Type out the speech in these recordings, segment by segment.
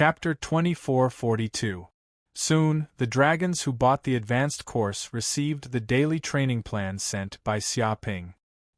Chapter 2442. Soon, the dragons who bought the advanced course received the daily training plan sent by Xiaoping.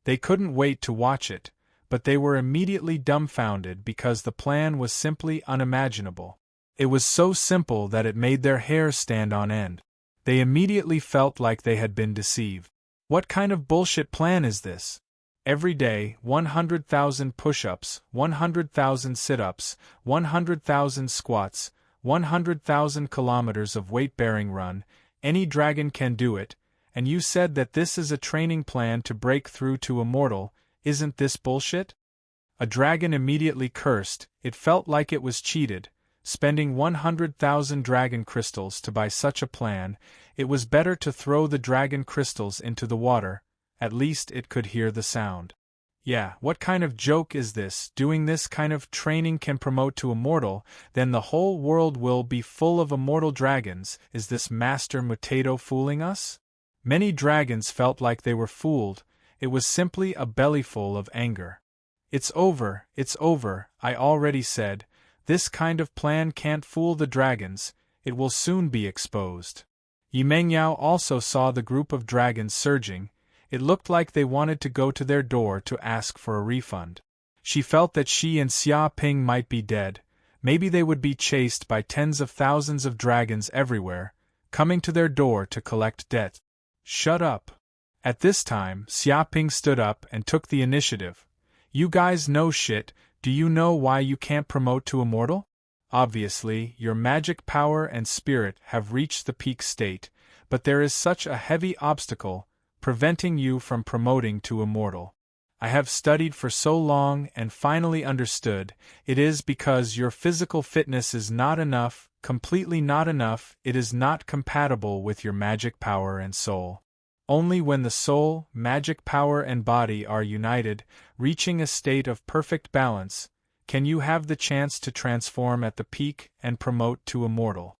They couldn't wait to watch it, but they were immediately dumbfounded because the plan was simply unimaginable. It was so simple that it made their hair stand on end. They immediately felt like they had been deceived. What kind of bullshit plan is this? Every day, 100,000 push-ups, 100,000 sit-ups, 100,000 squats, 100,000 kilometers of weight-bearing run, any dragon can do it, and you said that this is a training plan to break through to immortal. Isn't this bullshit? A dragon immediately cursed. It felt like it was cheated. Spending 100,000 dragon crystals to buy such a plan, it was better to throw the dragon crystals into the water. At least it could hear the sound. Yeah, what kind of joke is this? Doing this kind of training can promote to immortal, then the whole world will be full of immortal dragons. Is this Master Mutato fooling us? Many dragons felt like they were fooled. It was simply a bellyful of anger. It's over, I already said. This kind of plan can't fool the dragons. It will soon be exposed. Yi Mengyao also saw the group of dragons surging. It looked like they wanted to go to their door to ask for a refund. She felt that she and Xiaoping might be dead. Maybe they would be chased by tens of thousands of dragons everywhere, coming to their door to collect debt. Shut up. At this time, Xiaoping stood up and took the initiative. You guys know shit. Do you know why you can't promote to immortal? Obviously, your magic power and spirit have reached the peak state, but there is such a heavy obstacle, preventing you from promoting to immortal. I have studied for so long and finally understood. It is because your physical fitness is not enough, completely not enough. It is not compatible with your magic power and soul. Only when the soul, magic power and body are united, reaching a state of perfect balance, can you have the chance to transform at the peak and promote to immortal.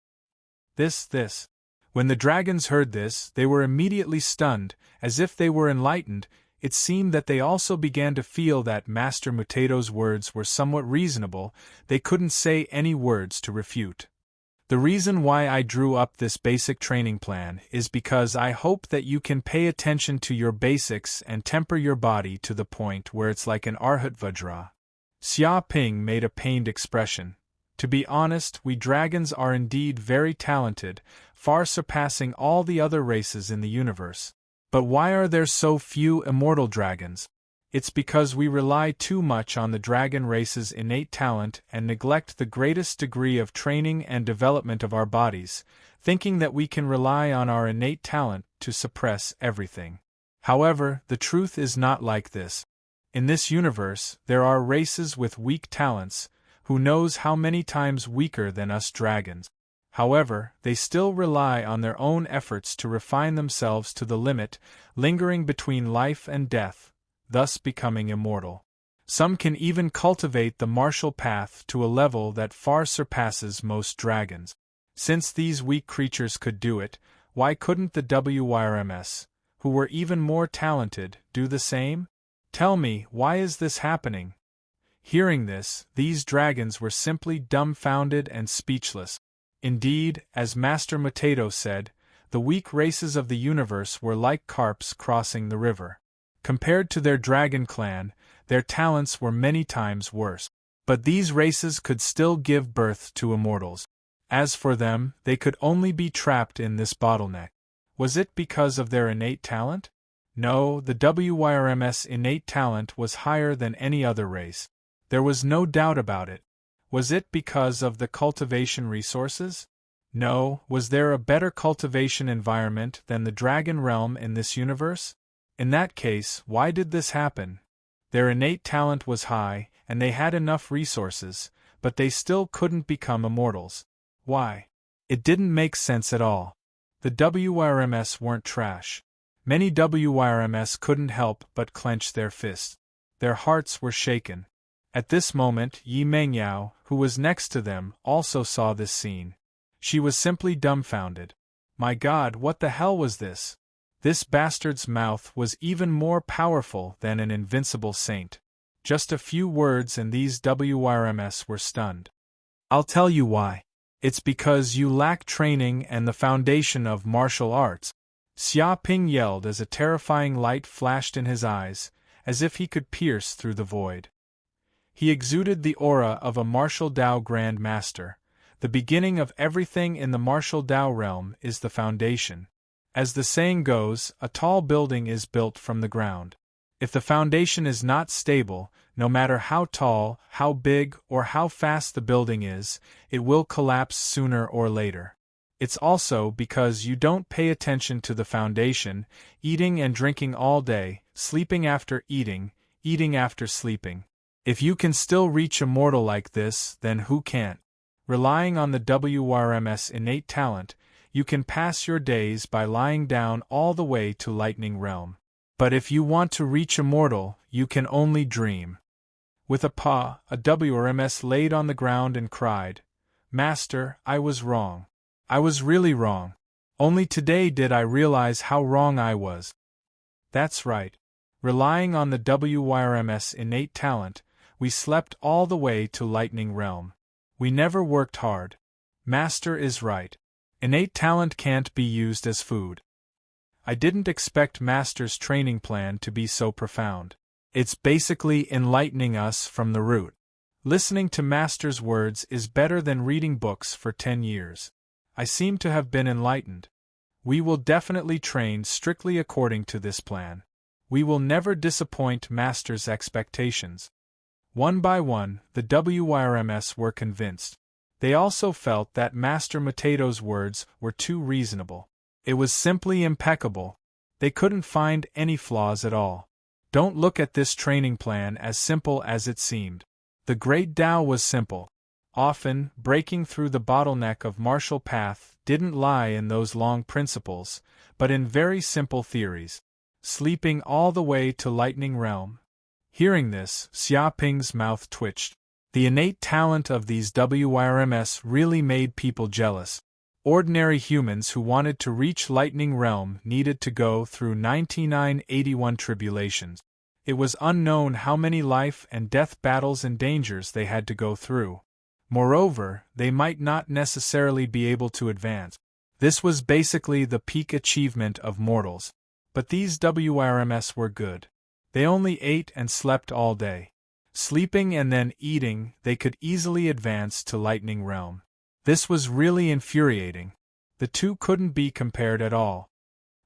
This. When the dragons heard this, they were immediately stunned, as if they were enlightened. It seemed that they also began to feel that Master Mutato's words were somewhat reasonable. They couldn't say any words to refute. The reason why I drew up this basic training plan is because I hope that you can pay attention to your basics and temper your body to the point where it's like an Arhat Vajra. Xiaoping made a pained expression. To be honest, we dragons are indeed very talented, far surpassing all the other races in the universe. But why are there so few immortal dragons? It's because we rely too much on the dragon race's innate talent and neglect the greatest degree of training and development of our bodies, thinking that we can rely on our innate talent to suppress everything. However, the truth is not like this. In this universe, there are races with weak talents, who knows how many times weaker than us dragons. However, they still rely on their own efforts to refine themselves to the limit, lingering between life and death, thus becoming immortal. Some can even cultivate the martial path to a level that far surpasses most dragons. Since these weak creatures could do it, why couldn't the WYRMS, who were even more talented, do the same? Tell me, why is this happening? Hearing this, these dragons were simply dumbfounded and speechless. Indeed, as Master Mutato said, the weak races of the universe were like carps crossing the river. Compared to their dragon clan, their talents were many times worse. But these races could still give birth to immortals. As for them, they could only be trapped in this bottleneck. Was it because of their innate talent? No, the WYRMS innate talent was higher than any other race. There was no doubt about it. Was it because of the cultivation resources? No, was there a better cultivation environment than the dragon realm in this universe? In that case, why did this happen? Their innate talent was high, and they had enough resources, but they still couldn't become immortals. Why? It didn't make sense at all. The WYRMS weren't trash. Many WYRMS couldn't help but clench their fists. Their hearts were shaken. At this moment, Yi Mengyao, who was next to them, also saw this scene. She was simply dumbfounded. My God, what the hell was this? This bastard's mouth was even more powerful than an invincible saint. Just a few words and these WYRMS were stunned. I'll tell you why. It's because you lack training and the foundation of martial arts. Xia Ping yelled as a terrifying light flashed in his eyes, as if he could pierce through the void. He exuded the aura of a martial Dao Grand Master. The beginning of everything in the martial Dao realm is the foundation. As the saying goes, a tall building is built from the ground. If the foundation is not stable, no matter how tall, how big, or how fast the building is, it will collapse sooner or later. It's also because you don't pay attention to the foundation, eating and drinking all day, sleeping after eating, eating after sleeping. If you can still reach a mortal like this, then who can't? Relying on the WRMS innate talent, you can pass your days by lying down all the way to Lightning Realm. But if you want to reach a mortal, you can only dream. With a paw, a WRMS laid on the ground and cried, "Master, I was wrong. I was really wrong. Only today did I realize how wrong I was." That's right. Relying on the WRMS innate talent, we slept all the way to Lightning Realm. We never worked hard. Master is right. Innate talent can't be used as food. I didn't expect Master's training plan to be so profound. It's basically enlightening us from the root. Listening to Master's words is better than reading books for 10 years. I seem to have been enlightened. We will definitely train strictly according to this plan. We will never disappoint Master's expectations. One by one, the WRMS were convinced. They also felt that Master Matato's words were too reasonable. It was simply impeccable. They couldn't find any flaws at all. Don't look at this training plan as simple as it seemed. The Great Tao was simple. Often, breaking through the bottleneck of martial path didn't lie in those long principles, but in very simple theories. Sleeping all the way to Lightning Realm. Hearing this, Xia Ping's mouth twitched. The innate talent of these WRMS really made people jealous. Ordinary humans who wanted to reach Lightning Realm needed to go through 9981 tribulations. It was unknown how many life and death battles and dangers they had to go through. Moreover, they might not necessarily be able to advance. This was basically the peak achievement of mortals. But these WRMS were good. They only ate and slept all day. Sleeping and then eating, they could easily advance to Lightning Realm. This was really infuriating. The two couldn't be compared at all.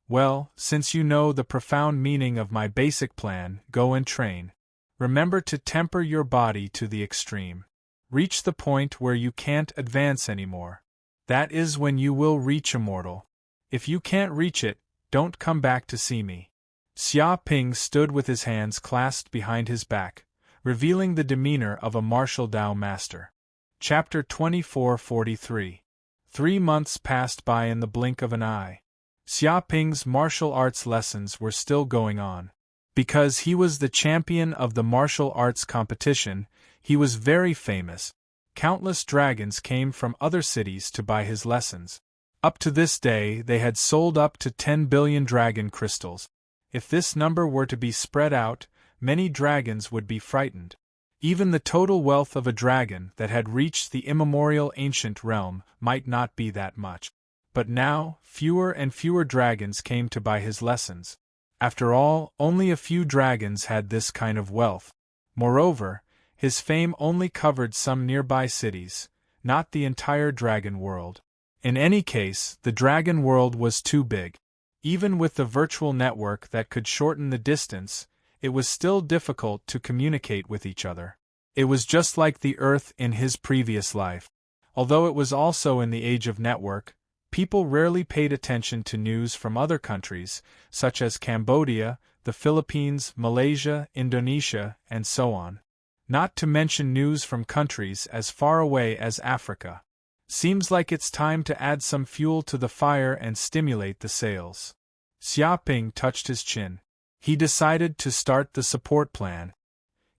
Well, since you know the profound meaning of my basic plan, go and train. Remember to temper your body to the extreme. Reach the point where you can't advance anymore. That is when you will reach immortal. If you can't reach it, don't come back to see me. Xia Ping stood with his hands clasped behind his back, revealing the demeanor of a martial Dao master. Chapter 2443. 3 months passed by in the blink of an eye. Xia Ping's martial arts lessons were still going on. Because he was the champion of the martial arts competition, he was very famous. Countless dragons came from other cities to buy his lessons. Up to this day, they had sold up to 10 billion dragon crystals. If this number were to be spread out, many dragons would be frightened. Even the total wealth of a dragon that had reached the immemorial ancient realm might not be that much. But now, fewer and fewer dragons came to buy his lessons. After all, only a few dragons had this kind of wealth. Moreover, his fame only covered some nearby cities, not the entire dragon world. In any case, the dragon world was too big. Even with the virtual network that could shorten the distance, it was still difficult to communicate with each other. It was just like the Earth in his previous life. Although it was also in the age of network, people rarely paid attention to news from other countries, such as Cambodia, the Philippines, Malaysia, Indonesia, and so on. Not to mention news from countries as far away as Africa. Seems like it's time to add some fuel to the fire and stimulate the sales. Xia Ping touched his chin. He decided to start the support plan.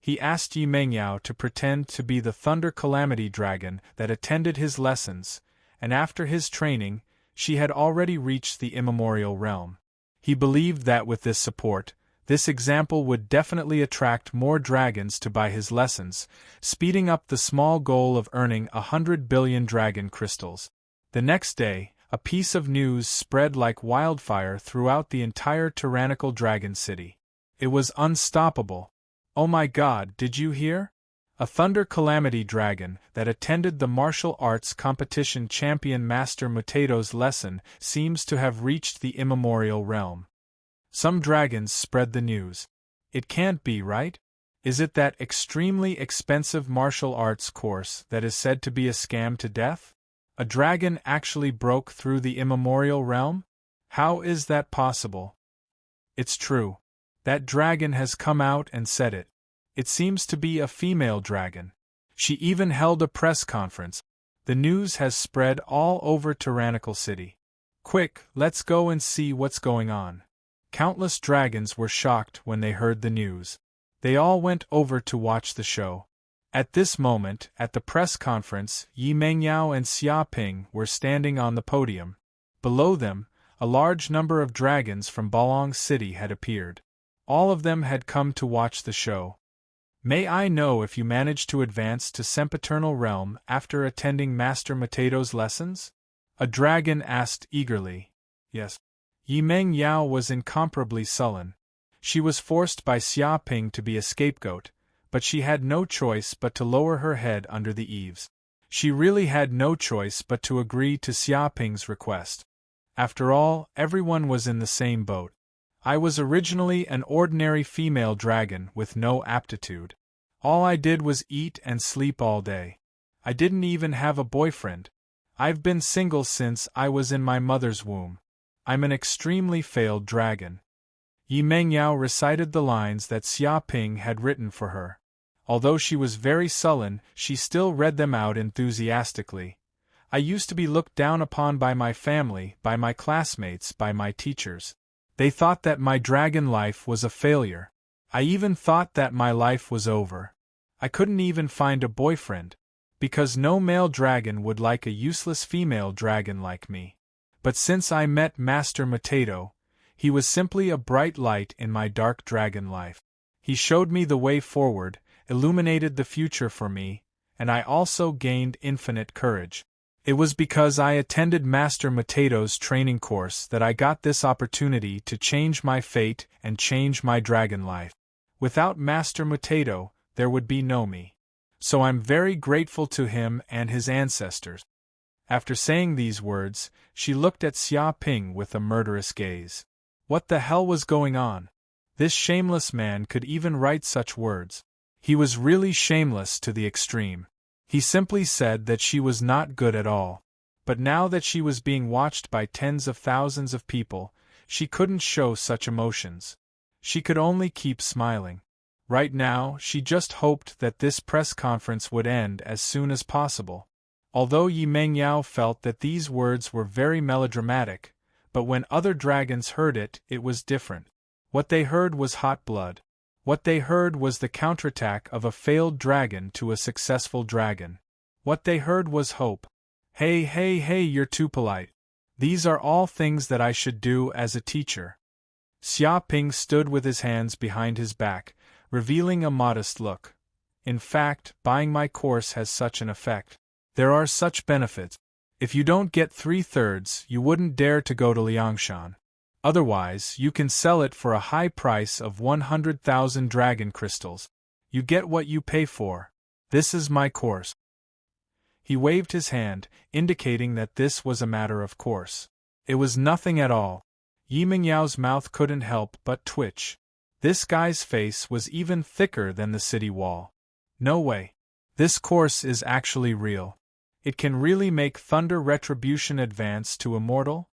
He asked Yi Mengyao to pretend to be the Thunder Calamity Dragon that attended his lessons, and after his training, she had already reached the immemorial realm. He believed that with this support, This example would definitely attract more dragons to buy his lessons, speeding up the small goal of earning 100 billion dragon crystals. The next day, a piece of news spread like wildfire throughout the entire tyrannical dragon city. It was unstoppable. Oh my god, did you hear? A thunder calamity dragon that attended the martial arts competition champion Master Mutato's lesson seems to have reached the immemorial realm. Some dragons spread the news. It can't be, right? Is it that extremely expensive martial arts course that is said to be a scam to death? A dragon actually broke through the immemorial realm? How is that possible? It's true. That dragon has come out and said it. It seems to be a female dragon. She even held a press conference. The news has spread all over Tyrannical City. Quick, let's go and see what's going on. Countless dragons were shocked when they heard the news. They all went over to watch the show. At this moment, at the press conference, Yi Mengyao and Xia Ping were standing on the podium. Below them, a large number of dragons from Balong City had appeared. All of them had come to watch the show. May I know if you managed to advance to Sempiternal Realm after attending Master Mutato's lessons? A dragon asked eagerly. Yes. Yi Mengyao was incomparably sullen. She was forced by Xia Ping to be a scapegoat, but she had no choice but to lower her head under the eaves. She really had no choice but to agree to Xia Ping's request. After all, everyone was in the same boat. I was originally an ordinary female dragon with no aptitude. All I did was eat and sleep all day. I didn't even have a boyfriend. I've been single since I was in my mother's womb. I'm an extremely failed dragon. Yi Mengyao recited the lines that Xia Ping had written for her. Although she was very sullen, she still read them out enthusiastically. I used to be looked down upon by my family, by my classmates, by my teachers. They thought that my dragon life was a failure. I even thought that my life was over. I couldn't even find a boyfriend, because no male dragon would like a useless female dragon like me. But since I met Master Mutato, he was simply a bright light in my dark dragon life. He showed me the way forward, illuminated the future for me, and I also gained infinite courage. It was because I attended Master Mutato's training course that I got this opportunity to change my fate and change my dragon life. Without Master Mutato, there would be no me. So I'm very grateful to him and his ancestors. After saying these words, she looked at Xia Ping with a murderous gaze. What the hell was going on? This shameless man could even write such words. He was really shameless to the extreme. He simply said that she was not good at all. But now that she was being watched by tens of thousands of people, she couldn't show such emotions. She could only keep smiling. Right now, she just hoped that this press conference would end as soon as possible. Although Yi Mengyao felt that these words were very melodramatic, but when other dragons heard it, it was different. What they heard was hot blood. What they heard was the counterattack of a failed dragon to a successful dragon. What they heard was hope. Hey, you're too polite. These are all things that I should do as a teacher. Xia Ping stood with his hands behind his back, revealing a modest look. In fact, buying my course has such an effect. There are such benefits. If you don't get 3/3, you wouldn't dare to go to Liangshan. Otherwise, you can sell it for a high price of 100,000 dragon crystals. You get what you pay for. This is my course. He waved his hand, indicating that this was a matter of course. It was nothing at all. Yi Mengyao's mouth couldn't help but twitch. This guy's face was even thicker than the city wall. No way. This course is actually real. It can really make Thunder Retribution advance to Immortal?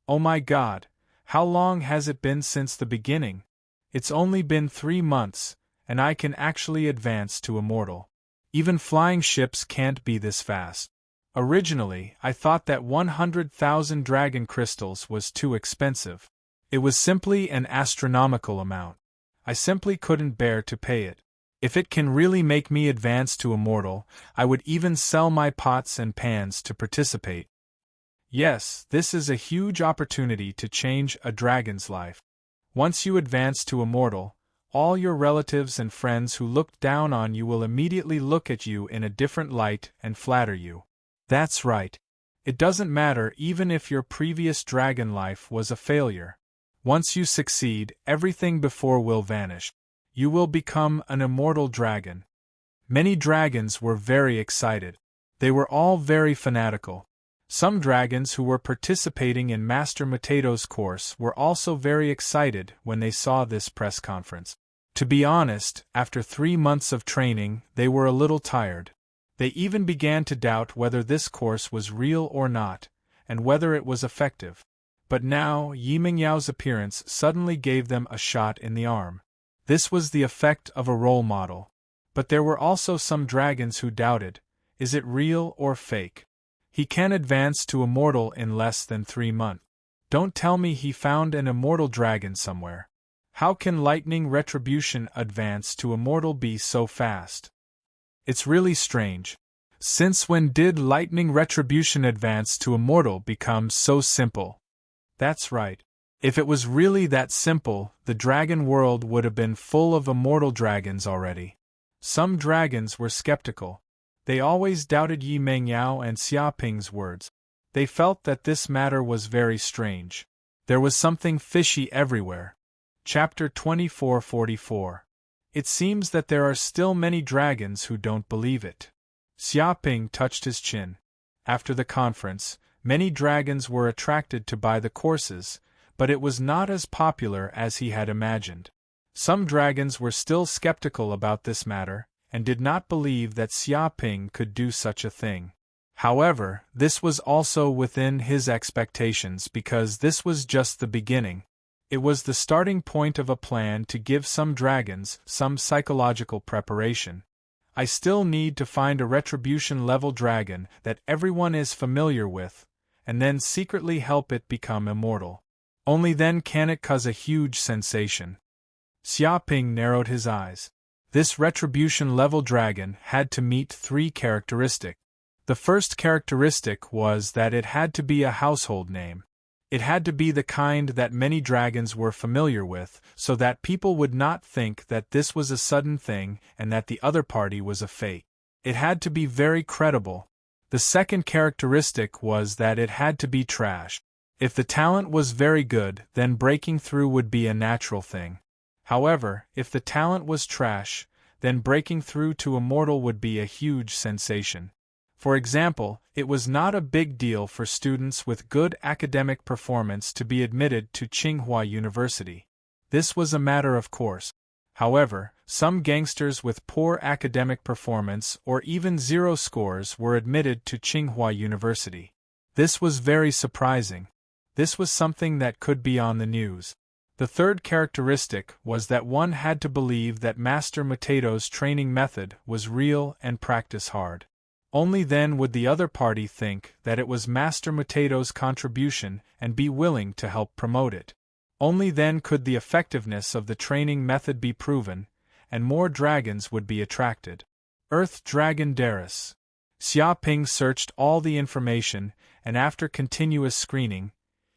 Oh my god, how long has it been since the beginning? It's only been 3 months, and I can actually advance to Immortal. Even flying ships can't be this fast. Originally, I thought that 100,000 dragon crystals was too expensive. It was simply an astronomical amount. I simply couldn't bear to pay it. If it can really make me advance to Immortal, I would even sell my pots and pans to participate. Yes, this is a huge opportunity to change a dragon's life. Once you advance to immortal, all your relatives and friends who looked down on you will immediately look at you in a different light and flatter you. That's right. It doesn't matter even if your previous dragon life was a failure. Once you succeed, everything before will vanish. You will become an immortal dragon. Many dragons were very excited. They were all very fanatical. Some dragons who were participating in Master Matato's course were also very excited when they saw this press conference. To be honest, after 3 months of training, they were a little tired. They even began to doubt whether this course was real or not, and whether it was effective. But now, Yi Mingyao's appearance suddenly gave them a shot in the arm. This was the effect of a role model. But there were also some dragons who doubted, is it real or fake? He can advance to immortal in less than 3 months. Don't tell me he found an immortal dragon somewhere. How can lightning retribution advance to immortal be so fast? It's really strange. Since when did lightning retribution advance to immortal become so simple? That's right. If it was really that simple, the dragon world would have been full of immortal dragons already. Some dragons were skeptical. They always doubted Yi Mengyao and Xiaoping's words. They felt that this matter was very strange. There was something fishy everywhere. Chapter 2444. It seems that there are still many dragons who don't believe it. Xiaoping touched his chin. After the conference, many dragons were attracted to buy the courses, but it was not as popular as he had imagined. Some dragons were still skeptical about this matter, and did not believe that Xiaoping could do such a thing. However, this was also within his expectations because this was just the beginning. It was the starting point of a plan to give some dragons some psychological preparation. I still need to find a retribution-level dragon that everyone is familiar with, and then secretly help it become immortal. Only then can it cause a huge sensation. Xiaoping narrowed his eyes. This retribution-level dragon had to meet 3 characteristics. The first characteristic was that it had to be a household name. It had to be the kind that many dragons were familiar with, so that people would not think that this was a sudden thing and that the other party was a fake. It had to be very credible. The second characteristic was that it had to be trash. If the talent was very good, then breaking through would be a natural thing. However, if the talent was trash, then breaking through to immortal would be a huge sensation. For example, it was not a big deal for students with good academic performance to be admitted to Tsinghua University. This was a matter of course. However, some gangsters with poor academic performance or even 0 scores were admitted to Tsinghua University. This was very surprising. This was something that could be on the news. The third characteristic was that one had to believe that Master Matato's training method was real and practice hard. Only then would the other party think that it was Master Matato's contribution and be willing to help promote it. Only then could the effectiveness of the training method be proven, and more dragons would be attracted. Earth Dragon Darius. Xiaoping searched all the information, and after continuous screening,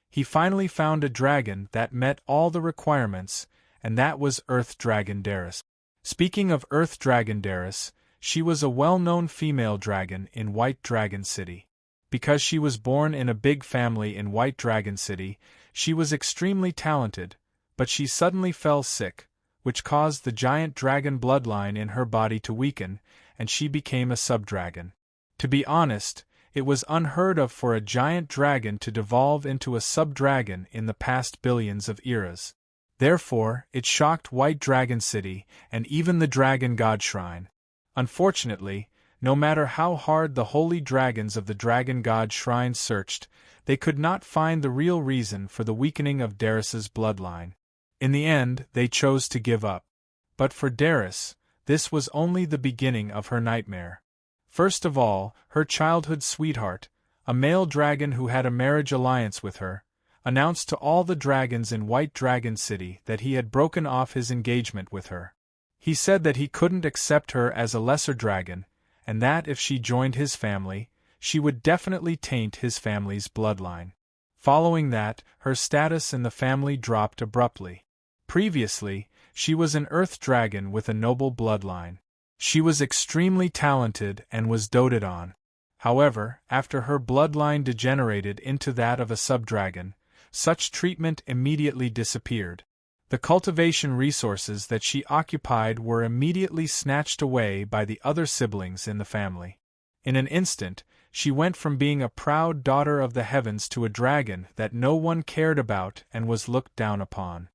he finally found a dragon that met all the requirements, and that was Earth Dragon Darius. Speaking of Earth Dragon Darius, she was a well-known female dragon in White Dragon City. Because she was born in a big family in White Dragon City, she was extremely talented, but she suddenly fell sick, which caused the giant dragon bloodline in her body to weaken, and she became a sub-dragon. To be honest, it was unheard of for a giant dragon to devolve into a sub-dragon in the past billions of eras. Therefore, it shocked White Dragon City and even the Dragon God Shrine. Unfortunately, no matter how hard the holy dragons of the Dragon God Shrine searched, they could not find the real reason for the weakening of Darius's bloodline. In the end, they chose to give up. But for Darius, this was only the beginning of her nightmare. First of all, her childhood sweetheart, a male dragon who had a marriage alliance with her, announced to all the dragons in White Dragon City that he had broken off his engagement with her. He said that he couldn't accept her as a lesser dragon, and that if she joined his family, she would definitely taint his family's bloodline. Following that, her status in the family dropped abruptly. Previously, she was an earth dragon with a noble bloodline. She was extremely talented and was doted on. However, after her bloodline degenerated into that of a subdragon, such treatment immediately disappeared. The cultivation resources that she occupied were immediately snatched away by the other siblings in the family. In an instant, she went from being a proud daughter of the heavens to a dragon that no one cared about and was looked down upon.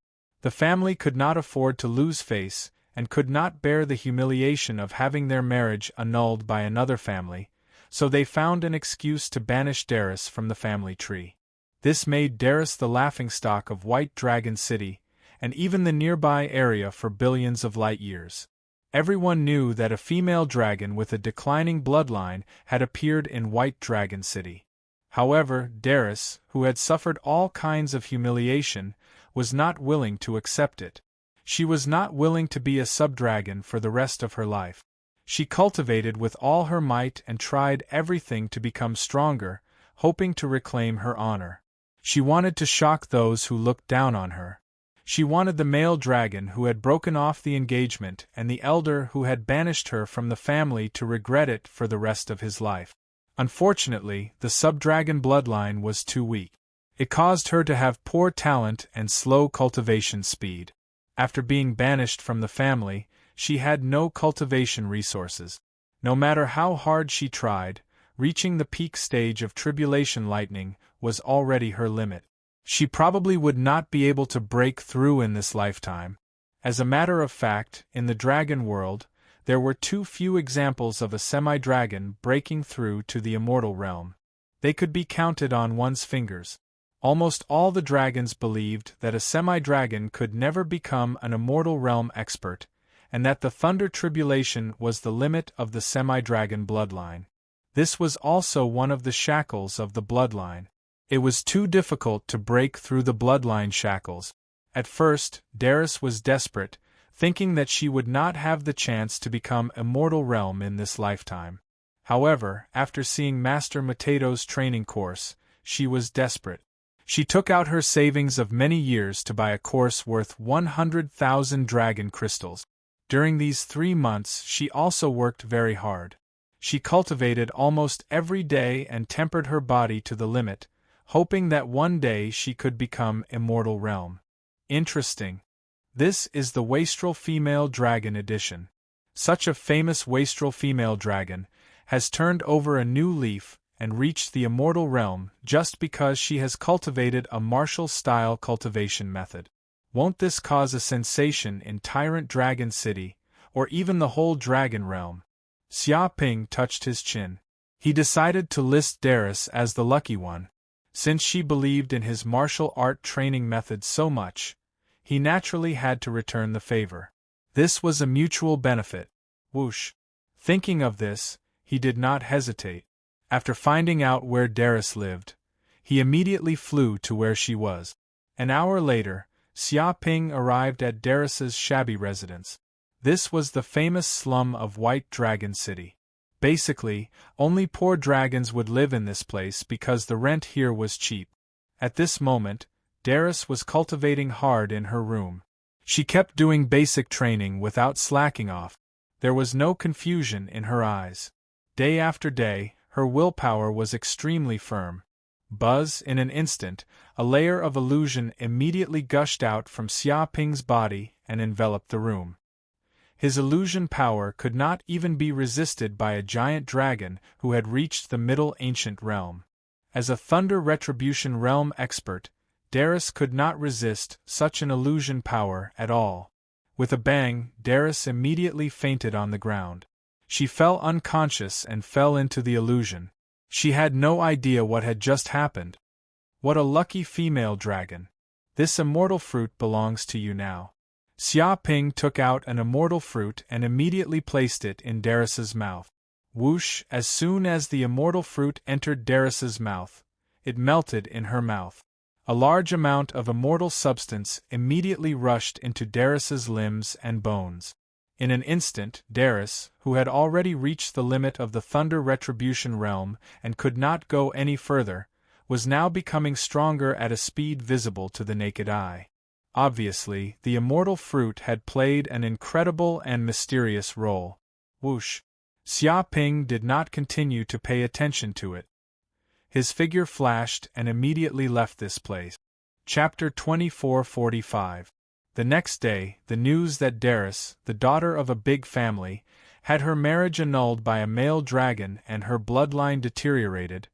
The family could not afford to lose face, and could not bear the humiliation of having their marriage annulled by another family, so they found an excuse to banish Darius from the family tree. This made Darius the laughingstock of White Dragon City, and even the nearby area for billions of light years. Everyone knew that a female dragon with a declining bloodline had appeared in White Dragon City. However, Darius, who had suffered all kinds of humiliation, was not willing to accept it. She was not willing to be a subdragon for the rest of her life. She cultivated with all her might and tried everything to become stronger, hoping to reclaim her honor. She wanted to shock those who looked down on her. She wanted the male dragon who had broken off the engagement and the elder who had banished her from the family to regret it for the rest of his life. Unfortunately, the subdragon bloodline was too weak. It caused her to have poor talent and slow cultivation speed. After being banished from the family, she had no cultivation resources. No matter how hard she tried, reaching the peak stage of tribulation lightning was already her limit. She probably would not be able to break through in this lifetime. As a matter of fact, in the dragon world, there were too few examples of a semi-dragon breaking through to the immortal realm. They could be counted on one's fingers. Almost all the dragons believed that a semi-dragon could never become an immortal realm expert, and that the Thunder Tribulation was the limit of the semi-dragon bloodline. This was also one of the shackles of the bloodline. It was too difficult to break through the bloodline shackles. At first, Darius was desperate, thinking that she would not have the chance to become immortal realm in this lifetime. However, after seeing Master Matato's training course, she was desperate. She took out her savings of many years to buy a course worth 100,000 dragon crystals. During these 3 months she also worked very hard. She cultivated almost every day and tempered her body to the limit, hoping that one day she could become immortal realm. Interesting. This is the Wastrel Female Dragon Edition. Such a famous Wastrel female dragon has turned over a new leaf and reached the immortal realm just because she has cultivated a martial-style cultivation method. Won't this cause a sensation in Tyrant Dragon City, or even the whole dragon realm? Xia Ping touched his chin. He decided to list Darius as the lucky one. Since she believed in his martial art training method so much, he naturally had to return the favor. This was a mutual benefit. Whoosh. Thinking of this, he did not hesitate. After finding out where Darius lived, he immediately flew to where she was. An hour later, Xia Ping arrived at Darius's shabby residence. This was the famous slum of White Dragon City. Basically, only poor dragons would live in this place because the rent here was cheap. At this moment, Darius was cultivating hard in her room. She kept doing basic training without slacking off. There was no confusion in her eyes. Day after day, her willpower was extremely firm. Buzz, in an instant, a layer of illusion immediately gushed out from Xia Ping's body and enveloped the room. His illusion power could not even be resisted by a giant dragon who had reached the Middle Ancient Realm. As a Thunder Retribution Realm expert, Darius could not resist such an illusion power at all. With a bang, Darius immediately fainted on the ground. She fell unconscious and fell into the illusion. She had no idea what had just happened. What a lucky female dragon. This immortal fruit belongs to you now. Xia Ping took out an immortal fruit and immediately placed it in Darius's mouth. Whoosh! As soon as the immortal fruit entered Darius's mouth, it melted in her mouth. A large amount of immortal substance immediately rushed into Darius's limbs and bones. In an instant, Darius, who had already reached the limit of the Thunder Retribution Realm and could not go any further, was now becoming stronger at a speed visible to the naked eye. Obviously, the immortal fruit had played an incredible and mysterious role. Whoosh! Xia Ping did not continue to pay attention to it. His figure flashed and immediately left this place. Chapter 2445. The next day, the news that Darius, the daughter of a big family, had her marriage annulled by a male dragon and her bloodline deteriorated,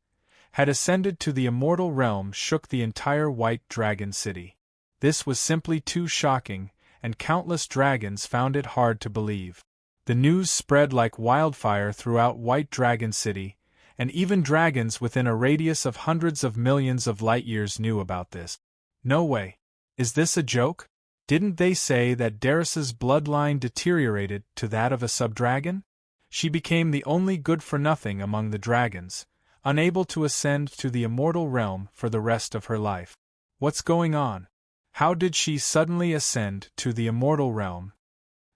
had ascended to the immortal realm shook the entire White Dragon City. This was simply too shocking, and countless dragons found it hard to believe. The news spread like wildfire throughout White Dragon City, and even dragons within a radius of hundreds of millions of light-years knew about this. No way. Is this a joke? Didn't they say that Darius's bloodline deteriorated to that of a subdragon? She became the only good-for-nothing among the dragons, unable to ascend to the immortal realm for the rest of her life. What's going on? How did she suddenly ascend to the immortal realm?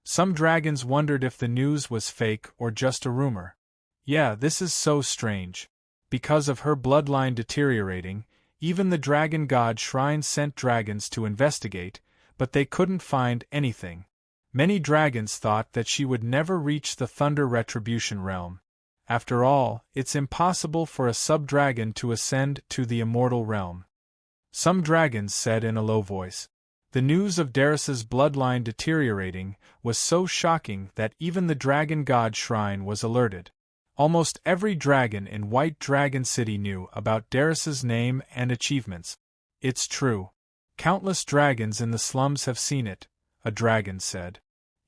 Some dragons wondered if the news was fake or just a rumor. Yeah, this is so strange. Because of her bloodline deteriorating, even the dragon god shrine sent dragons to investigate, but they couldn't find anything. Many dragons thought that she would never reach the Thunder Retribution realm. After all, it's impossible for a sub-dragon to ascend to the immortal realm. Some dragons said in a low voice. The news of Darius's bloodline deteriorating was so shocking that even the dragon god shrine was alerted. Almost every dragon in White Dragon City knew about Darius's name and achievements. It's true. Countless dragons in the slums have seen it, a dragon said.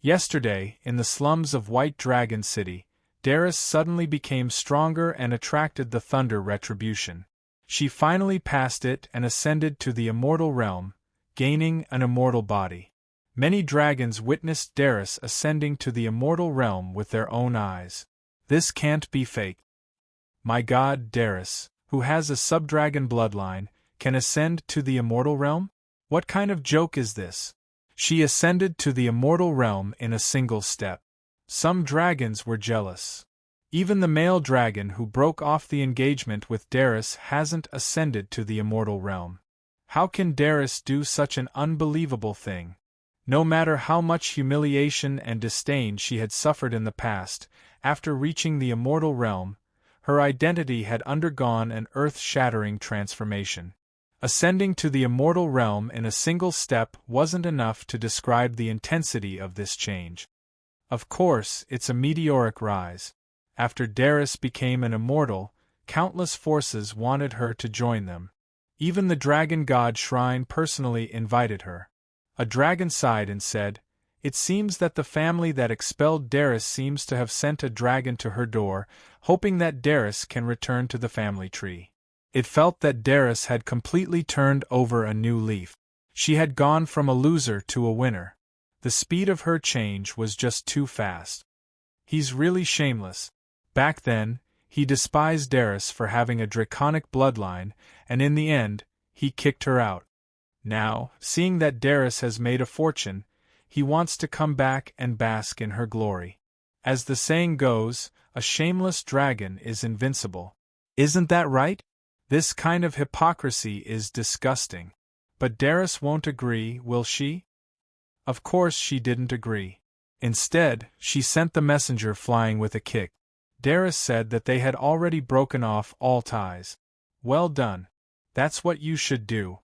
Yesterday, in the slums of White Dragon City, Darius suddenly became stronger and attracted the Thunder Retribution. She finally passed it and ascended to the immortal realm, gaining an immortal body. Many dragons witnessed Darius ascending to the immortal realm with their own eyes. This can't be fake. My god, Darius, who has a subdragon bloodline, can ascend to the immortal realm? What kind of joke is this? She ascended to the immortal realm in a single step. Some dragons were jealous. Even the male dragon who broke off the engagement with Darius hasn't ascended to the immortal realm. How can Darius do such an unbelievable thing? No matter how much humiliation and disdain she had suffered in the past, after reaching the immortal realm, her identity had undergone an earth-shattering transformation. Ascending to the immortal realm in a single step wasn't enough to describe the intensity of this change. Of course, it's a meteoric rise. After Darius became an immortal, countless forces wanted her to join them. Even the dragon god shrine personally invited her. A dragon sighed and said, "It seems that the family that expelled Darius seems to have sent a dragon to her door, hoping that Darius can return to the family tree." It felt that Darius had completely turned over a new leaf. She had gone from a loser to a winner. The speed of her change was just too fast. He's really shameless. Back then, he despised Darius for having a draconic bloodline, and in the end, he kicked her out. Now, seeing that Darius has made a fortune, he wants to come back and bask in her glory. As the saying goes, a shameless dragon is invincible. Isn't that right? This kind of hypocrisy is disgusting. But Darius won't agree, will she? Of course she didn't agree. Instead, she sent the messenger flying with a kick. Darius said that they had already broken off all ties. Well done. That's what you should do.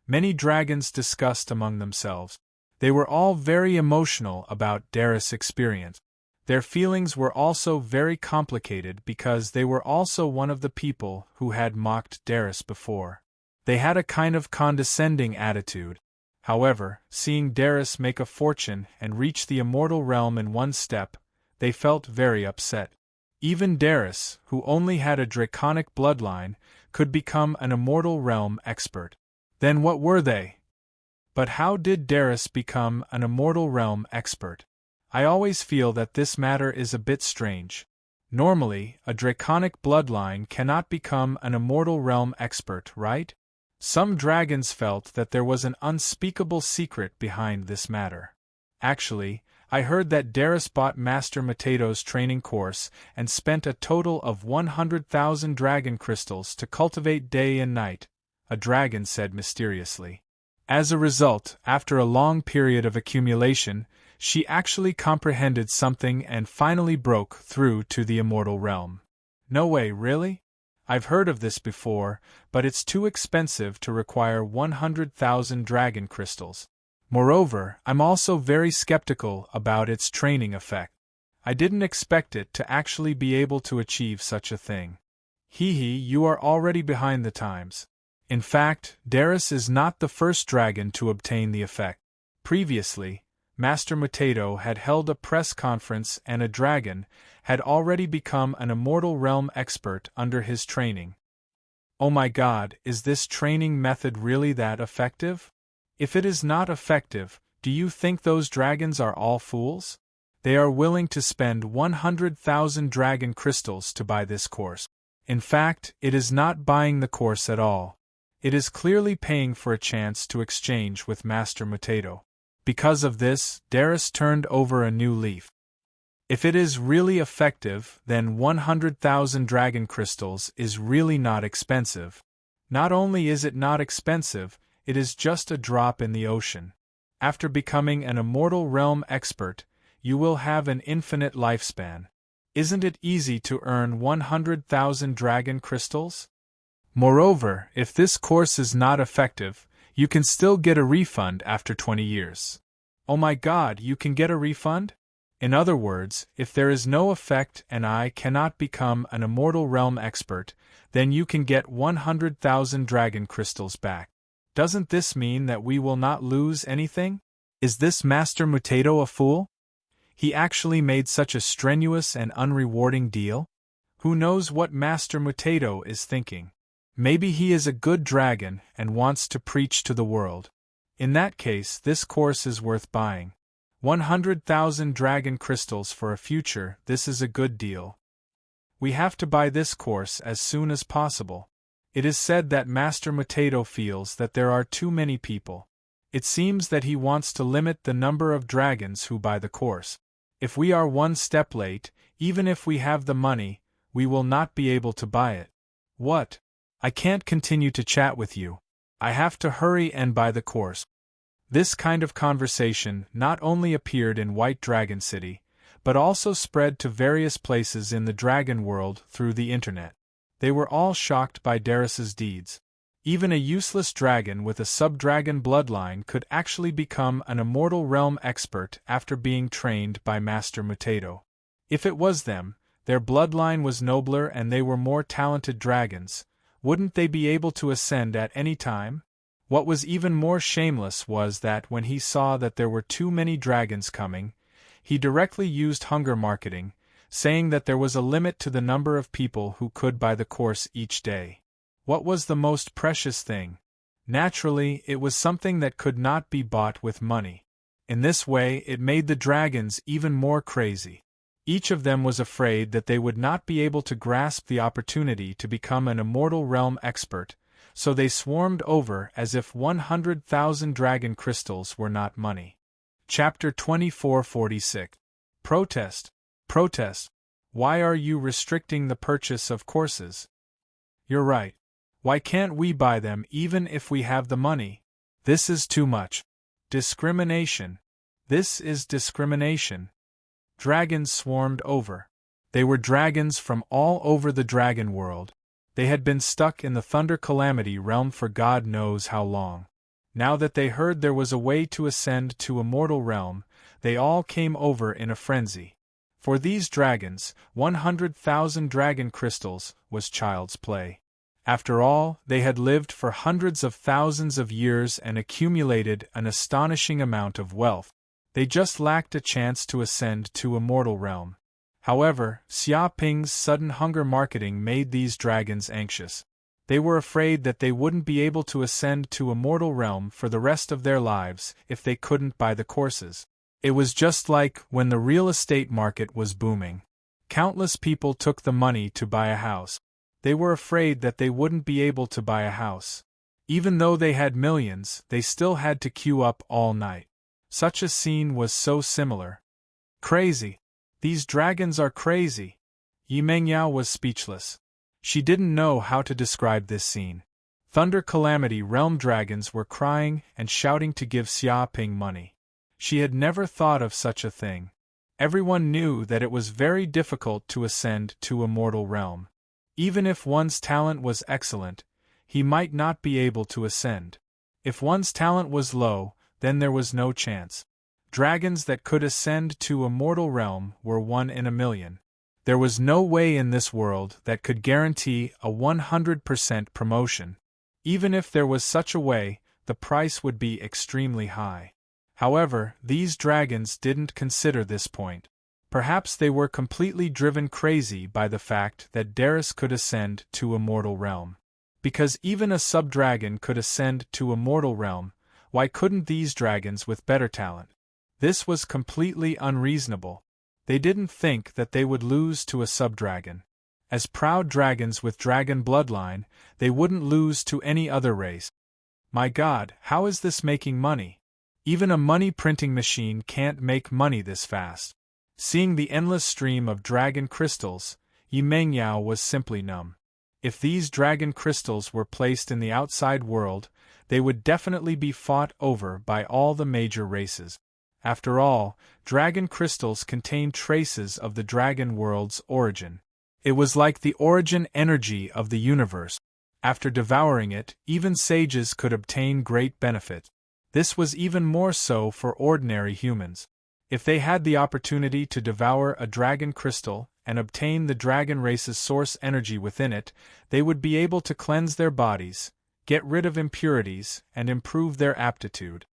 Many dragons discussed among themselves. They were all very emotional about Darius' experience. Their feelings were also very complicated because they were also one of the people who had mocked Darius before. They had a kind of condescending attitude. However, seeing Darius make a fortune and reach the immortal realm in one step, they felt very upset. Even Darius, who only had a draconic bloodline, could become an immortal realm expert. Then what were they? But how did Darius become an immortal realm expert? I always feel that this matter is a bit strange. Normally, a draconic bloodline cannot become an immortal realm expert, right? Some dragons felt that there was an unspeakable secret behind this matter. Actually, I heard that Darius bought Master Matato's training course and spent a total of 100,000 dragon crystals to cultivate day and night, a dragon said mysteriously. As a result, after a long period of accumulation, she actually comprehended something and finally broke through to the immortal realm. No way, really? I've heard of this before, but it's too expensive to require 100,000 dragon crystals. Moreover, I'm also very skeptical about its training effect. I didn't expect it to actually be able to achieve such a thing. You are already behind the times. In fact, Darius is not the first dragon to obtain the effect. Previously, Master Mutato had held a press conference and a dragon had already become an immortal realm expert under his training. Oh my god, is this training method really that effective? If it is not effective, do you think those dragons are all fools? They are willing to spend 100,000 dragon crystals to buy this course. In fact, it is not buying the course at all. It is clearly paying for a chance to exchange with Master Mutato. Because of this, Darius turned over a new leaf. If it is really effective, then 100,000 dragon crystals is really not expensive. Not only is it not expensive, it is just a drop in the ocean. After becoming an immortal realm expert, you will have an infinite lifespan. Isn't it easy to earn 100,000 dragon crystals? Moreover, if this course is not effective, you can still get a refund after 20 years. Oh my god, you can get a refund? In other words, if there is no effect and I cannot become an immortal realm expert, then you can get 100,000 dragon crystals back. Doesn't this mean that we will not lose anything? Is this Master Mutato a fool? He actually made such a strenuous and unrewarding deal? Who knows what Master Mutato is thinking? Maybe he is a good dragon and wants to preach to the world. In that case, this course is worth buying. 100,000 dragon crystals for a future, this is a good deal. We have to buy this course as soon as possible. It is said that Master Mutato feels that there are too many people. It seems that he wants to limit the number of dragons who buy the course. If we are one step late, even if we have the money, we will not be able to buy it. What? I can't continue to chat with you. I have to hurry and buy the course. This kind of conversation not only appeared in White Dragon City, but also spread to various places in the dragon world through the internet. They were all shocked by Darius's deeds. Even a useless dragon with a sub-dragon bloodline could actually become an immortal realm expert after being trained by Master Mutato. If it was them, their bloodline was nobler and they were more talented dragons, wouldn't they be able to ascend at any time? What was even more shameless was that when he saw that there were too many dragons coming, he directly used hunger marketing, saying that there was a limit to the number of people who could buy the course each day. What was the most precious thing? Naturally, it was something that could not be bought with money. In this way, it made the dragons even more crazy. Each of them was afraid that they would not be able to grasp the opportunity to become an immortal realm expert, so they swarmed over as if 100,000 dragon crystals were not money. Chapter 2446. Protest. Protest. Why are you restricting the purchase of courses? You're right. Why can't we buy them even if we have the money? This is too much. Discrimination. This is discrimination. Dragons swarmed over. They were dragons from all over the dragon world. They had been stuck in the Thunder Calamity realm for God knows how long. Now that they heard there was a way to ascend to Immortal Realm, they all came over in a frenzy. For these dragons, 100,000 dragon crystals was child's play. After all, they had lived for hundreds of thousands of years and accumulated an astonishing amount of wealth. They just lacked a chance to ascend to Immortal Realm. However, Xia Ping's sudden hunger marketing made these dragons anxious. They were afraid that they wouldn't be able to ascend to Immortal Realm for the rest of their lives if they couldn't buy the courses. It was just like when the real estate market was booming. Countless people took the money to buy a house. They were afraid that they wouldn't be able to buy a house. Even though they had millions, they still had to queue up all night. Such a scene was so similar. Crazy. These dragons are crazy. Yi Mengyao was speechless. She didn't know how to describe this scene. Thunder Calamity Realm dragons were crying and shouting to give Xia Ping money. She had never thought of such a thing. Everyone knew that it was very difficult to ascend to a mortal realm. Even if one's talent was excellent, he might not be able to ascend. If one's talent was low, then there was no chance. Dragons that could ascend to a mortal realm were 1 in a million. There was no way in this world that could guarantee a 100% promotion. Even if there was such a way, the price would be extremely high. However, these dragons didn't consider this point. Perhaps they were completely driven crazy by the fact that Darius could ascend to a mortal realm. Because even a sub-dragon could ascend to a mortal realm, why couldn't these dragons with better talent? This was completely unreasonable. They didn't think that they would lose to a sub-dragon. As proud dragons with dragon bloodline, they wouldn't lose to any other race. My God, how is this making money? Even a money-printing machine can't make money this fast. Seeing the endless stream of dragon crystals, Yi Mengyao was simply numb. If these dragon crystals were placed in the outside world, they would definitely be fought over by all the major races. After all, dragon crystals contain traces of the dragon world's origin. It was like the origin energy of the universe. After devouring it, even sages could obtain great benefit. This was even more so for ordinary humans. If they had the opportunity to devour a dragon crystal and obtain the dragon race's source energy within it, they would be able to cleanse their bodies, get rid of impurities, and improve their aptitude.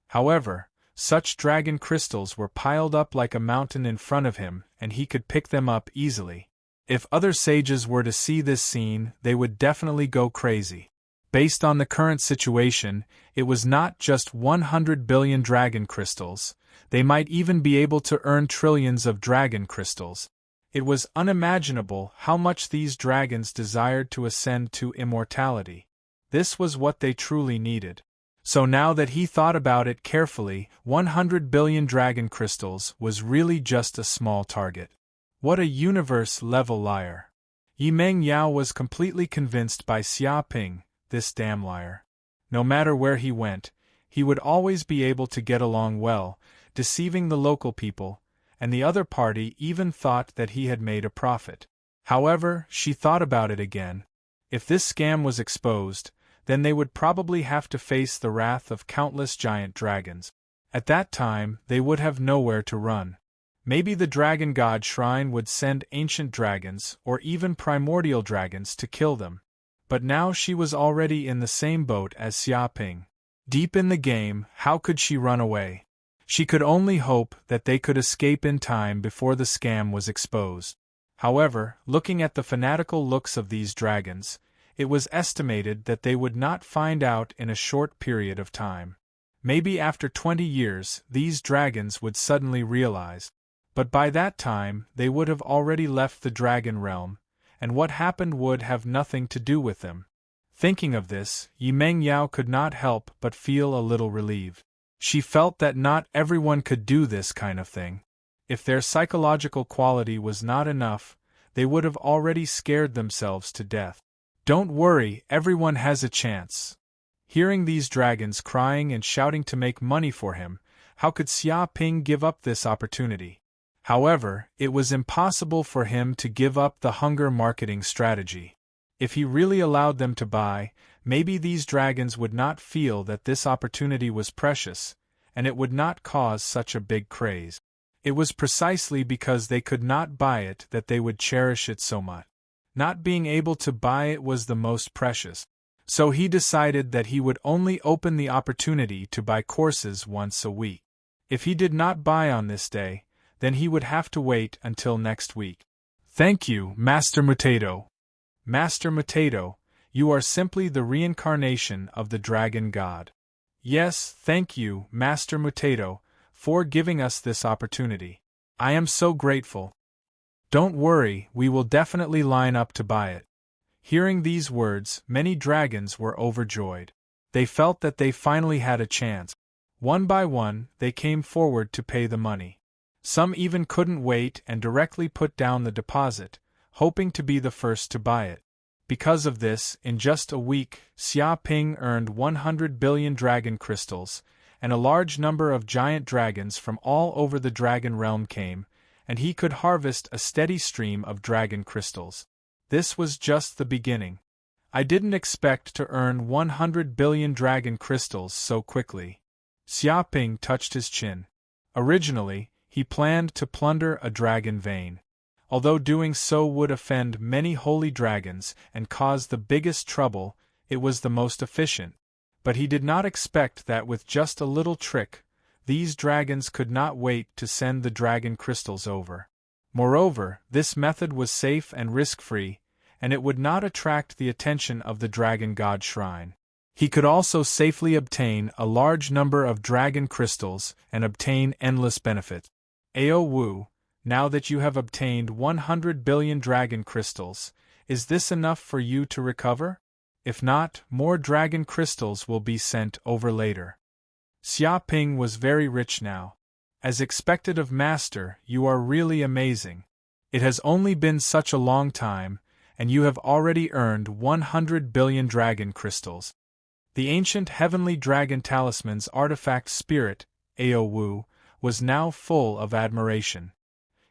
However, such dragon crystals were piled up like a mountain in front of him, and he could pick them up easily. If other sages were to see this scene, they would definitely go crazy. Based on the current situation, it was not just 100 billion dragon crystals, they might even be able to earn trillions of dragon crystals. It was unimaginable how much these dragons desired to ascend to immortality. This was what they truly needed. So now that he thought about it carefully, 100 billion dragon crystals was really just a small target. What a universe-level liar. Yi Mengyao was completely convinced by Xia Ping, this damn liar. No matter where he went, he would always be able to get along well, deceiving the local people, and the other party even thought that he had made a profit. However, she thought about it again. If this scam was exposed, then they would probably have to face the wrath of countless giant dragons. At that time, they would have nowhere to run. Maybe the dragon god shrine would send ancient dragons or even primordial dragons to kill them. But now she was already in the same boat as Xia Ping. Deep in the game, how could she run away? She could only hope that they could escape in time before the scam was exposed. However, looking at the fanatical looks of these dragons, it was estimated that they would not find out in a short period of time. Maybe after 20 years, these dragons would suddenly realize. But by that time, they would have already left the dragon realm, and what happened would have nothing to do with them. Thinking of this, Yi Mengyao could not help but feel a little relieved. She felt that not everyone could do this kind of thing. If their psychological quality was not enough, they would have already scared themselves to death. Don't worry, everyone has a chance. Hearing these dragons crying and shouting to make money for him, how could Xia Ping give up this opportunity? However, it was impossible for him to give up the hunger marketing strategy. If he really allowed them to buy, maybe these dragons would not feel that this opportunity was precious, and it would not cause such a big craze. It was precisely because they could not buy it that they would cherish it so much. Not being able to buy it was the most precious. So he decided that he would only open the opportunity to buy courses once a week. If he did not buy on this day, then he would have to wait until next week. Thank you, Master Mutato. Master Mutato, you are simply the reincarnation of the dragon god. Yes, thank you, Master Mutato, for giving us this opportunity. I am so grateful. Don't worry, we will definitely line up to buy it. Hearing these words, many dragons were overjoyed. They felt that they finally had a chance. One by one, they came forward to pay the money. Some even couldn't wait and directly put down the deposit, hoping to be the first to buy it. Because of this, in just a week, Xia Ping earned 100 billion dragon crystals, and a large number of giant dragons from all over the dragon realm came, and he could harvest a steady stream of dragon crystals. This was just the beginning. I didn't expect to earn 100 billion dragon crystals so quickly. Xia Ping touched his chin. Originally, he planned to plunder a dragon vein. Although doing so would offend many holy dragons and cause the biggest trouble, it was the most efficient. But he did not expect that with just a little trick, these dragons could not wait to send the dragon crystals over. Moreover, this method was safe and risk-free, and it would not attract the attention of the dragon god shrine. He could also safely obtain a large number of dragon crystals and obtain endless benefit. Ao Wu, now that you have obtained 100 billion dragon crystals, is this enough for you to recover? If not, more dragon crystals will be sent over later. Xia Ping was very rich now. As expected of Master, you are really amazing. It has only been such a long time, and you have already earned 100 billion dragon crystals. The ancient heavenly dragon talisman's artifact spirit, Ao Wu, was now full of admiration.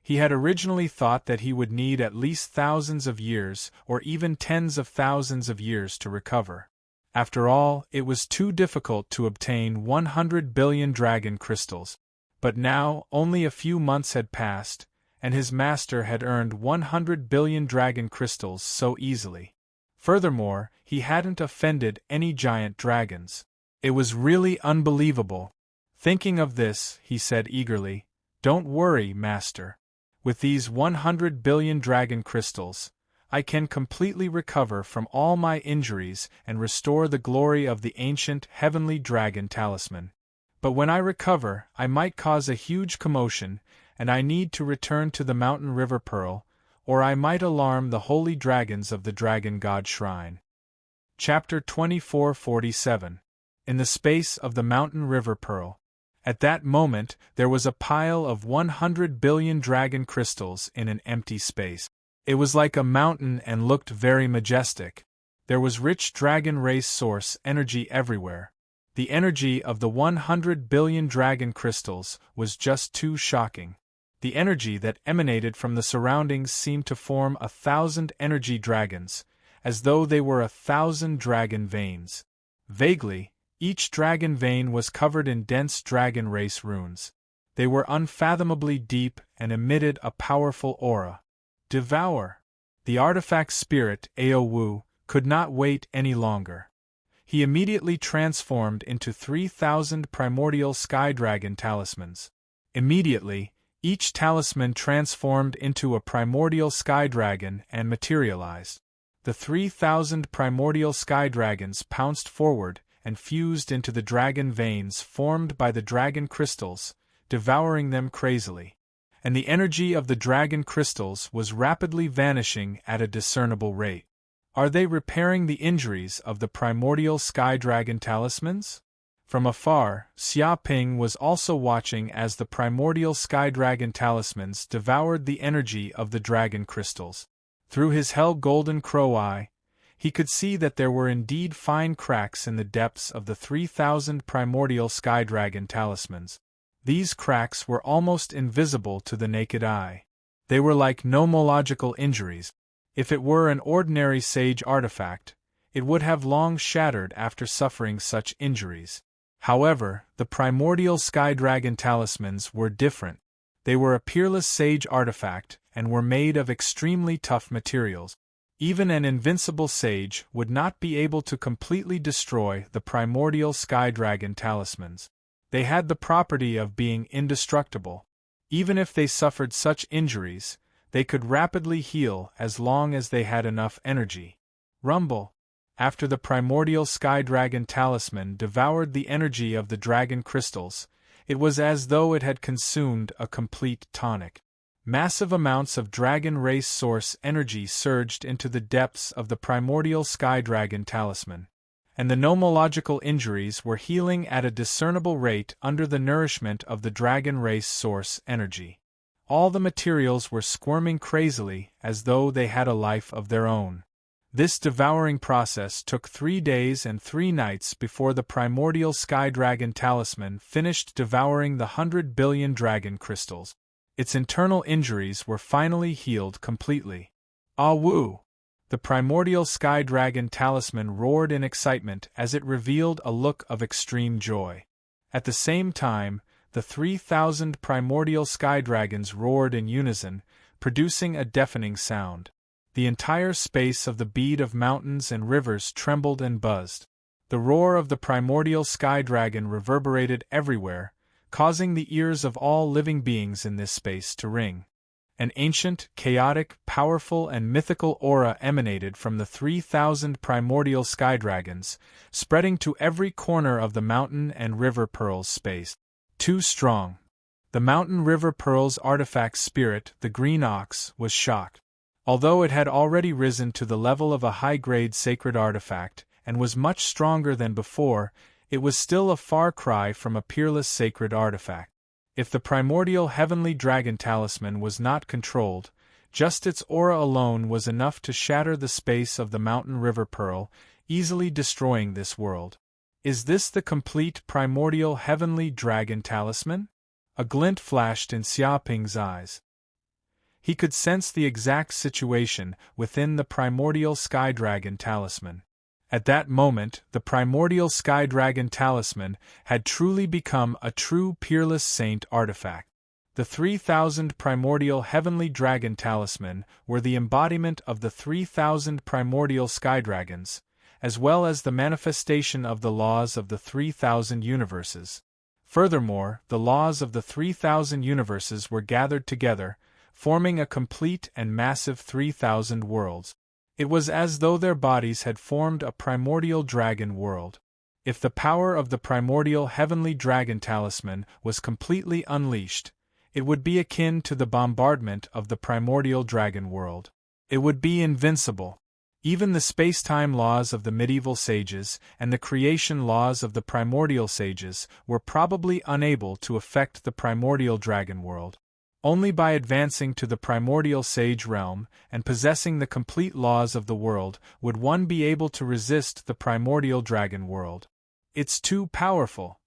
He had originally thought that he would need at least thousands of years or even tens of thousands of years to recover. After all, it was too difficult to obtain 100 billion dragon crystals. But now, only a few months had passed, and his master had earned 100 billion dragon crystals so easily. Furthermore, he hadn't offended any giant dragons. It was really unbelievable. Thinking of this, he said eagerly, "Don't worry, Master. With these 100 billion dragon crystals, I can completely recover from all my injuries and restore the glory of the ancient heavenly dragon talisman. But when I recover, I might cause a huge commotion, and I need to return to the mountain river Pearl, or I might alarm the holy dragons of the Dragon God Shrine." Chapter 2447. In the space of the mountain river Pearl. At that moment, there was a pile of 100 billion dragon crystals in an empty space. It was like a mountain and looked very majestic. There was rich dragon race source energy everywhere. The energy of the 100 billion dragon crystals was just too shocking. The energy that emanated from the surroundings seemed to form 1,000 energy dragons, as though they were 1,000 dragon veins. Vaguely, each dragon vein was covered in dense dragon race runes. They were unfathomably deep and emitted a powerful aura. Devour! The artifact spirit, Ao Wu, could not wait any longer. He immediately transformed into 3,000 primordial sky dragon talismans. Immediately, each talisman transformed into a primordial sky dragon and materialized. The 3,000 primordial sky dragons pounced forward and fused into the dragon veins formed by the dragon crystals, devouring them crazily. And the energy of the dragon crystals was rapidly vanishing at a discernible rate. Are they repairing the injuries of the primordial sky dragon talismans? From afar, Xia Ping was also watching as the primordial sky dragon talismans devoured the energy of the dragon crystals. Through his hell golden crow eye, he could see that there were indeed fine cracks in the depths of the 3,000 primordial sky dragon talismans. These cracks were almost invisible to the naked eye. They were like nomological injuries. If it were an ordinary sage artifact, it would have long shattered after suffering such injuries. However, the primordial sky dragon talismans were different. They were a peerless sage artifact and were made of extremely tough materials. Even an invincible sage would not be able to completely destroy the primordial sky dragon talismans. They had the property of being indestructible. Even if they suffered such injuries, they could rapidly heal as long as they had enough energy. Rumble! After the primordial sky dragon talisman devoured the energy of the dragon crystals, it was as though it had consumed a complete tonic. Massive amounts of dragon race source energy surged into the depths of the primordial sky dragon talisman, and the nomological injuries were healing at a discernible rate under the nourishment of the dragon race source energy. All the materials were squirming crazily as though they had a life of their own. This devouring process took 3 days and 3 nights before the primordial sky dragon talisman finished devouring the 100 billion dragon crystals. Its internal injuries were finally healed completely. Ah woo! The primordial sky dragon talisman roared in excitement as it revealed a look of extreme joy. At the same time, the 3,000 primordial sky dragons roared in unison, producing a deafening sound. The entire space of the bead of mountains and rivers trembled and buzzed. The roar of the primordial sky dragon reverberated everywhere, causing the ears of all living beings in this space to ring. An ancient, chaotic, powerful, and mythical aura emanated from the 3,000 primordial sky dragons, spreading to every corner of the mountain and river pearls space. Too strong. The mountain river pearls artifact spirit, the green ox, was shocked. Although it had already risen to the level of a high-grade sacred artifact, and was much stronger than before, it was still a far cry from a peerless sacred artifact. If the primordial heavenly dragon talisman was not controlled, just its aura alone was enough to shatter the space of the mountain river pearl, easily destroying this world. Is this the complete primordial heavenly dragon talisman? A glint flashed in Xiaoping's eyes. He could sense the exact situation within the primordial sky dragon talisman. At that moment, the primordial sky dragon talisman had truly become a true peerless saint artifact. The 3,000 primordial heavenly dragon talisman were the embodiment of the 3,000 primordial sky dragons, as well as the manifestation of the laws of the 3,000 universes. Furthermore, the laws of the 3,000 universes were gathered together, forming a complete and massive 3,000 worlds. It was as though their bodies had formed a primordial dragon world. If the power of the primordial heavenly dragon talisman was completely unleashed, it would be akin to the bombardment of the primordial dragon world. It would be invincible. Even the space-time laws of the medieval sages and the creation laws of the primordial sages were probably unable to affect the primordial dragon world. Only by advancing to the primordial sage realm and possessing the complete laws of the world would one be able to resist the primordial dragon world. It's too powerful.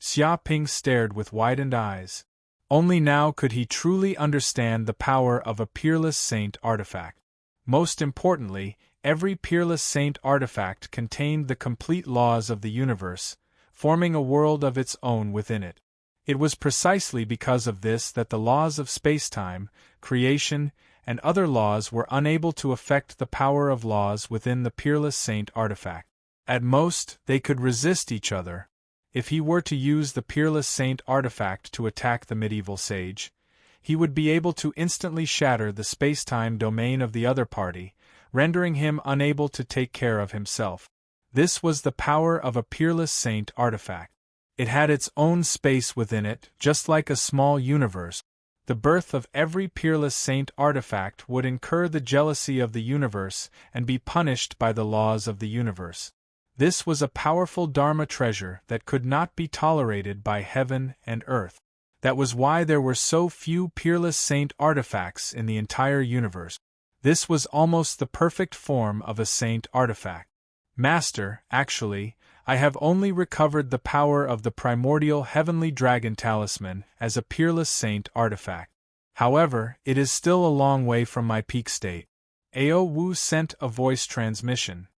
Xiaoping stared with widened eyes. Only now could he truly understand the power of a peerless saint artifact. Most importantly, every peerless saint artifact contained the complete laws of the universe, forming a world of its own within it. It was precisely because of this that the laws of space-time, creation, and other laws were unable to affect the power of laws within the peerless saint artifact. At most, they could resist each other. If he were to use the peerless saint artifact to attack the medieval sage, he would be able to instantly shatter the space-time domain of the other party, rendering him unable to take care of himself. This was the power of a peerless saint artifact. It had its own space within it, just like a small universe. The birth of every peerless saint artifact would incur the jealousy of the universe and be punished by the laws of the universe. This was a powerful Dharma treasure that could not be tolerated by heaven and earth. That was why there were so few peerless saint artifacts in the entire universe. This was almost the perfect form of a saint artifact. Master, actually, I have only recovered the power of the primordial heavenly dragon talisman as a peerless saint artifact. However, it is still a long way from my peak state. Ao Wu sent a voice transmission.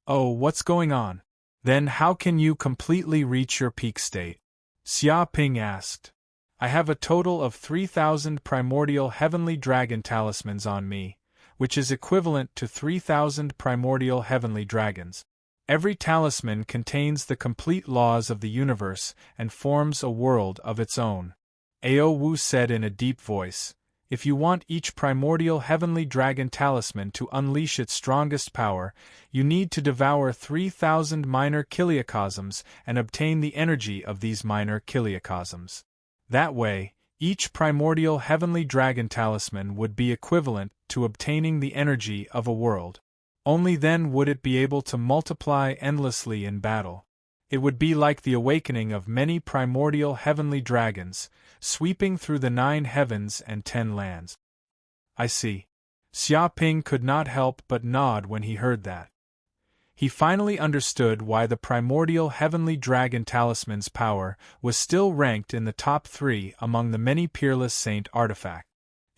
Oh, what's going on? Then how can you completely reach your peak state? Xia Ping asked. I have a total of 3,000 primordial heavenly dragon talismans on me, which is equivalent to 3,000 primordial heavenly dragons. Every talisman contains the complete laws of the universe and forms a world of its own. Ao Wu said in a deep voice, if you want each primordial heavenly dragon talisman to unleash its strongest power, you need to devour 3,000 minor kiliocosms and obtain the energy of these minor kiliocosms. That way, each primordial heavenly dragon talisman would be equivalent to obtaining the energy of a world. Only then would it be able to multiply endlessly in battle. It would be like the awakening of many primordial heavenly dragons, sweeping through the 9 heavens and 10 lands. I see. Xia Ping could not help but nod when he heard that. He finally understood why the primordial heavenly dragon talisman's power was still ranked in the top 3 among the many peerless saint artifacts.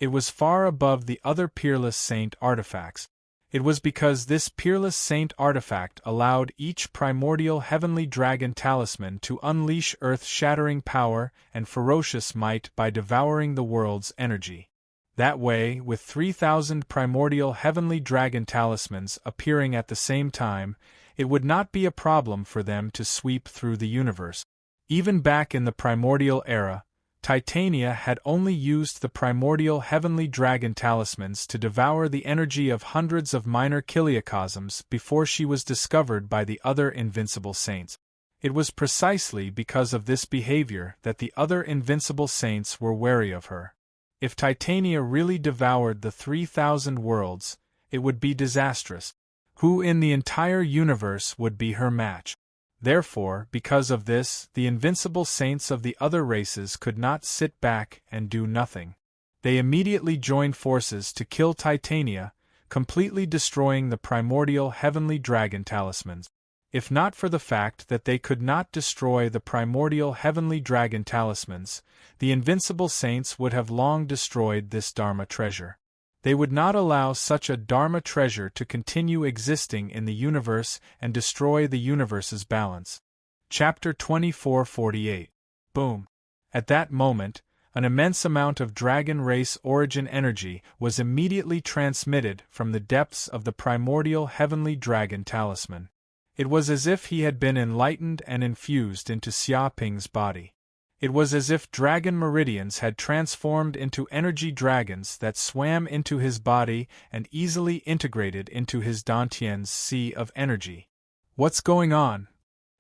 It was far above the other peerless saint artifacts. It was because this peerless saint artifact allowed each primordial heavenly dragon talisman to unleash earth-shattering power and ferocious might by devouring the world's energy. That way, with 3,000 primordial heavenly dragon talismans appearing at the same time, it would not be a problem for them to sweep through the universe. Even back in the primordial era, Titania had only used the primordial heavenly dragon talismans to devour the energy of hundreds of minor kiliocosms before she was discovered by the other invincible saints. It was precisely because of this behavior that the other invincible saints were wary of her. If Titania really devoured the 3,000 worlds, it would be disastrous. Who in the entire universe would be her match? Therefore, because of this, the invincible saints of the other races could not sit back and do nothing. They immediately joined forces to kill Titania, completely destroying the primordial heavenly dragon talismans. If not for the fact that they could not destroy the primordial heavenly dragon talismans, the invincible saints would have long destroyed this Dharma treasure. They would not allow such a Dharma treasure to continue existing in the universe and destroy the universe's balance. Chapter 2448. Boom. At that moment, an immense amount of dragon race origin energy was immediately transmitted from the depths of the primordial heavenly dragon talisman. It was as if he had been enlightened and infused into Xia Ping's body. It was as if dragon meridians had transformed into energy dragons that swam into his body and easily integrated into his Dantian's sea of energy. What's going on?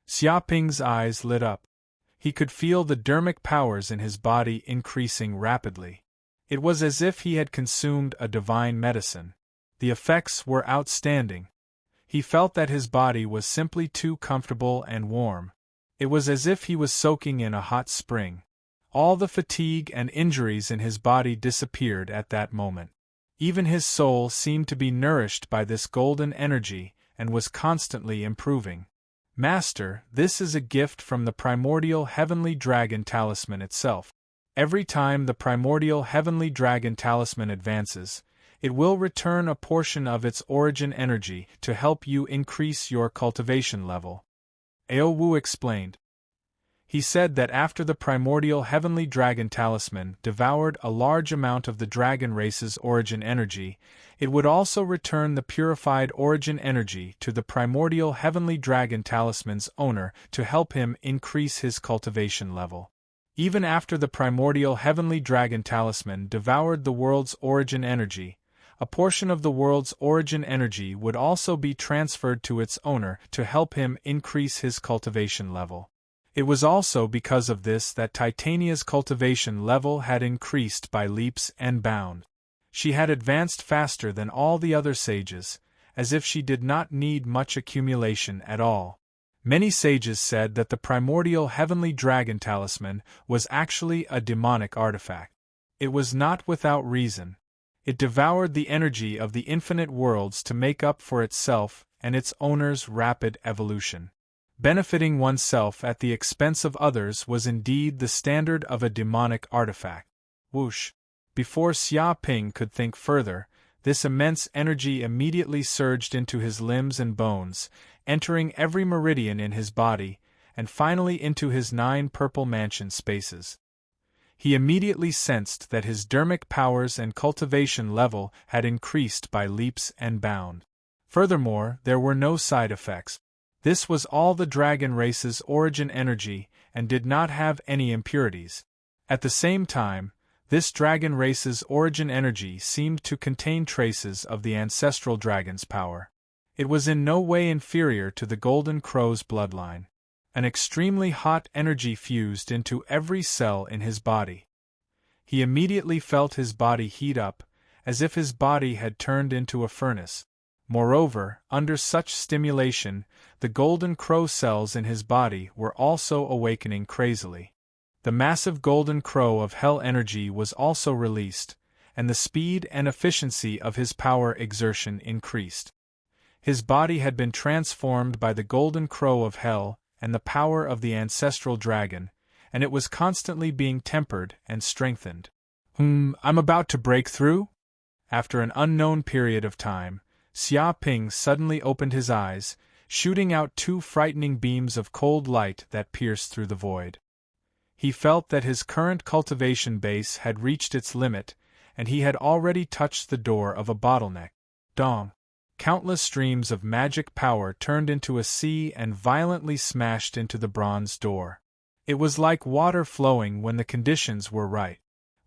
Xia Ping's eyes lit up. He could feel the dermic powers in his body increasing rapidly. It was as if he had consumed a divine medicine. The effects were outstanding. He felt that his body was simply too comfortable and warm. It was as if he was soaking in a hot spring. All the fatigue and injuries in his body disappeared at that moment. Even his soul seemed to be nourished by this golden energy and was constantly improving. Master, this is a gift from the primordial heavenly dragon talisman itself. Every time the primordial heavenly dragon talisman advances, it will return a portion of its origin energy to help you increase your cultivation level. Ao Wu explained. He said that after the primordial heavenly dragon talisman devoured a large amount of the dragon race's origin energy, it would also return the purified origin energy to the primordial heavenly dragon talisman's owner to help him increase his cultivation level. Even after the primordial heavenly dragon talisman devoured the world's origin energy, a portion of the world's origin energy would also be transferred to its owner to help him increase his cultivation level. It was also because of this that Titania's cultivation level had increased by leaps and bounds. She had advanced faster than all the other sages, as if she did not need much accumulation at all. Many sages said that the primordial heavenly dragon talisman was actually a demonic artifact. It was not without reason. It devoured the energy of the infinite worlds to make up for itself and its owner's rapid evolution. Benefiting oneself at the expense of others was indeed the standard of a demonic artifact. Whoosh! Before Xia Ping could think further, this immense energy immediately surged into his limbs and bones, entering every meridian in his body, and finally into his 9 purple mansion spaces. He immediately sensed that his dermic powers and cultivation level had increased by leaps and bounds. Furthermore, there were no side effects. This was all the dragon race's origin energy and did not have any impurities. At the same time, this dragon race's origin energy seemed to contain traces of the ancestral dragon's power. It was in no way inferior to the Golden Crow's bloodline. An extremely hot energy fused into every cell in his body. He immediately felt his body heat up, as if his body had turned into a furnace. Moreover, under such stimulation, the Golden Crow cells in his body were also awakening crazily. The massive Golden Crow of Hell energy was also released, and the speed and efficiency of his power exertion increased. His body had been transformed by the golden crow of hell and the power of the ancestral dragon, and it was constantly being tempered and strengthened. I'm about to break through? After an unknown period of time, Xia Ping suddenly opened his eyes, shooting out two frightening beams of cold light that pierced through the void. He felt that his current cultivation base had reached its limit, and he had already touched the door of a bottleneck. Dong! Countless streams of magic power turned into a sea and violently smashed into the bronze door. It was like water flowing when the conditions were right.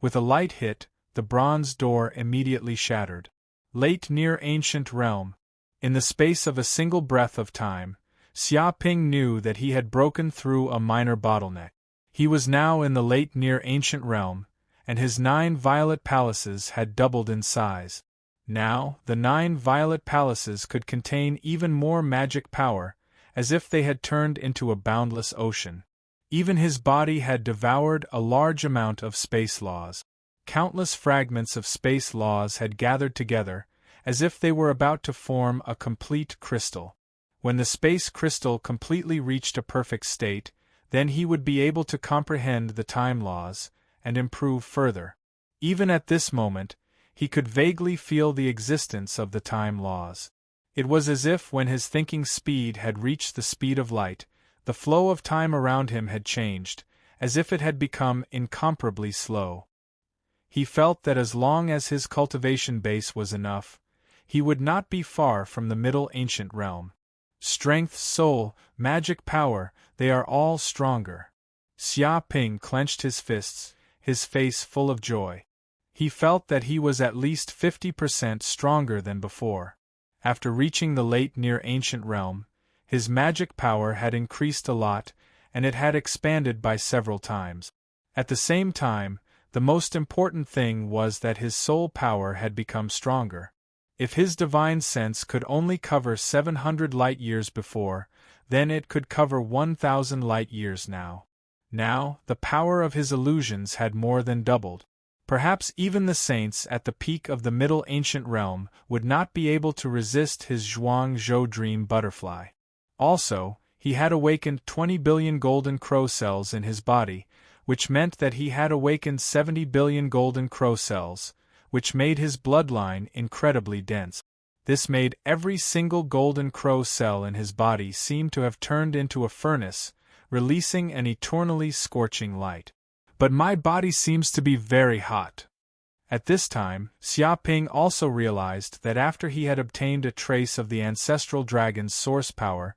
With a light hit, the bronze door immediately shattered. Late near ancient realm. In the space of a single breath of time, Xia Ping knew that he had broken through a minor bottleneck. He was now in the late near ancient realm, and his 9 violet palaces had doubled in size. Now, the 9 violet palaces could contain even more magic power, as if they had turned into a boundless ocean. Even his body had devoured a large amount of space laws. Countless fragments of space laws had gathered together, as if they were about to form a complete crystal. When the space crystal completely reached a perfect state, then he would be able to comprehend the time laws, and improve further. Even at this moment, he could vaguely feel the existence of the time laws. It was as if when his thinking speed had reached the speed of light, the flow of time around him had changed, as if it had become incomparably slow. He felt that as long as his cultivation base was enough, he would not be far from the Middle Ancient Realm. Strength, soul, magic power, they are all stronger. Xia Ping clenched his fists, his face full of joy. He felt that he was at least 50% stronger than before. After reaching the late near ancient realm, his magic power had increased a lot, and it had expanded by several times. At the same time, the most important thing was that his soul power had become stronger. If his divine sense could only cover 700 light-years before, then it could cover 1,000 light-years now. Now, the power of his illusions had more than doubled. Perhaps even the saints at the peak of the Middle Ancient Realm would not be able to resist his Zhuang Zhou Dream Butterfly. Also, he had awakened 20 billion golden crow cells in his body, which meant that he had awakened 70 billion golden crow cells, which made his bloodline incredibly dense. This made every single golden crow cell in his body seem to have turned into a furnace, releasing an eternally scorching light. But my body seems to be very hot. At this time, Xia Ping also realized that after he had obtained a trace of the ancestral dragon's source power,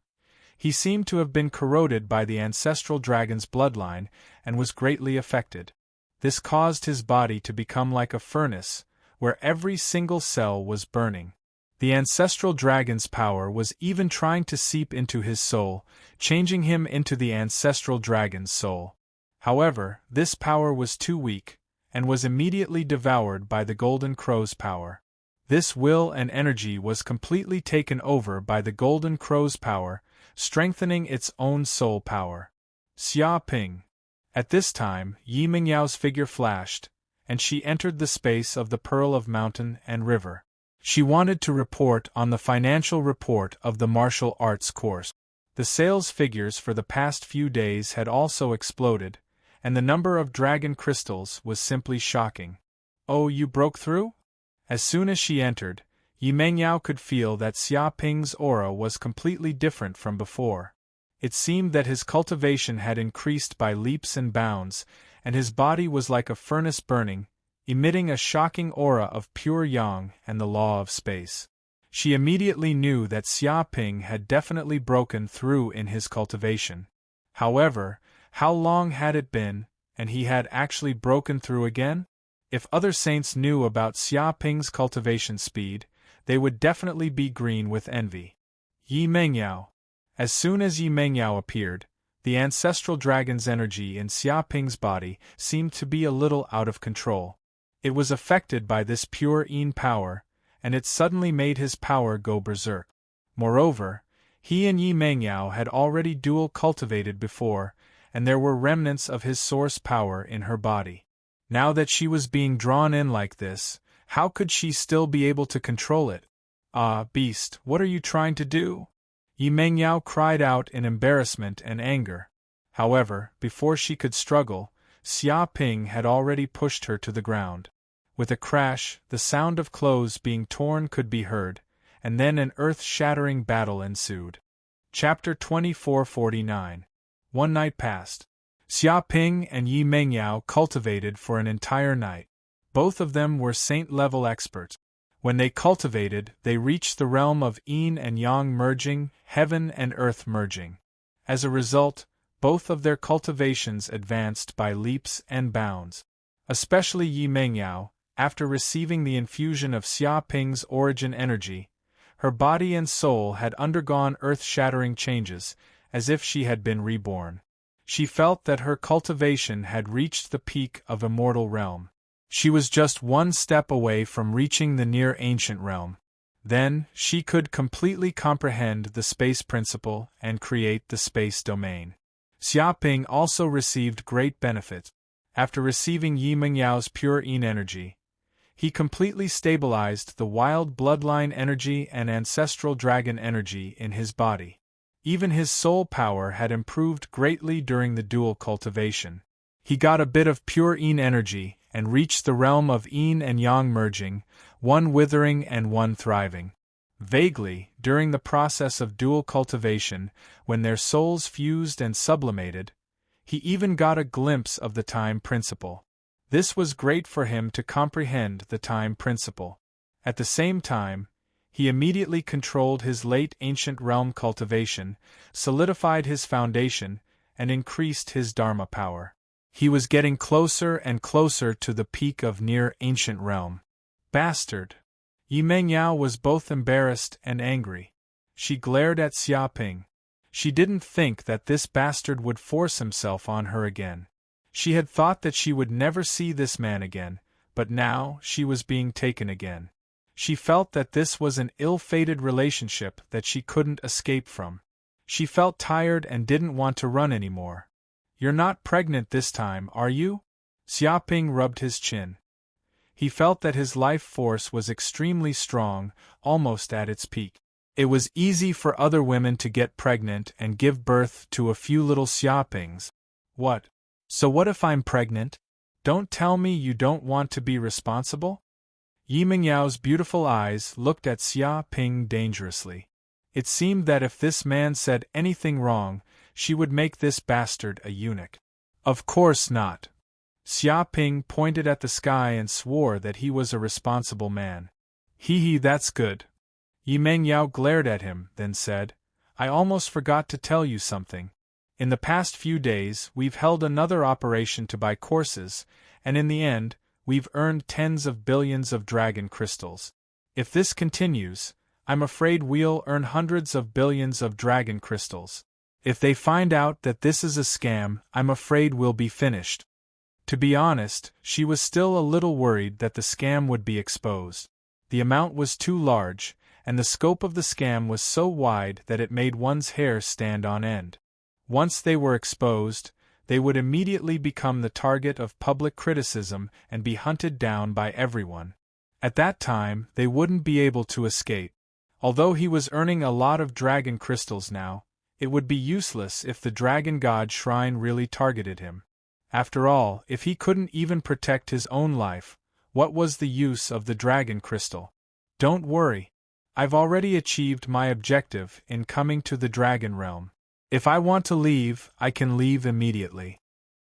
he seemed to have been corroded by the ancestral dragon's bloodline and was greatly affected. This caused his body to become like a furnace, where every single cell was burning. The ancestral dragon's power was even trying to seep into his soul, changing him into the ancestral dragon's soul. However, this power was too weak, and was immediately devoured by the Golden Crow's power. This will and energy was completely taken over by the Golden Crow's power, strengthening its own soul power. Xia Ping. At this time, Yi Mingyao's figure flashed, and she entered the space of the Pearl of Mountain and River. She wanted to report on the financial report of the martial arts course. The sales figures for the past few days had also exploded, and the number of dragon crystals was simply shocking. Oh, you broke through? As soon as she entered, Yi Mengyao could feel that Xia Ping's aura was completely different from before. It seemed that his cultivation had increased by leaps and bounds, and his body was like a furnace burning, emitting a shocking aura of pure yang and the law of space. She immediately knew that Xia Ping had definitely broken through in his cultivation. However, how long had it been, and he had actually broken through again? If other saints knew about Xia Ping's cultivation speed, they would definitely be green with envy. Yi Mengyao. As soon as Yi Mengyao appeared, the ancestral dragon's energy in Xia Ping's body seemed to be a little out of control. It was affected by this pure Yin power, and it suddenly made his power go berserk. Moreover, he and Yi Mengyao had already dual cultivated before, and there were remnants of his source power in her body. Now that she was being drawn in like this, How could she still be able to control it? Ah, beast, what are you trying to do? Yi Mengyao cried out in embarrassment and anger. However, before she could struggle, Xia Ping had already pushed her to the ground. With a crash, the sound of clothes being torn could be heard, and then an earth-shattering battle ensued. Chapter 2449. One night passed. Xia Ping and Yi Mengyao cultivated for an entire night. Both of them were saint-level experts. When they cultivated, they reached the realm of yin and yang merging, heaven and earth merging. As a result, both of their cultivations advanced by leaps and bounds. Especially Yi Mengyao, after receiving the infusion of Xia Ping's origin energy, her body and soul had undergone earth-shattering changes, as if she had been reborn. She felt that her cultivation had reached the peak of immortal realm. She was just one step away from reaching the near-ancient realm. Then, she could completely comprehend the space principle and create the space domain. Xia Ping also received great benefits. After receiving Yi Mengyao's pure yin energy, he completely stabilized the wild bloodline energy and ancestral dragon energy in his body. Even his soul power had improved greatly during the dual cultivation. He got a bit of pure yin energy and reached the realm of yin and yang merging, one withering and one thriving. Vaguely, during the process of dual cultivation, when their souls fused and sublimated, he even got a glimpse of the time principle. This was great for him to comprehend the time principle. At the same time, he immediately controlled his late ancient realm cultivation, solidified his foundation, and increased his dharma power. He was getting closer and closer to the peak of near-ancient realm. Bastard! Yi Mengyao was both embarrassed and angry. She glared at Xia Ping. She didn't think that this bastard would force himself on her again. She had thought that she would never see this man again, but now she was being taken again. She felt that this was an ill-fated relationship that she couldn't escape from. She felt tired and didn't want to run anymore. "You're not pregnant this time, are you?" Xia Ping rubbed his chin. He felt that his life force was extremely strong, almost at its peak. It was easy for other women to get pregnant and give birth to a few little Xia Pings. What? So what if I'm pregnant? Don't tell me you don't want to be responsible? Yi Mengyao's beautiful eyes looked at Xia Ping dangerously. It seemed that if this man said anything wrong, she would make this bastard a eunuch. Of course not. Xia Ping pointed at the sky and swore that he was a responsible man. Hee, that's good. Yi Mengyao glared at him, then said, "I almost forgot to tell you something. In the past few days, we've held another operation to buy courses, and in the end, we've earned tens of billions of dragon crystals. If this continues, I'm afraid we'll earn hundreds of billions of dragon crystals. If they find out that this is a scam, I'm afraid we'll be finished." To be honest, she was still a little worried that the scam would be exposed. The amount was too large, and the scope of the scam was so wide that it made one's hair stand on end. Once they were exposed, they would immediately become the target of public criticism and be hunted down by everyone. At that time, they wouldn't be able to escape. Although he was earning a lot of dragon crystals now, it would be useless if the Dragon God Shrine really targeted him. After all, if he couldn't even protect his own life, what was the use of the dragon crystal? Don't worry. I've already achieved my objective in coming to the dragon realm. If I want to leave, I can leave immediately.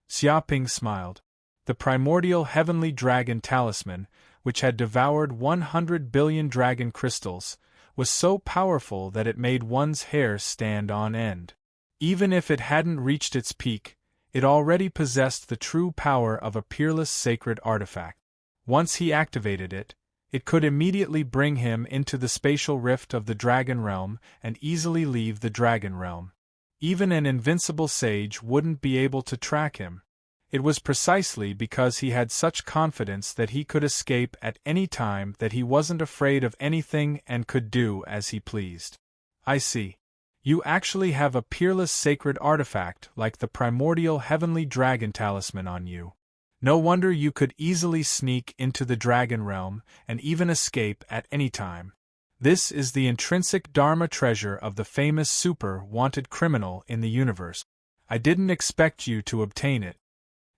Xia Ping smiled. The primordial heavenly dragon talisman, which had devoured 100 billion dragon crystals, was so powerful that it made one's hair stand on end. Even if it hadn't reached its peak, it already possessed the true power of a peerless sacred artifact. Once he activated it, it could immediately bring him into the spatial rift of the dragon realm and easily leave the dragon realm. Even an invincible sage wouldn't be able to track him. It was precisely because he had such confidence that he could escape at any time that he wasn't afraid of anything and could do as he pleased. I see. You actually have a peerless sacred artifact like the primordial heavenly dragon talisman on you. No wonder you could easily sneak into the dragon realm and even escape at any time. This is the intrinsic Dharma treasure of the famous super-wanted criminal in the universe. I didn't expect you to obtain it.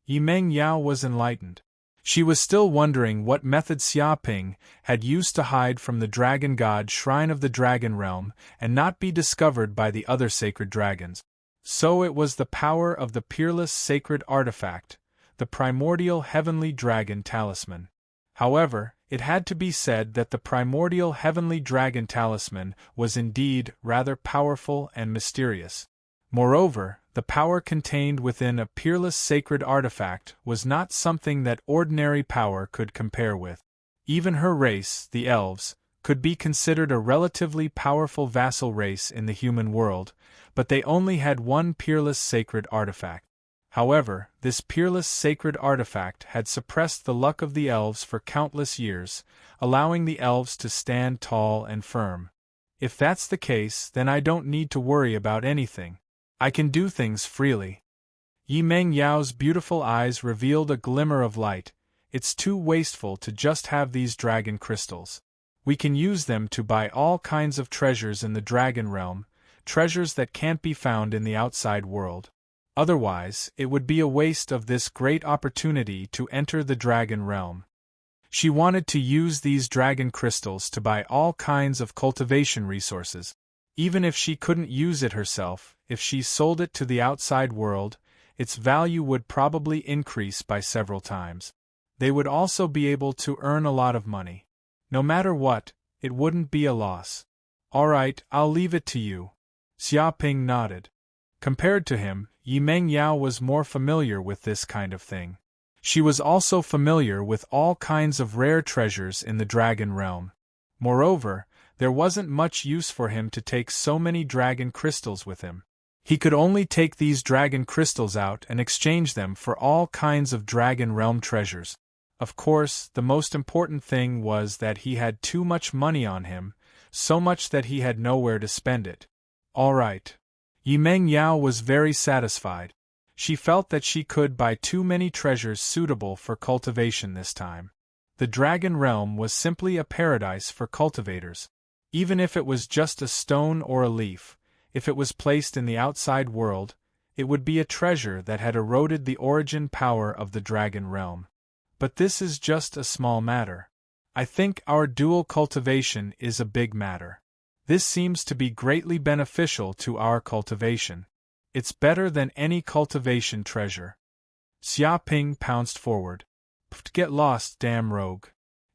Yimeng Yao was enlightened. She was still wondering what method Xia Ping had used to hide from the dragon god shrine of the dragon realm and not be discovered by the other sacred dragons. So it was the power of the peerless sacred artifact, the primordial heavenly dragon talisman. However, it had to be said that the primordial heavenly dragon talisman was indeed rather powerful and mysterious. Moreover, the power contained within a peerless sacred artifact was not something that ordinary power could compare with. Even her race, the elves, could be considered a relatively powerful vassal race in the human world, but they only had one peerless sacred artifact. However, this peerless sacred artifact had suppressed the luck of the elves for countless years, allowing the elves to stand tall and firm. If that's the case, then I don't need to worry about anything. I can do things freely. Yimeng Yao's beautiful eyes revealed a glimmer of light. It's too wasteful to just have these dragon crystals. We can use them to buy all kinds of treasures in the dragon realm, treasures that can't be found in the outside world. Otherwise, it would be a waste of this great opportunity to enter the dragon realm. She wanted to use these dragon crystals to buy all kinds of cultivation resources. Even if she couldn't use it herself, if she sold it to the outside world, its value would probably increase by several times. They would also be able to earn a lot of money. No matter what, it wouldn't be a loss. All right, I'll leave it to you. Xia Ping nodded. Compared to him, Yimeng Yao was more familiar with this kind of thing. She was also familiar with all kinds of rare treasures in the dragon realm. Moreover, there wasn't much use for him to take so many dragon crystals with him. He could only take these dragon crystals out and exchange them for all kinds of dragon realm treasures. Of course, the most important thing was that he had too much money on him, so much that he had nowhere to spend it. All right. Yimeng Yao was very satisfied. She felt that she could buy too many treasures suitable for cultivation this time. The dragon realm was simply a paradise for cultivators. Even if it was just a stone or a leaf, if it was placed in the outside world, it would be a treasure that had eroded the origin power of the dragon realm. But this is just a small matter. I think our dual cultivation is a big matter. This seems to be greatly beneficial to our cultivation. It's better than any cultivation treasure. Xia Ping pounced forward. Get lost, damn rogue.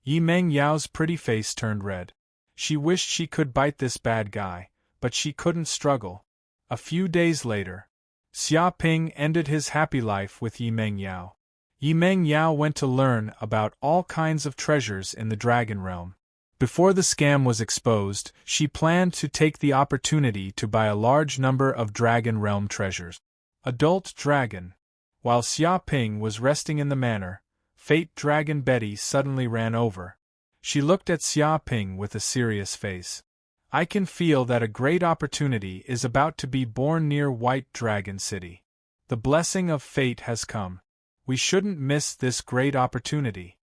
Yimeng Yao's pretty face turned red. She wished she could bite this bad guy, but she couldn't struggle. A few days later, Xia Ping ended his happy life with Yimeng Yao. Yimeng Yao went to learn about all kinds of treasures in the dragon realm. Before the scam was exposed, she planned to take the opportunity to buy a large number of dragon realm treasures. Adult Dragon. While Xia Ping was resting in the manor, Fate Dragon Betty suddenly ran over. She looked at Xia Ping with a serious face. I can feel that a great opportunity is about to be born near White Dragon City. The blessing of fate has come. We shouldn't miss this great opportunity.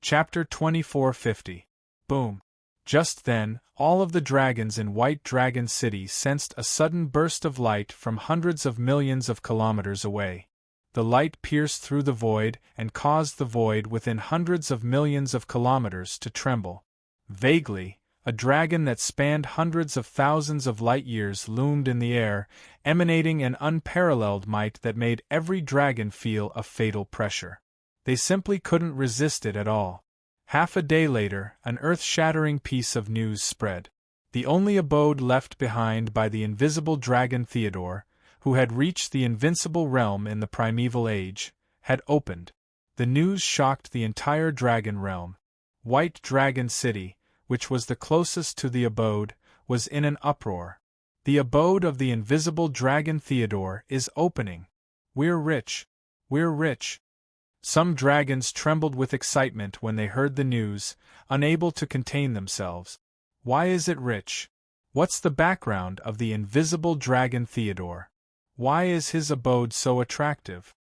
Chapter 2450. Boom. Just then, all of the dragons in White Dragon City sensed a sudden burst of light from hundreds of millions of kilometers away. The light pierced through the void and caused the void within hundreds of millions of kilometers to tremble. Vaguely, a dragon that spanned hundreds of thousands of light-years loomed in the air, emanating an unparalleled might that made every dragon feel a fatal pressure. They simply couldn't resist it at all. Half a day later, an earth-shattering piece of news spread. The only abode left behind by the invisible dragon Theodore, who had reached the invincible realm in the primeval age, had opened. The news shocked the entire dragon realm. White Dragon City, which was the closest to the abode, was in an uproar. The abode of the invisible dragon Theodore is opening. We're rich. We're rich. Some dragons trembled with excitement when they heard the news, unable to contain themselves. Why is it rich? What's the background of the invisible dragon Theodore? Why is his abode so attractive?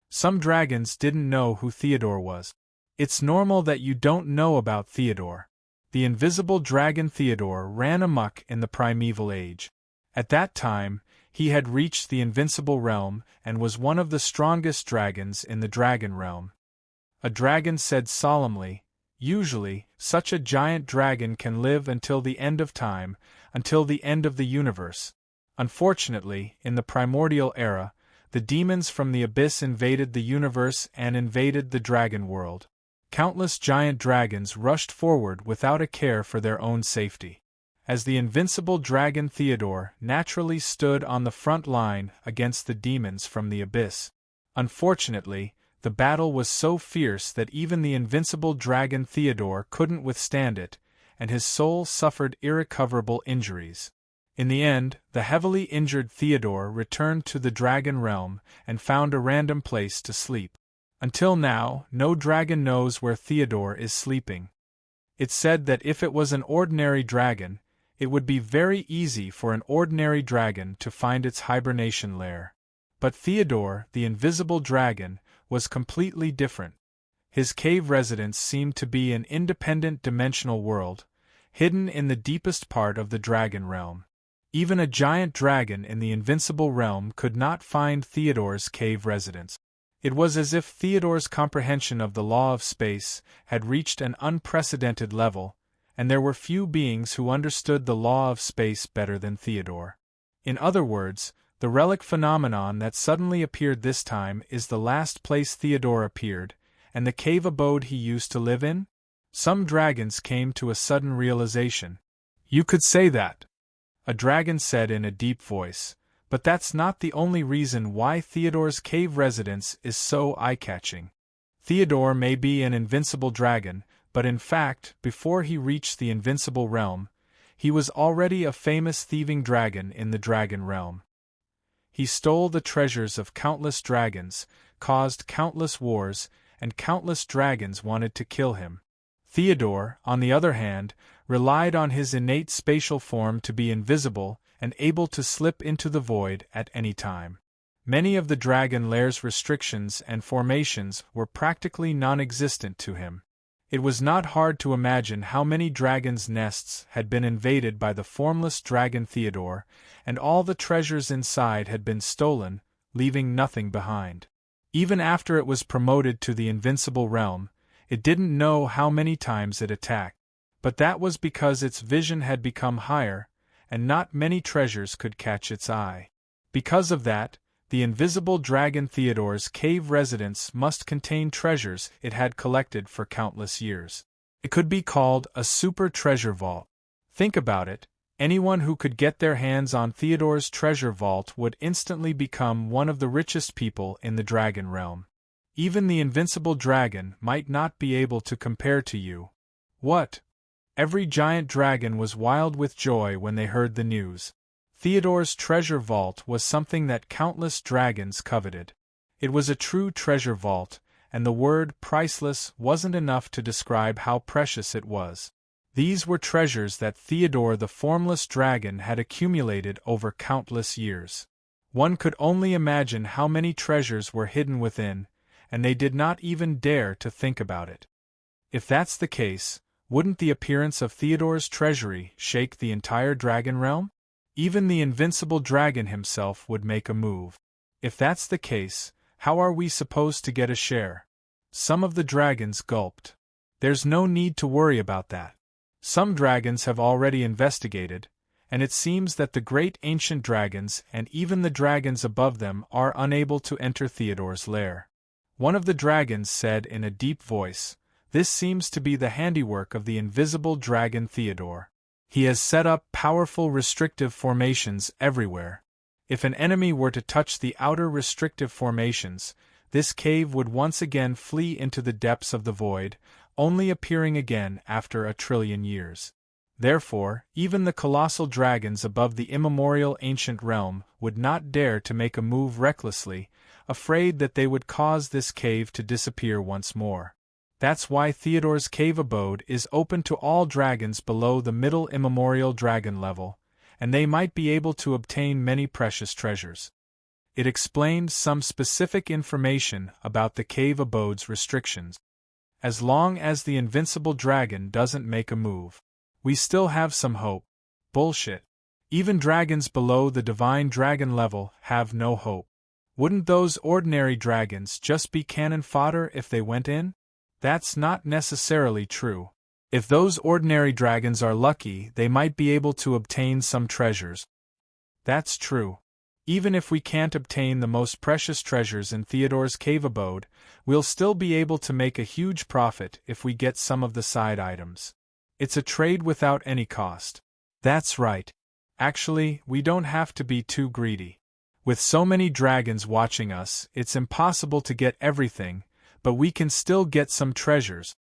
Some dragons didn't know who Theodore was. It's normal that you don't know about Theodore. The invisible dragon Theodore ran amok in the primeval age. At that time, he had reached the invincible realm and was one of the strongest dragons in the dragon realm. A dragon said solemnly, "Usually, such a giant dragon can live until the end of time, until the end of the universe. Unfortunately, in the primordial era, the demons from the abyss invaded the universe and invaded the dragon world. Countless giant dragons rushed forward without a care for their own safety. As the invincible dragon Theodore naturally stood on the front line against the demons from the abyss. Unfortunately, the battle was so fierce that even the invincible dragon Theodore couldn't withstand it, and his soul suffered irrecoverable injuries. In the end, the heavily injured Theodore returned to the dragon realm and found a random place to sleep. Until now, no dragon knows where Theodore is sleeping. It's said that if it was an ordinary dragon, it would be very easy for an ordinary dragon to find its hibernation lair. But Theodore, the invisible dragon, was completely different. His cave residence seemed to be an independent dimensional world, hidden in the deepest part of the dragon realm. Even a giant dragon in the invincible realm could not find Theodore's cave residence. It was as if Theodore's comprehension of the law of space had reached an unprecedented level, and there were few beings who understood the law of space better than Theodore. In other words, the relic phenomenon that suddenly appeared this time is the last place Theodore appeared, and the cave abode he used to live in? Some dragons came to a sudden realization. "You could say that," a dragon said in a deep voice, "but that's not the only reason why Theodore's cave residence is so eye-catching. Theodore may be an invincible dragon, but in fact, before he reached the invincible realm, he was already a famous thieving dragon in the dragon realm. He stole the treasures of countless dragons, caused countless wars, and countless dragons wanted to kill him. Theodore, on the other hand, relied on his innate spatial form to be invisible and able to slip into the void at any time. Many of the dragon lair's restrictions and formations were practically non-existent to him. It was not hard to imagine how many dragons' nests had been invaded by the formless dragon Theodore, and all the treasures inside had been stolen, leaving nothing behind. Even after it was promoted to the invincible realm, it didn't know how many times it attacked. But that was because its vision had become higher, and not many treasures could catch its eye. Because of that, the invisible dragon Theodore's cave residence must contain treasures it had collected for countless years. It could be called a super treasure vault. Think about it, anyone who could get their hands on Theodore's treasure vault would instantly become one of the richest people in the dragon realm. Even the invincible dragon might not be able to compare to you. What? Every giant dragon was wild with joy when they heard the news. Theodore's treasure vault was something that countless dragons coveted. It was a true treasure vault, and the word priceless wasn't enough to describe how precious it was. These were treasures that Theodore the formless dragon had accumulated over countless years. One could only imagine how many treasures were hidden within, and they did not even dare to think about it. If that's the case, wouldn't the appearance of Theodore's treasury shake the entire dragon realm? Even the invincible dragon himself would make a move. If that's the case, how are we supposed to get a share? Some of the dragons gulped. There's no need to worry about that. Some dragons have already investigated, and it seems that the great ancient dragons and even the dragons above them are unable to enter Theodore's lair. One of the dragons said in a deep voice, "This seems to be the handiwork of the invisible dragon Theodore. He has set up powerful restrictive formations everywhere. If an enemy were to touch the outer restrictive formations, this cave would once again flee into the depths of the void, only appearing again after 1,000,000,000,000 years. Therefore, even the colossal dragons above the immemorial ancient realm would not dare to make a move recklessly, afraid that they would cause this cave to disappear once more. That's why Theodore's cave abode is open to all dragons below the middle immemorial dragon level, and they might be able to obtain many precious treasures. It explained some specific information about the cave abode's restrictions. As long as the invincible dragon doesn't make a move, we still have some hope. Bullshit. Even dragons below the divine dragon level have no hope. Wouldn't those ordinary dragons just be cannon fodder if they went in? That's not necessarily true. If those ordinary dragons are lucky, they might be able to obtain some treasures. That's true. Even if we can't obtain the most precious treasures in Theodore's cave abode, we'll still be able to make a huge profit if we get some of the side items. It's a trade without any cost. That's right. Actually, we don't have to be too greedy. With so many dragons watching us, it's impossible to get everything, but we can still get some treasures.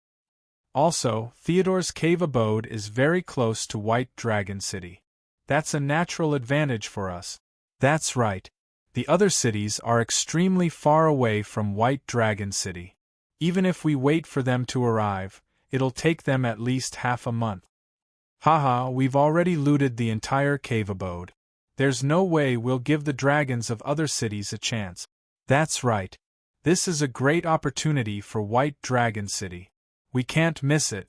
Also, Theodore's cave abode is very close to White Dragon City. That's a natural advantage for us. That's right. The other cities are extremely far away from White Dragon City. Even if we wait for them to arrive, it'll take them at least half a month. Haha, we've already looted the entire cave abode. There's no way we'll give the dragons of other cities a chance. That's right. This is a great opportunity for White Dragon City. We can't miss it.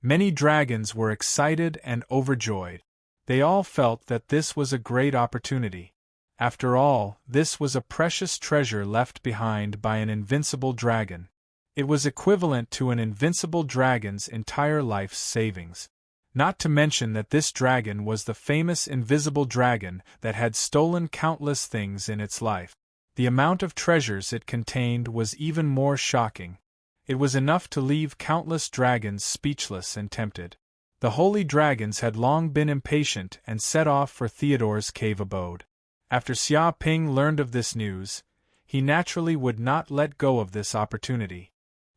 Many dragons were excited and overjoyed. They all felt that this was a great opportunity. After all, this was a precious treasure left behind by an invincible dragon. It was equivalent to an invincible dragon's entire life's savings. Not to mention that this dragon was the famous invisible dragon that had stolen countless things in its life. The amount of treasures it contained was even more shocking. It was enough to leave countless dragons speechless and tempted. The holy dragons had long been impatient and set off for Theodore's cave abode. After Xia Ping learned of this news, he naturally would not let go of this opportunity.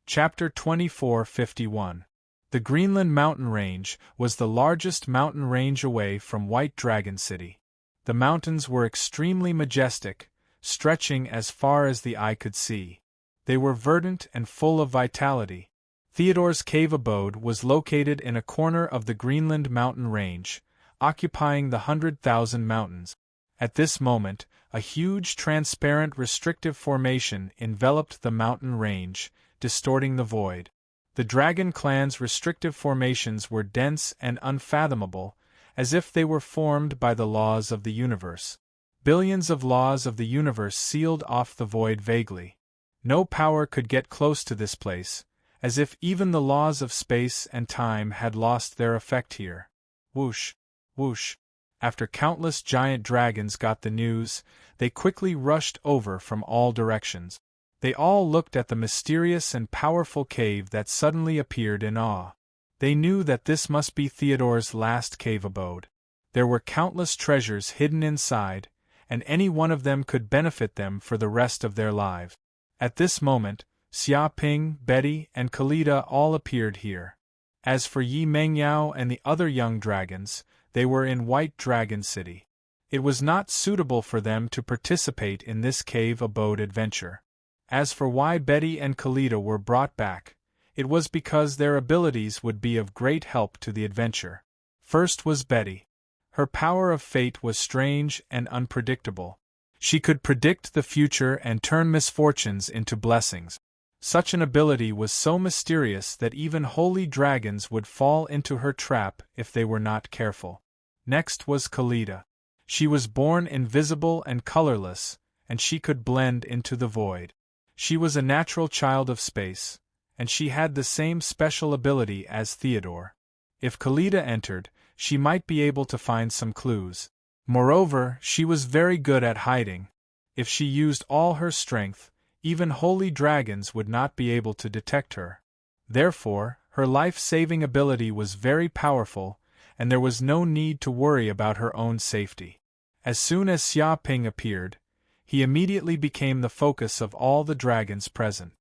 Chapter 2451. The Greenland Mountain Range was the largest mountain range away from White Dragon City. The mountains were extremely majestic, stretching as far as the eye could see. They were verdant and full of vitality. Theodore's cave abode was located in a corner of the Greenland Mountain Range, occupying the 100,000 mountains. At this moment, a huge transparent restrictive formation enveloped the mountain range, distorting the void. The Dragon Clan's restrictive formations were dense and unfathomable, as if they were formed by the laws of the universe. Billions of laws of the universe sealed off the void vaguely. No power could get close to this place, as if even the laws of space and time had lost their effect here. Whoosh, whoosh. After countless giant dragons got the news, they quickly rushed over from all directions. They all looked at the mysterious and powerful cave that suddenly appeared in awe. They knew that this must be Theodore's last cave abode. There were countless treasures hidden inside, and any one of them could benefit them for the rest of their lives. At this moment, Xia Ping, Betty, and Kalida all appeared here. As for Yi Mengyao and the other young dragons, they were in White Dragon City. It was not suitable for them to participate in this cave abode adventure. As for why Betty and Kalida were brought back, it was because their abilities would be of great help to the adventure. First was Betty. Her power of fate was strange and unpredictable. She could predict the future and turn misfortunes into blessings. Such an ability was so mysterious that even holy dragons would fall into her trap if they were not careful. Next was Kalida. She was born invisible and colorless, and she could blend into the void. She was a natural child of space, and she had the same special ability as Theodore. If Kalida entered, she might be able to find some clues. Moreover, she was very good at hiding. If she used all her strength, even holy dragons would not be able to detect her. Therefore, her life-saving ability was very powerful, and there was no need to worry about her own safety. As soon as Xia Ping appeared, he immediately became the focus of all the dragons present.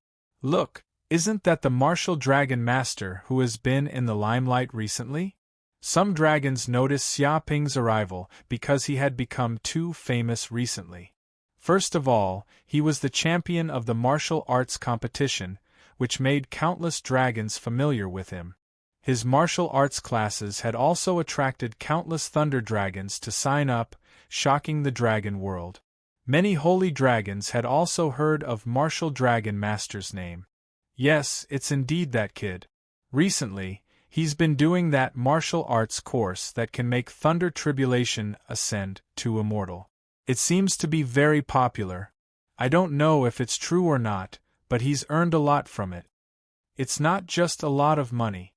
Look, isn't that the martial dragon master who has been in the limelight recently? Some dragons noticed Xia Ping's arrival because he had become too famous recently. First of all, he was the champion of the martial arts competition, which made countless dragons familiar with him. His martial arts classes had also attracted countless thunder dragons to sign up, shocking the dragon world. Many holy dragons had also heard of Martial Dragon Master's name. Yes, it's indeed that kid. Recently, he's been doing that martial arts course that can make Thunder Tribulation ascend to immortal. It seems to be very popular. I don't know if it's true or not, but he's earned a lot from it. It's not just a lot of money.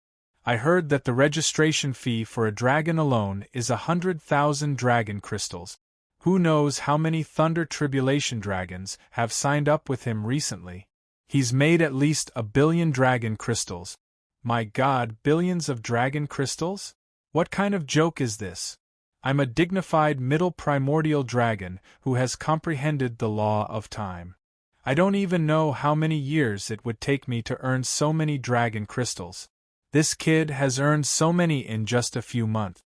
I heard that the registration fee for a dragon alone is 100,000 dragon crystals. Who knows how many Thunder Tribulation dragons have signed up with him recently? He's made at least 1 billion dragon crystals. My God, billions of dragon crystals? What kind of joke is this? I'm a dignified middle primordial dragon who has comprehended the law of time. I don't even know how many years it would take me to earn so many dragon crystals. This kid has earned so many in just a few months.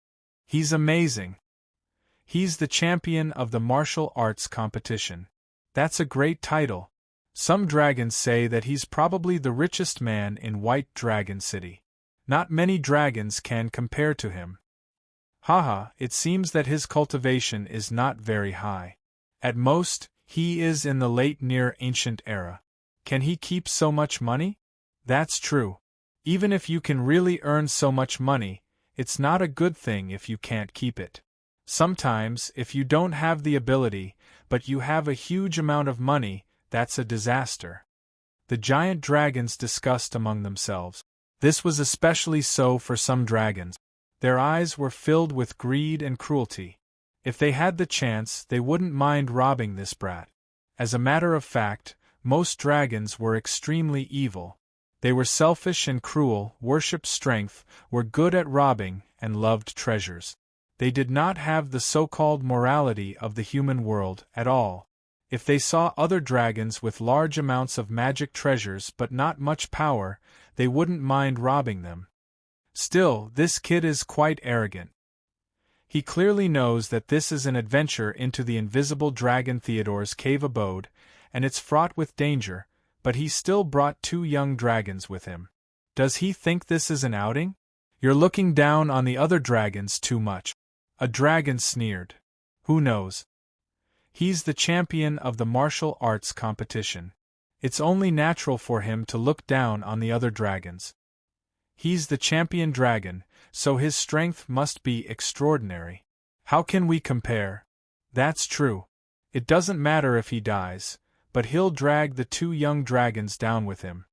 He's amazing. He's the champion of the martial arts competition. That's a great title. Some dragons say that he's probably the richest man in White Dragon City. Not many dragons can compare to him. Haha, it seems that his cultivation is not very high. At most, he is in the late Near Ancient era. Can he keep so much money? That's true. Even if you can really earn so much money, it's not a good thing if you can't keep it. Sometimes, if you don't have the ability, but you have a huge amount of money, that's a disaster. The giant dragons discussed among themselves. This was especially so for some dragons. Their eyes were filled with greed and cruelty. If they had the chance, they wouldn't mind robbing this brat. As a matter of fact, most dragons were extremely evil. They were selfish and cruel, worshipped strength, were good at robbing, and loved treasures. They did not have the so-called morality of the human world at all. If they saw other dragons with large amounts of magic treasures but not much power, they wouldn't mind robbing them. Still, this kid is quite arrogant. He clearly knows that this is an adventure into the invisible dragon Theodore's cave abode, and it's fraught with danger, but he still brought 2 young dragons with him. Does he think this is an outing? You're looking down on the other dragons too much. A dragon sneered. Who knows? He's the champion of the martial arts competition. It's only natural for him to look down on the other dragons. He's the champion dragon, so his strength must be extraordinary. How can we compare? That's true. It doesn't matter if he dies, but he'll drag the 2 young dragons down with him.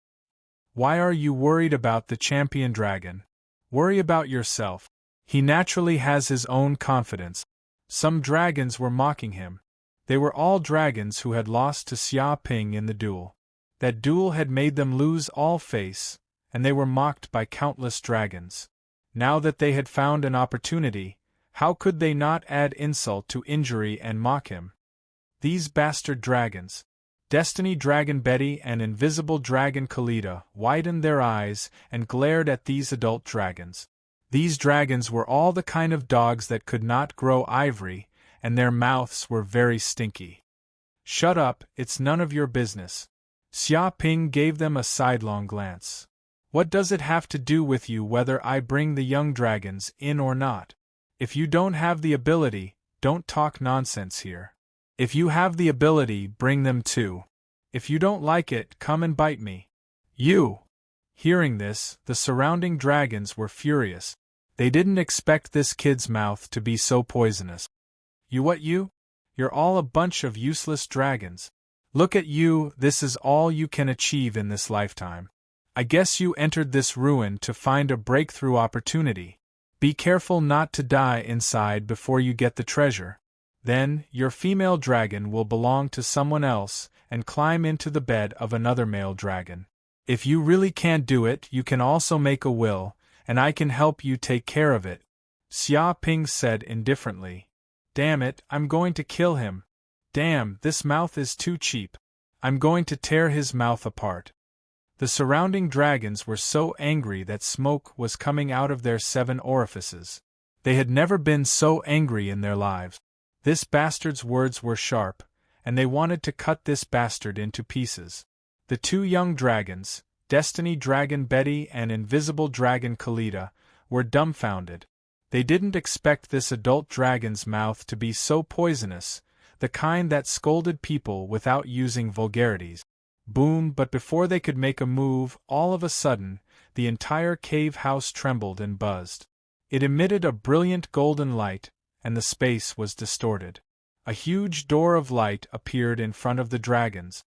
Why are you worried about the champion dragon? Worry about yourself. He naturally has his own confidence. Some dragons were mocking him. They were all dragons who had lost to Xia Ping in the duel. That duel had made them lose all face, and they were mocked by countless dragons. Now that they had found an opportunity, how could they not add insult to injury and mock him? These bastard dragons. Destiny Dragon Betty and Invisible Dragon Kalita widened their eyes and glared at these adult dragons. These dragons were all the kind of dogs that could not grow ivory, and their mouths were very stinky. Shut up, it's none of your business. Xia Ping gave them a sidelong glance. What does it have to do with you whether I bring the young dragons in or not? If you don't have the ability, don't talk nonsense here. If you have the ability, bring them too. If you don't like it, come and bite me. You! Hearing this, the surrounding dragons were furious. They didn't expect this kid's mouth to be so poisonous. You what you? You're all a bunch of useless dragons. Look at you, this is all you can achieve in this lifetime. I guess you entered this ruin to find a breakthrough opportunity. Be careful not to die inside before you get the treasure. Then, your female dragon will belong to someone else and climb into the bed of another male dragon. If you really can't do it, you can also make a will, and I can help you take care of it. Xia Ping said indifferently. Damn it, I'm going to kill him. Damn, this mouth is too cheap. I'm going to tear his mouth apart. The surrounding dragons were so angry that smoke was coming out of their 7 orifices. They had never been so angry in their lives. This bastard's words were sharp, and they wanted to cut this bastard into pieces. The 2 young dragons, Destiny Dragon Betty and Invisible Dragon Kalita, were dumbfounded. They didn't expect this adult dragon's mouth to be so poisonous, the kind that scolded people without using vulgarities. Boom! But before they could make a move, all of a sudden, the entire cave house trembled and buzzed. It emitted a brilliant golden light, and the space was distorted. A huge door of light appeared in front of the dragons.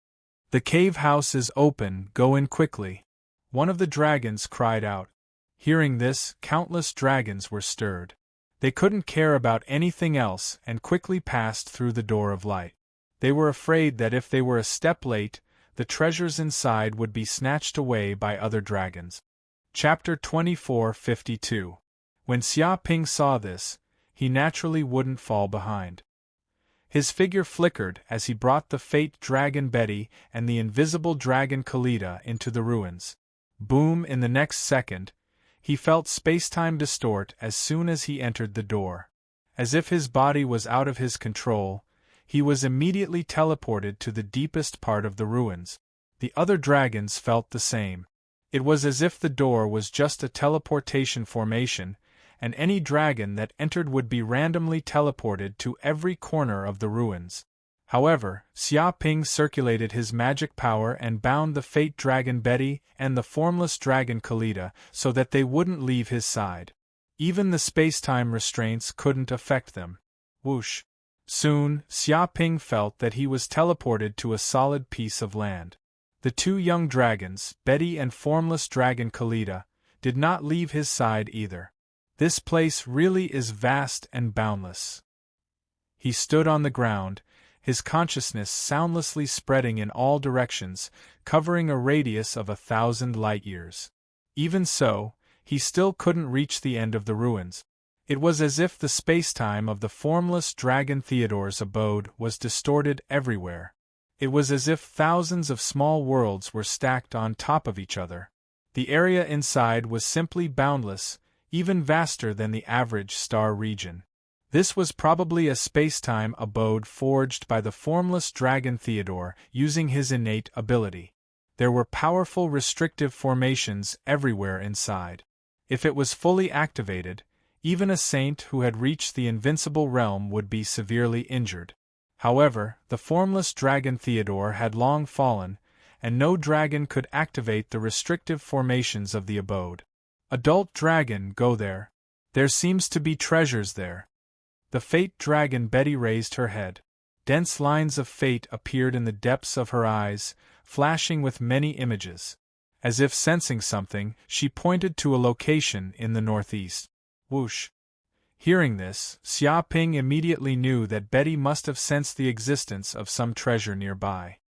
"The cave house is open, go in quickly," one of the dragons cried out. Hearing this, countless dragons were stirred. They couldn't care about anything else and quickly passed through the door of light. They were afraid that if they were a step late, the treasures inside would be snatched away by other dragons. Chapter 24:52. When Xia Ping saw this, he naturally wouldn't fall behind. His figure flickered as he brought the fate dragon Betty and the invisible dragon Kalita into the ruins. Boom! In the next second, he felt spacetime distort as soon as he entered the door. As if his body was out of his control, he was immediately teleported to the deepest part of the ruins. The other dragons felt the same. It was as if the door was just a teleportation formation, and any dragon that entered would be randomly teleported to every corner of the ruins. However, Xia Ping circulated his magic power and bound the fate dragon Betty and the formless dragon Kalita so that they wouldn't leave his side. Even the space-time restraints couldn't affect them. Whoosh! Soon, Xia Ping felt that he was teleported to a solid piece of land. The two young dragons, Betty and formless dragon Kalita, did not leave his side either. This place really is vast and boundless. He stood on the ground, his consciousness soundlessly spreading in all directions, covering a radius of 1,000 light-years. Even so, he still couldn't reach the end of the ruins. It was as if the space-time of the formless dragon Theodore's abode was distorted everywhere. It was as if thousands of small worlds were stacked on top of each other. The area inside was simply boundless, even vaster than the average star region. This was probably a space-time abode forged by the formless dragon Theodore using his innate ability. There were powerful restrictive formations everywhere inside. If it was fully activated, even a saint who had reached the invincible realm would be severely injured. However, the formless dragon Theodore had long fallen, and no dragon could activate the restrictive formations of the abode. Adult dragon, go there. There seems to be treasures there. The fate dragon Betty raised her head. Dense lines of fate appeared in the depths of her eyes, flashing with many images. As if sensing something, she pointed to a location in the northeast. Whoosh! Hearing this, Xia Ping immediately knew that Betty must have sensed the existence of some treasure nearby.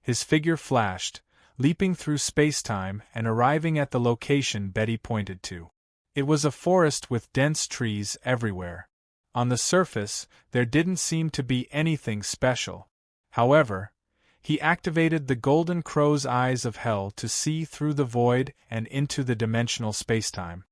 His figure flashed, leaping through space-time and arriving at the location Betty pointed to. It was a forest with dense trees everywhere. On the surface, there didn't seem to be anything special. However, he activated the Golden Crow's eyes of hell to see through the void and into the dimensional spacetime.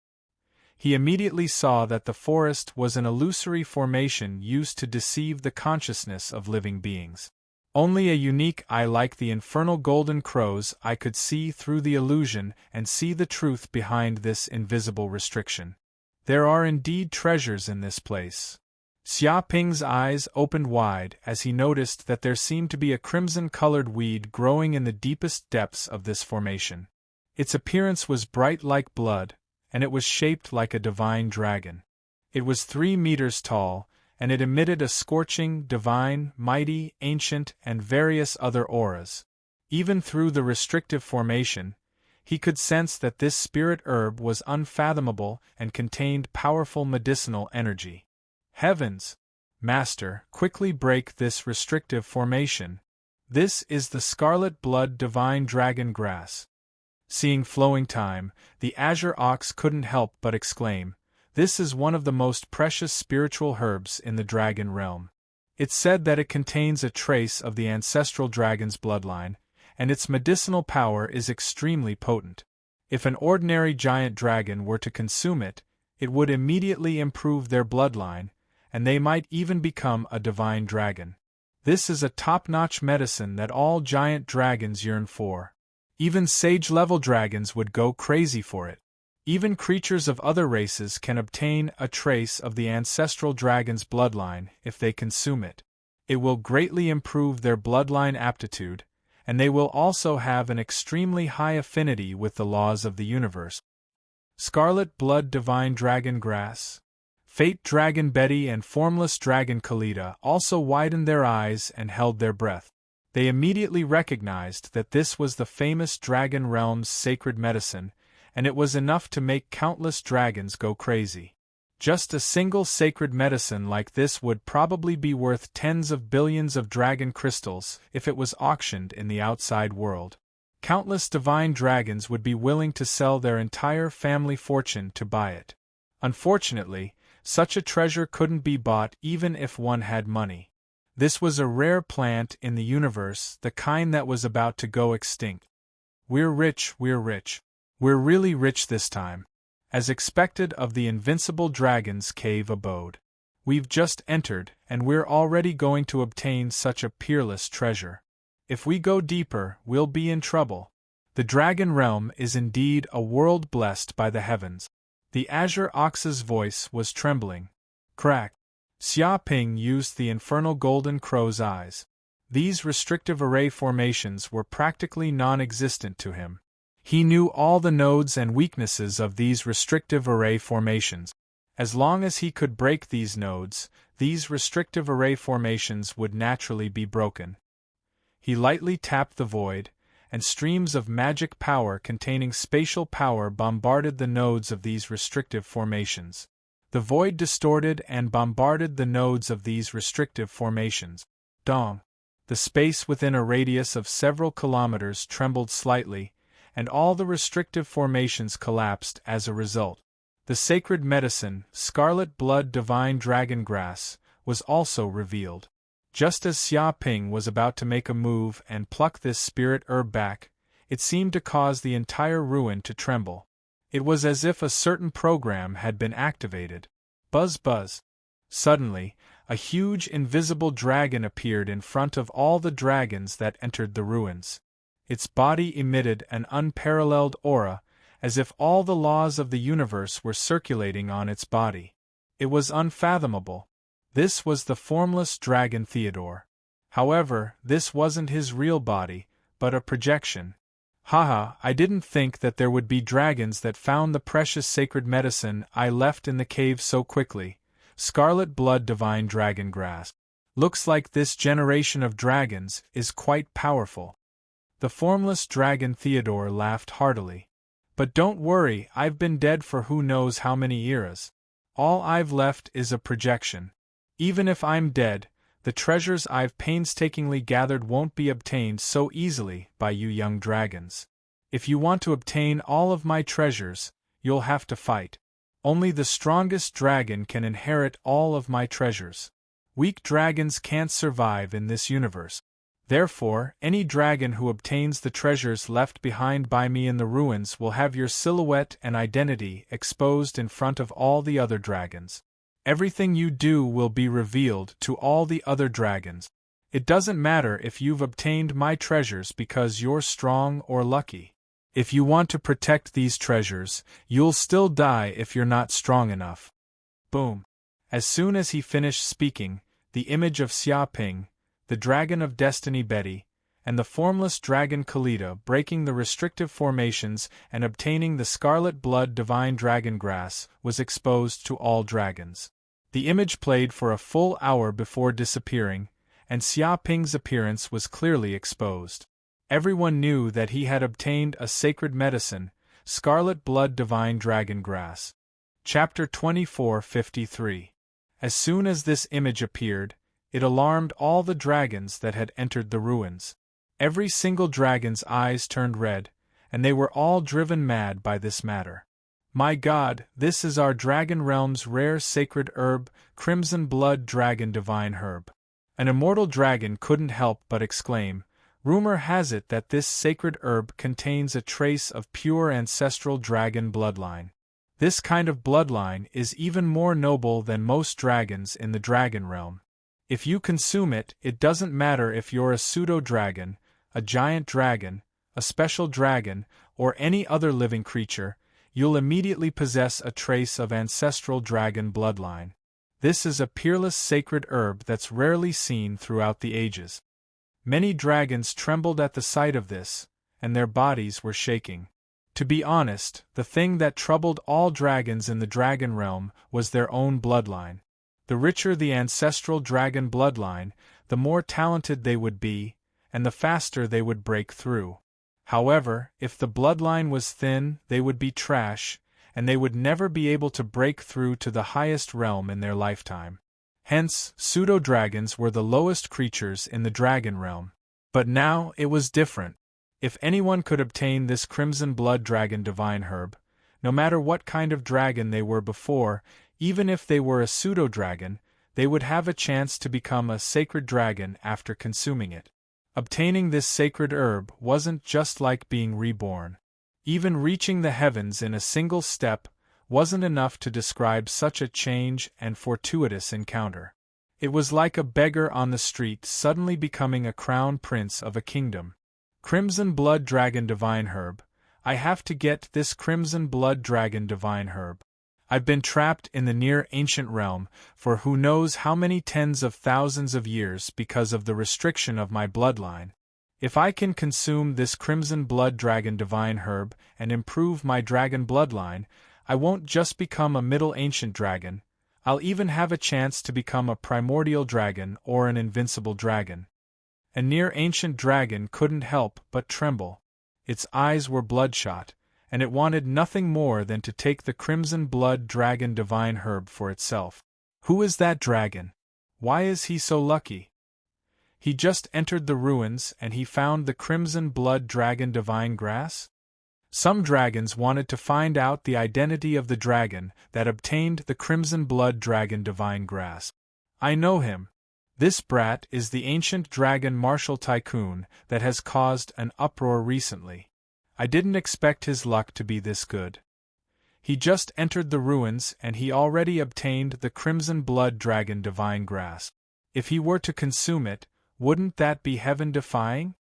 He immediately saw that the forest was an illusory formation used to deceive the consciousness of living beings. Only a unique eye like the infernal Golden Crow's eye could see through the illusion and see the truth behind this invisible restriction. There are indeed treasures in this place. Xia Ping's eyes opened wide as he noticed that there seemed to be a crimson-colored weed growing in the deepest depths of this formation. Its appearance was bright like blood, and it was shaped like a divine dragon. It was 3 meters tall, and it emitted a scorching, divine, mighty, ancient, and various other auras. Even through the restrictive formation, he could sense that this spirit herb was unfathomable and contained powerful medicinal energy. Heavens! Master, quickly break this restrictive formation. This is the scarlet blood divine dragon grass. Seeing flowing time, the azure ox couldn't help but exclaim, "This is one of the most precious spiritual herbs in the dragon realm. It's said that it contains a trace of the ancestral dragon's bloodline, and its medicinal power is extremely potent. If an ordinary giant dragon were to consume it, it would immediately improve their bloodline, and they might even become a divine dragon. This is a top-notch medicine that all giant dragons yearn for. Even sage-level dragons would go crazy for it. Even creatures of other races can obtain a trace of the ancestral dragon's bloodline if they consume it. It will greatly improve their bloodline aptitude, and they will also have an extremely high affinity with the laws of the universe. Scarlet Blood Divine Dragon Grass. Fate Dragon Betty and Formless Dragon Kalita also widened their eyes and held their breath. They immediately recognized that this was the famous Dragon Realm's sacred medicine, and it was enough to make countless dragons go crazy. Just a single sacred medicine like this would probably be worth tens of billions of dragon crystals if it was auctioned in the outside world. Countless divine dragons would be willing to sell their entire family fortune to buy it. Unfortunately, such a treasure couldn't be bought even if one had money. This was a rare plant in the universe, the kind that was about to go extinct. We're rich, we're rich. We're really rich this time. As expected of the invincible dragon's cave abode. We've just entered, and we're already going to obtain such a peerless treasure. If we go deeper, we'll be in trouble. The Dragon Realm is indeed a world blessed by the heavens. The Azure Ox's voice was trembling. Crack. Xia Ping used the infernal golden crow's eyes. These restrictive array formations were practically non-existent to him. He knew all the nodes and weaknesses of these restrictive array formations. As long as he could break these nodes, these restrictive array formations would naturally be broken. He lightly tapped the void, and streams of magic power containing spatial power bombarded the nodes of these restrictive formations. The void distorted and bombarded the nodes of these restrictive formations. Dong! The space within a radius of several kilometers trembled slightly, and all the restrictive formations collapsed as a result. The sacred medicine, Scarlet Blood Divine Dragon Grass, was also revealed. Just as Xia Ping was about to make a move and pluck this spirit herb back, it seemed to cause the entire ruin to tremble. It was as if a certain program had been activated. Buzz buzz. Suddenly, a huge invisible dragon appeared in front of all the dragons that entered the ruins. Its body emitted an unparalleled aura, as if all the laws of the universe were circulating on its body. It was unfathomable. This was the formless dragon Theodore. However, this wasn't his real body, but a projection. Haha, I didn't think that there would be dragons that found the precious sacred medicine I left in the cave so quickly. Scarlet Blood Divine Dragon Grass. Looks like this generation of dragons is quite powerful. The formless dragon Theodore laughed heartily. But don't worry, I've been dead for who knows how many eras. All I've left is a projection. Even if I'm dead, the treasures I've painstakingly gathered won't be obtained so easily by you young dragons. If you want to obtain all of my treasures, you'll have to fight. Only the strongest dragon can inherit all of my treasures. Weak dragons can't survive in this universe. Therefore, any dragon who obtains the treasures left behind by me in the ruins will have your silhouette and identity exposed in front of all the other dragons. Everything you do will be revealed to all the other dragons. It doesn't matter if you've obtained my treasures because you're strong or lucky. If you want to protect these treasures, you'll still die if you're not strong enough. Boom. As soon as he finished speaking, the image of Xia Ping, the Dragon of Destiny Betty, and the formless Dragon Kalita breaking the restrictive formations and obtaining the Scarlet Blood Divine Dragon Grass was exposed to all dragons. The image played for a full hour before disappearing, and Xia Ping's appearance was clearly exposed. Everyone knew that he had obtained a sacred medicine, Scarlet Blood Divine Dragon Grass. Chapter 24:53. As soon as this image appeared, it alarmed all the dragons that had entered the ruins. Every single dragon's eyes turned red, and they were all driven mad by this matter. My God, this is our Dragon Realm's rare sacred herb, Crimson Blood Dragon Divine Herb. An immortal dragon couldn't help but exclaim, rumor has it that this sacred herb contains a trace of pure ancestral dragon bloodline. This kind of bloodline is even more noble than most dragons in the Dragon Realm. If you consume it, it doesn't matter if you're a pseudo-dragon, a giant dragon, a special dragon, or any other living creature, you'll immediately possess a trace of ancestral dragon bloodline. This is a peerless sacred herb that's rarely seen throughout the ages. Many dragons trembled at the sight of this, and their bodies were shaking. To be honest, the thing that troubled all dragons in the dragon realm was their own bloodline. The richer the ancestral dragon bloodline, the more talented they would be, and the faster they would break through. However, if the bloodline was thin, they would be trash, and they would never be able to break through to the highest realm in their lifetime. Hence, pseudo-dragons were the lowest creatures in the dragon realm. But now, it was different. If anyone could obtain this crimson blood dragon divine herb, no matter what kind of dragon they were before, even if they were a pseudo-dragon, they would have a chance to become a sacred dragon after consuming it. Obtaining this sacred herb wasn't just like being reborn. Even reaching the heavens in a single step wasn't enough to describe such a change and fortuitous encounter. It was like a beggar on the street suddenly becoming a crown prince of a kingdom. Crimson blood dragon divine herb. I have to get this crimson blood dragon divine herb. I've been trapped in the near ancient realm for who knows how many tens of thousands of years because of the restriction of my bloodline. If I can consume this crimson blood dragon divine herb and improve my dragon bloodline, I won't just become a middle ancient dragon, I'll even have a chance to become a primordial dragon or an invincible dragon. A near ancient dragon couldn't help but tremble. Its eyes were bloodshot, and it wanted nothing more than to take the crimson blood dragon divine herb for itself. Who is that dragon? Why is he so lucky? He just entered the ruins and he found the crimson blood dragon divine grass? Some dragons wanted to find out the identity of the dragon that obtained the crimson blood dragon divine grass. I know him. This brat is the ancient dragon martial tycoon that has caused an uproar recently. I didn't expect his luck to be this good. He just entered the ruins and he already obtained the crimson blood dragon divine grass. If he were to consume it, wouldn't that be heaven-defying?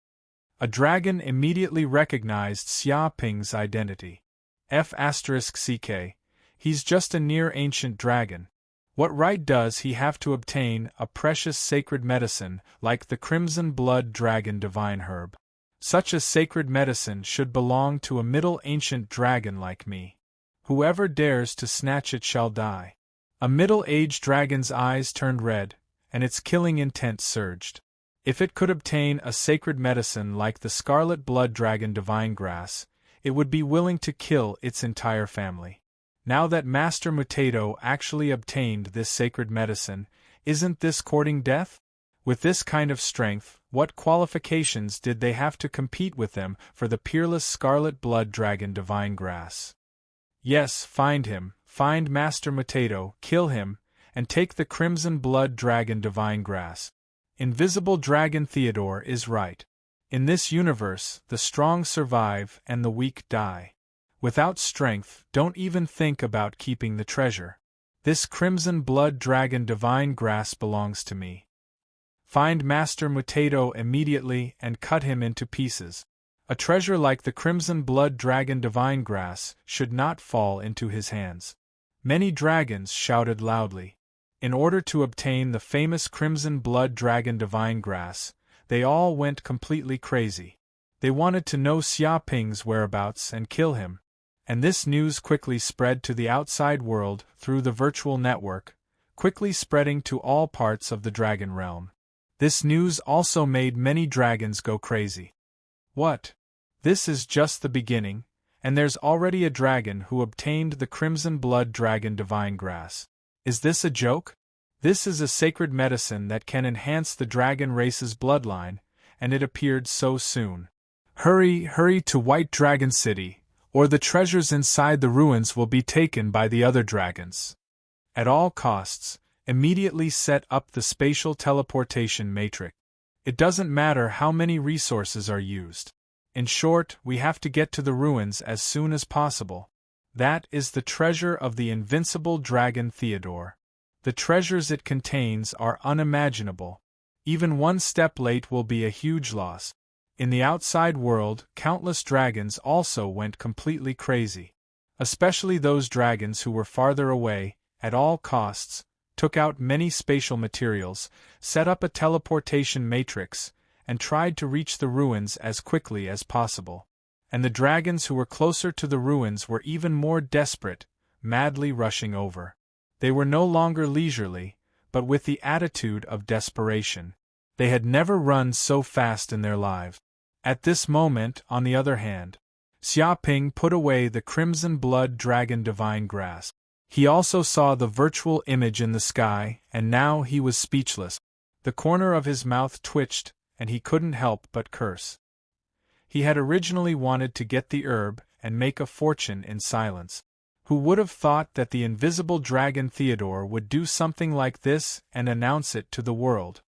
A dragon immediately recognized Xia Ping's identity. F***ck, he's just a near-ancient dragon. What right does he have to obtain a precious sacred medicine like the crimson blood dragon divine herb? Such a sacred medicine should belong to a middle ancient dragon like me. Whoever dares to snatch it shall die. A middle-aged dragon's eyes turned red, and its killing intent surged. If it could obtain a sacred medicine like the scarlet blood dragon divine grass, it would be willing to kill its entire family. Now that Master Mutato actually obtained this sacred medicine, isn't this courting death? With this kind of strength, what qualifications did they have to compete with them for the peerless scarlet blood dragon divine grass? Yes, find him, find Master Mutato, kill him, and take the crimson blood dragon divine grass. Invisible Dragon Theodore is right. In this universe, the strong survive and the weak die. Without strength, don't even think about keeping the treasure. This crimson blood dragon divine grass belongs to me. Find Master Mutato immediately and cut him into pieces. A treasure like the crimson blood dragon divine grass should not fall into his hands. Many dragons shouted loudly. In order to obtain the famous crimson blood dragon divine grass, they all went completely crazy. They wanted to know Xia Ping's whereabouts and kill him. And this news quickly spread to the outside world through the virtual network, quickly spreading to all parts of the dragon realm. This news also made many dragons go crazy. What? This is just the beginning, and there's already a dragon who obtained the crimson blood dragon divine grass. Is this a joke? This is a sacred medicine that can enhance the dragon race's bloodline, and it appeared so soon. Hurry, hurry to White Dragon City, or the treasures inside the ruins will be taken by the other dragons. At all costs, immediately set up the spatial teleportation matrix. It doesn't matter how many resources are used. In short, we have to get to the ruins as soon as possible. That is the treasure of the invincible dragon Theodore. The treasures it contains are unimaginable. Even one step late will be a huge loss. In the outside world, countless dragons also went completely crazy. Especially those dragons who were farther away, at all costs, took out many spatial materials, set up a teleportation matrix, and tried to reach the ruins as quickly as possible. And the dragons who were closer to the ruins were even more desperate, madly rushing over. They were no longer leisurely, but with the attitude of desperation. They had never run so fast in their lives. At this moment, on the other hand, Xia Ping put away the crimson blood dragon divine grass. He also saw the virtual image in the sky, and now he was speechless. The corner of his mouth twitched, and he couldn't help but curse. He had originally wanted to get the herb and make a fortune in silence. Who would have thought that the invisible dragon Theodore would do something like this and announce it to the world?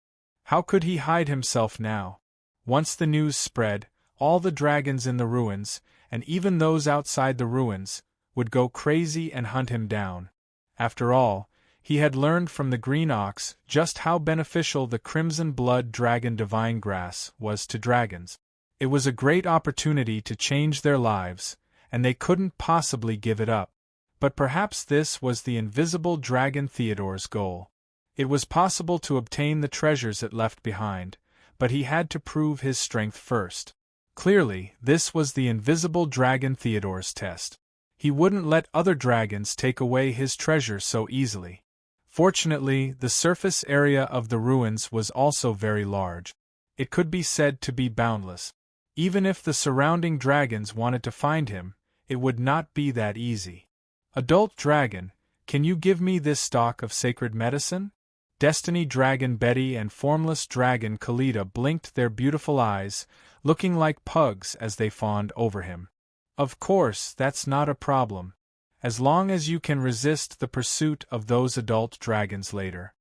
How could he hide himself now? Once the news spread, all the dragons in the ruins, and even those outside the ruins, would go crazy and hunt him down. After all, he had learned from the green ox just how beneficial the crimson blood dragon divine grass was to dragons. It was a great opportunity to change their lives, and they couldn't possibly give it up. But perhaps this was the invisible dragon Theodore's goal. It was possible to obtain the treasures it left behind, but he had to prove his strength first. Clearly, this was the invisible dragon Theodore's test. He wouldn't let other dragons take away his treasure so easily. Fortunately, the surface area of the ruins was also very large. It could be said to be boundless. Even if the surrounding dragons wanted to find him, it would not be that easy. Adult Dragon, can you give me this stock of sacred medicine? Destiny Dragon Betty and Formless Dragon Kalita blinked their beautiful eyes, looking like pugs as they fawned over him. Of course, that's not a problem, as long as you can resist the pursuit of those adult dragons later.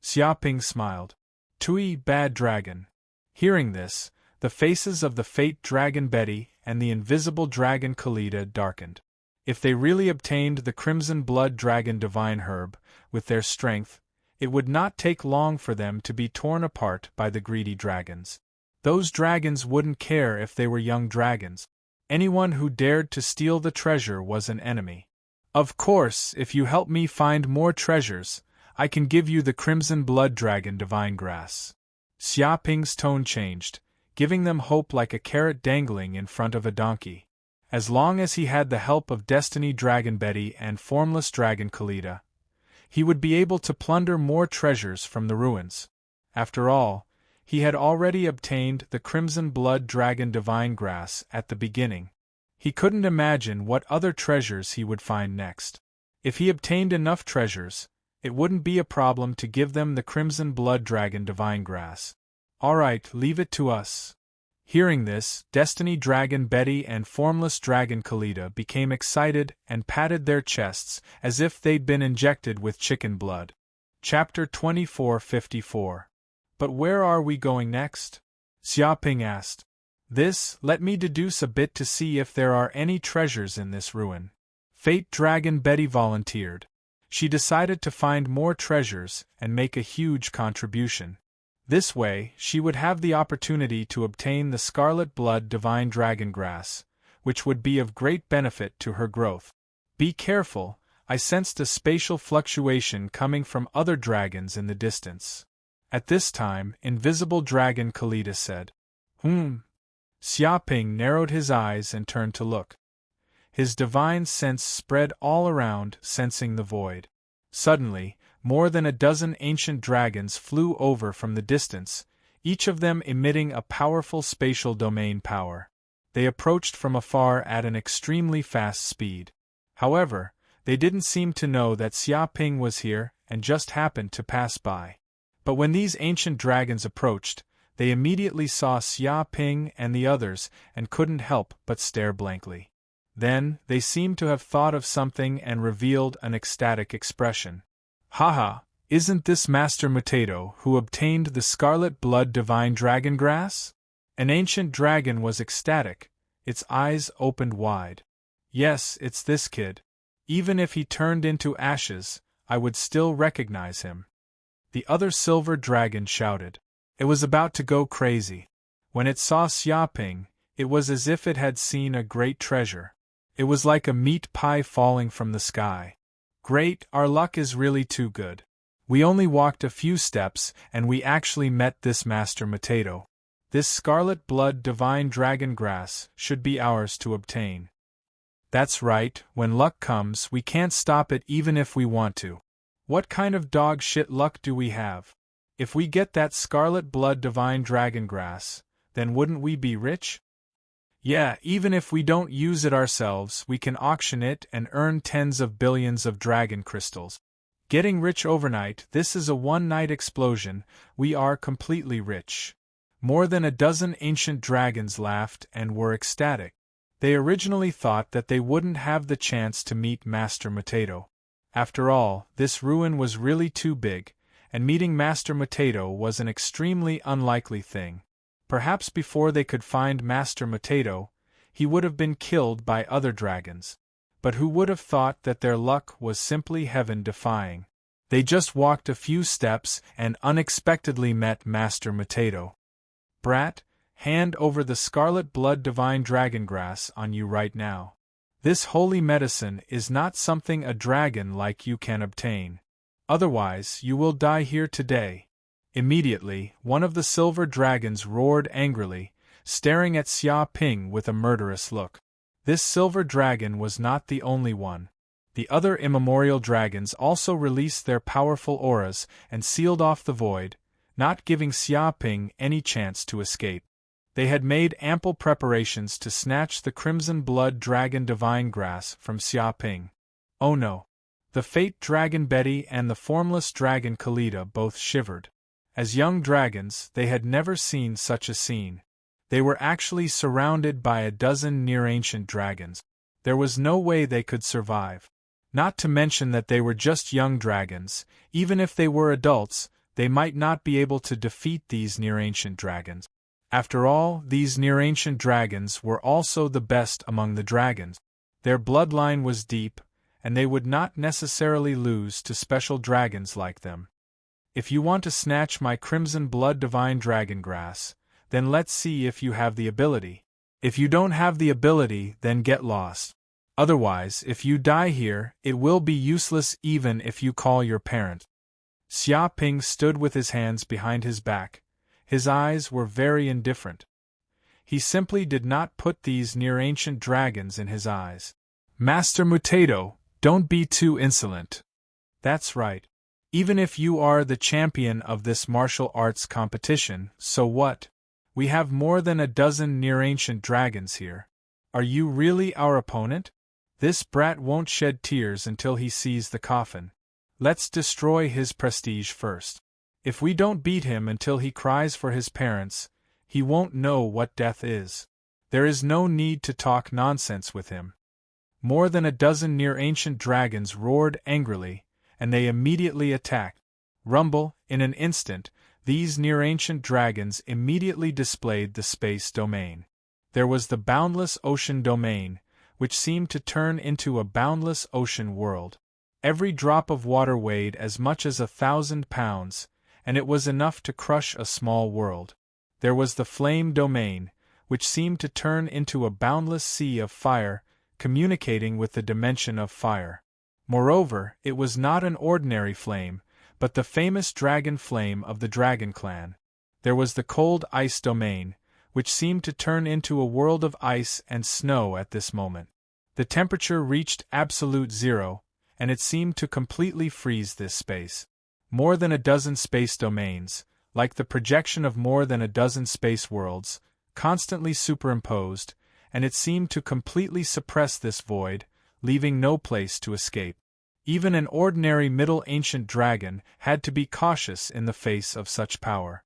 Xia Ping smiled. Tui, bad dragon. Hearing this, the faces of the Fate Dragon Betty and the Invisible Dragon Kalita darkened. If they really obtained the Crimson Blood Dragon Divine Herb, with their strength, it would not take long for them to be torn apart by the greedy dragons. Those dragons wouldn't care if they were young dragons. Anyone who dared to steal the treasure was an enemy. Of course, if you help me find more treasures, I can give you the Crimson Blood Dragon Divine Grass. Xia Ping's tone changed, giving them hope like a carrot dangling in front of a donkey. As long as he had the help of Destiny Dragon Betty and Formless Dragon Kalita, he would be able to plunder more treasures from the ruins. After all, he had already obtained the Crimson Blood Dragon Divine Grass at the beginning. He couldn't imagine what other treasures he would find next. If he obtained enough treasures, it wouldn't be a problem to give them the Crimson Blood Dragon Divine Grass. All right, leave it to us. Hearing this, Destiny Dragon Betty and Formless Dragon Kalita became excited and patted their chests as if they'd been injected with chicken blood. Chapter 2454. But where are we going next? Xia Ping asked. Let me deduce a bit to see if there are any treasures in this ruin. Fate Dragon Betty volunteered. She decided to find more treasures and make a huge contribution. This way, she would have the opportunity to obtain the Scarlet Blood Divine Dragon Grass, which would be of great benefit to her growth. Be careful, I sensed a spatial fluctuation coming from other dragons in the distance. At this time, Invisible Dragon Kalita said. Xia Ping narrowed his eyes and turned to look. His divine sense spread all around, sensing the void. Suddenly, more than a dozen ancient dragons flew over from the distance, each of them emitting a powerful spatial domain power. They approached from afar at an extremely fast speed. However, they didn't seem to know that Xia Ping was here and just happened to pass by. But when these ancient dragons approached, they immediately saw Xia Ping and the others and couldn't help but stare blankly. Then, they seemed to have thought of something and revealed an ecstatic expression. Haha, isn't this Master Mutato who obtained the Scarlet Blood Divine Dragon Grass? An ancient dragon was ecstatic, its eyes opened wide. Yes, it's this kid. Even if he turned into ashes, I would still recognize him. The other silver dragon shouted. It was about to go crazy. When it saw Xia Ping, it was as if it had seen a great treasure. It was like a meat pie falling from the sky. Great, our luck is really too good. We only walked a few steps and we actually met this Master Mateto. This scarlet blood divine dragon grass should be ours to obtain. That's right, when luck comes we can't stop it even if we want to. What kind of dog shit luck do we have? If we get that scarlet blood divine dragon grass, then wouldn't we be rich? Yeah, even if we don't use it ourselves, we can auction it and earn tens of billions of dragon crystals. Getting rich overnight, this is a one-night explosion, we are completely rich. More than a dozen ancient dragons laughed and were ecstatic. They originally thought that they wouldn't have the chance to meet Master Mateto. After all, this ruin was really too big, and meeting Master Mateto was an extremely unlikely thing. Perhaps before they could find Master Mateto, he would have been killed by other dragons. But who would have thought that their luck was simply heaven-defying? They just walked a few steps and unexpectedly met Master Mateto. Brat, hand over the scarlet blood divine dragon grass on you right now. This holy medicine is not something a dragon like you can obtain. Otherwise, you will die here today. Immediately, one of the silver dragons roared angrily, staring at Xia Ping with a murderous look. This silver dragon was not the only one. The other immemorial dragons also released their powerful auras and sealed off the void, not giving Xia Ping any chance to escape. They had made ample preparations to snatch the crimson blood dragon divine grass from Xia Ping. Oh no! The fate dragon Betty and the formless dragon Kalita both shivered. As young dragons, they had never seen such a scene. They were actually surrounded by a dozen near-ancient dragons. There was no way they could survive. Not to mention that they were just young dragons. Even if they were adults, they might not be able to defeat these near-ancient dragons. After all, these near-ancient dragons were also the best among the dragons. Their bloodline was deep, and they would not necessarily lose to special dragons like them. If you want to snatch my crimson blood divine dragon grass, then let's see if you have the ability. If you don't have the ability, then get lost. Otherwise, if you die here, it will be useless even if you call your parent. Xia Ping stood with his hands behind his back. His eyes were very indifferent. He simply did not put these near-ancient dragons in his eyes. Master Mateto, don't be too insolent. That's right. Even if you are the champion of this martial arts competition, so what? We have more than a dozen near-ancient dragons here. Are you really our opponent? This brat won't shed tears until he sees the coffin. Let's destroy his prestige first. If we don't beat him until he cries for his parents, he won't know what death is. There is no need to talk nonsense with him. More than a dozen near-ancient dragons roared angrily, and they immediately attacked. Rumble, in an instant, these near-ancient dragons immediately displayed the space domain. There was the boundless ocean domain, which seemed to turn into a boundless ocean world. Every drop of water weighed as much as 1,000 pounds, and it was enough to crush a small world. There was the flame domain, which seemed to turn into a boundless sea of fire, communicating with the dimension of fire. Moreover, it was not an ordinary flame, but the famous dragon flame of the Dragon Clan. There was the cold ice domain, which seemed to turn into a world of ice and snow at this moment. The temperature reached absolute zero, and it seemed to completely freeze this space. More than a dozen space domains, like the projection of more than a dozen space worlds, constantly superimposed, and it seemed to completely suppress this void, leaving no place to escape. Even an ordinary Middle Ancient dragon had to be cautious in the face of such power.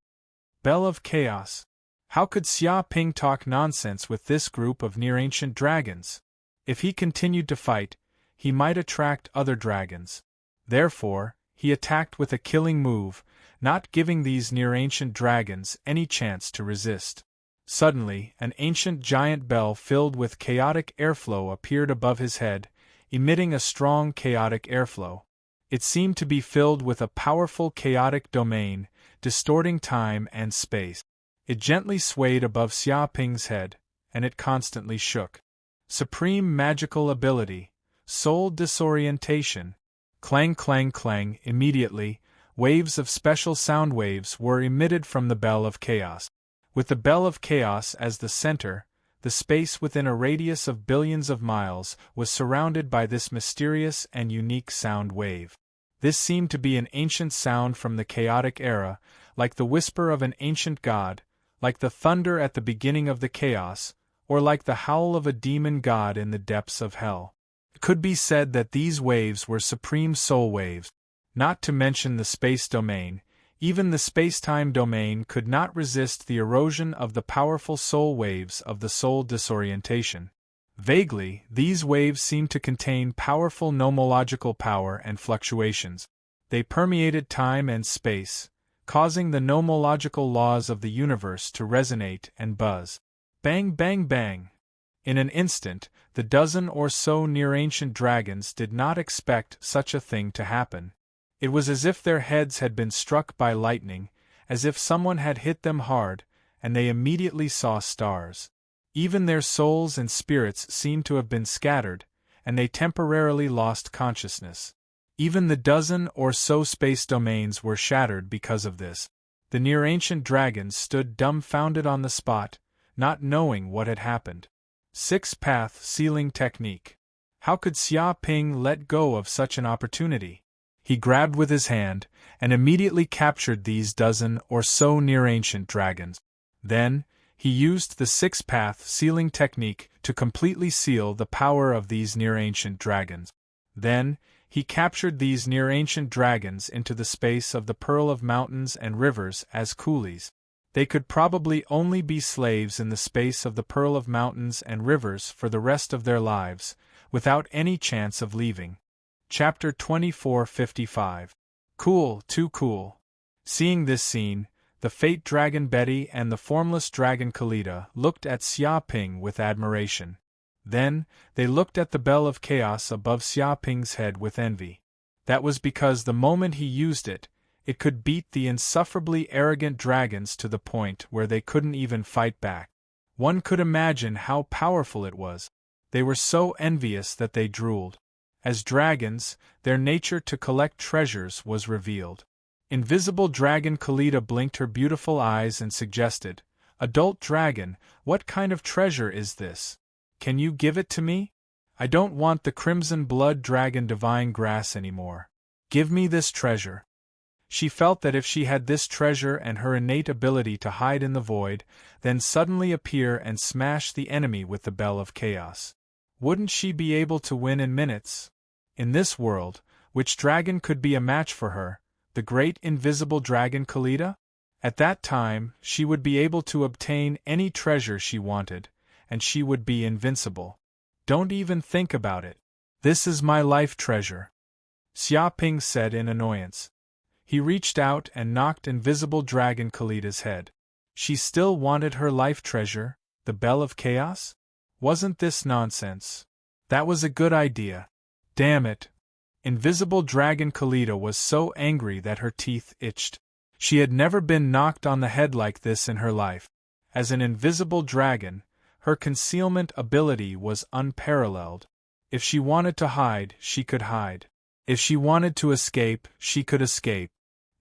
Bell of Chaos! How could Xia Ping talk nonsense with this group of near-ancient dragons? If he continued to fight, he might attract other dragons. Therefore, he attacked with a killing move, not giving these near-ancient dragons any chance to resist. Suddenly, an ancient giant bell filled with chaotic airflow appeared above his head, emitting a strong chaotic airflow. It seemed to be filled with a powerful chaotic domain, distorting time and space. It gently swayed above Xia Ping's head, and it constantly shook. Supreme magical ability, soul disorientation. Clang clang clang. Immediately, waves of special sound waves were emitted from the Bell of Chaos. With the Bell of Chaos as the center, the space within a radius of billions of miles was surrounded by this mysterious and unique sound wave. This seemed to be an ancient sound from the chaotic era, like the whisper of an ancient god, like the thunder at the beginning of the chaos, or like the howl of a demon god in the depths of hell. It could be said that these waves were supreme soul waves. Not to mention the space domain, even the space-time domain could not resist the erosion of the powerful soul waves of the soul disorientation. Vaguely, these waves seemed to contain powerful nomological power and fluctuations. They permeated time and space, causing the nomological laws of the universe to resonate and buzz. Bang, bang, bang! In an instant, the dozen or so near-ancient dragons did not expect such a thing to happen. It was as if their heads had been struck by lightning, as if someone had hit them hard, and they immediately saw stars. Even their souls and spirits seemed to have been scattered, and they temporarily lost consciousness. Even the dozen or so space domains were shattered because of this. The near-ancient dragons stood dumbfounded on the spot, not knowing what had happened. Six-path sealing technique. How could Xia Ping let go of such an opportunity? He grabbed with his hand, and immediately captured these dozen or so near-ancient dragons. Then, he used the six-path sealing technique to completely seal the power of these near-ancient dragons. Then, he captured these near-ancient dragons into the space of the Pearl of Mountains and Rivers as coolies. They could probably only be slaves in the space of the Pearl of Mountains and Rivers for the rest of their lives, without any chance of leaving. Chapter 2455. Cool, too cool. Seeing this scene, the Fate Dragon Betty and the Formless Dragon Kalita looked at Xia Ping with admiration. Then, they looked at the Bell of Chaos above Xia Ping's head with envy. That was because the moment he used it, it could beat the insufferably arrogant dragons to the point where they couldn't even fight back. One could imagine how powerful it was. They were so envious that they drooled. As dragons, their nature to collect treasures was revealed. Invisible Dragon Kalita blinked her beautiful eyes and suggested, "Adult dragon, what kind of treasure is this? Can you give it to me? I don't want the Crimson Blood Dragon Divine Grass anymore. Give me this treasure." She felt that if she had this treasure and her innate ability to hide in the void, then suddenly appear and smash the enemy with the Bell of Chaos, wouldn't she be able to win in minutes? In this world, which dragon could be a match for her, the great invisible dragon Kalita? At that time, she would be able to obtain any treasure she wanted, and she would be invincible. Don't even think about it. This is my life treasure, Xia Ping said in annoyance. He reached out and knocked invisible dragon Kalita's head. She still wanted her life treasure, the Bell of Chaos? Wasn't this nonsense? That was a good idea. Damn it. Invisible Dragon Kalita was so angry that her teeth itched. She had never been knocked on the head like this in her life. As an invisible dragon, her concealment ability was unparalleled. If she wanted to hide, she could hide. If she wanted to escape, she could escape.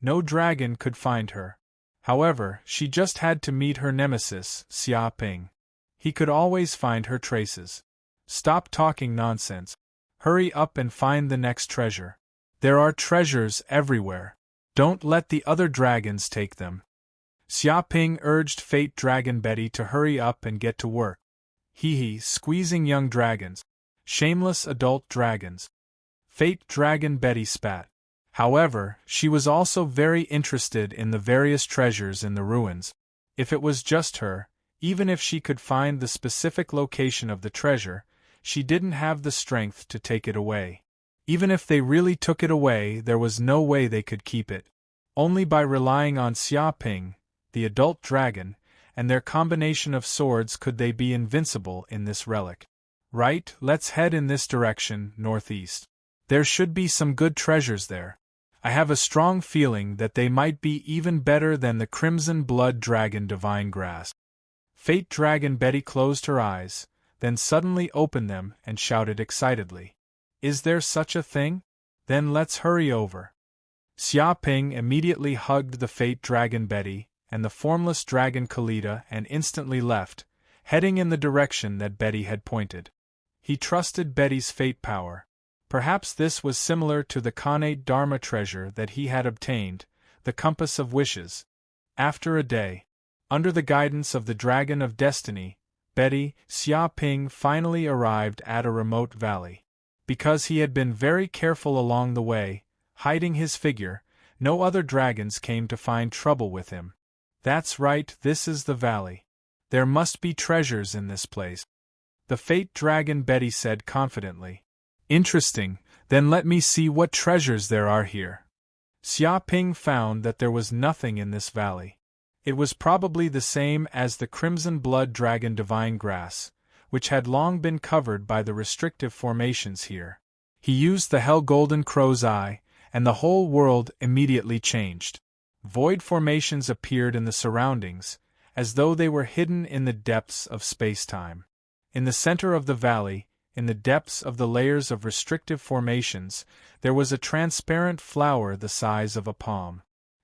No dragon could find her. However, she just had to meet her nemesis, Xia Ping. He could always find her traces. Stop talking nonsense. Hurry up and find the next treasure. There are treasures everywhere. Don't let the other dragons take them. Xia Ping urged Fate Dragon Betty to hurry up and get to work. Hee, squeezing young dragons. Shameless adult dragons. Fate Dragon Betty spat. However, she was also very interested in the various treasures in the ruins. If it was just her, even if she could find the specific location of the treasure, she didn't have the strength to take it away. Even if they really took it away, there was no way they could keep it. Only by relying on Xia Ping, the adult dragon, and their combination of swords could they be invincible in this relic. Right, let's head in this direction, northeast. There should be some good treasures there. I have a strong feeling that they might be even better than the Crimson Blood Dragon Divine Grass. Fate Dragon Betty closed her eyes, then suddenly opened them and shouted excitedly. Is there such a thing? Then let's hurry over. Xia Ping immediately hugged the fate dragon Betty and the formless dragon Kalita and instantly left, heading in the direction that Betty had pointed. He trusted Betty's fate power. Perhaps this was similar to the Khanate Dharma treasure that he had obtained, the Compass of Wishes. After a day, under the guidance of the Dragon of Destiny, Betty, Xia Ping finally arrived at a remote valley. Because he had been very careful along the way, hiding his figure, no other dragons came to find trouble with him. That's right, this is the valley. There must be treasures in this place. The fate dragon Betty said confidently. Interesting, then let me see what treasures there are here. Xia Ping found that there was nothing in this valley. It was probably the same as the crimson blood dragon divine grass, which had long been covered by the restrictive formations here. He used the hell golden crow's eye, and the whole world immediately changed. Void formations appeared in the surroundings, as though they were hidden in the depths of space-time. In the center of the valley, in the depths of the layers of restrictive formations, there was a transparent flower the size of a palm.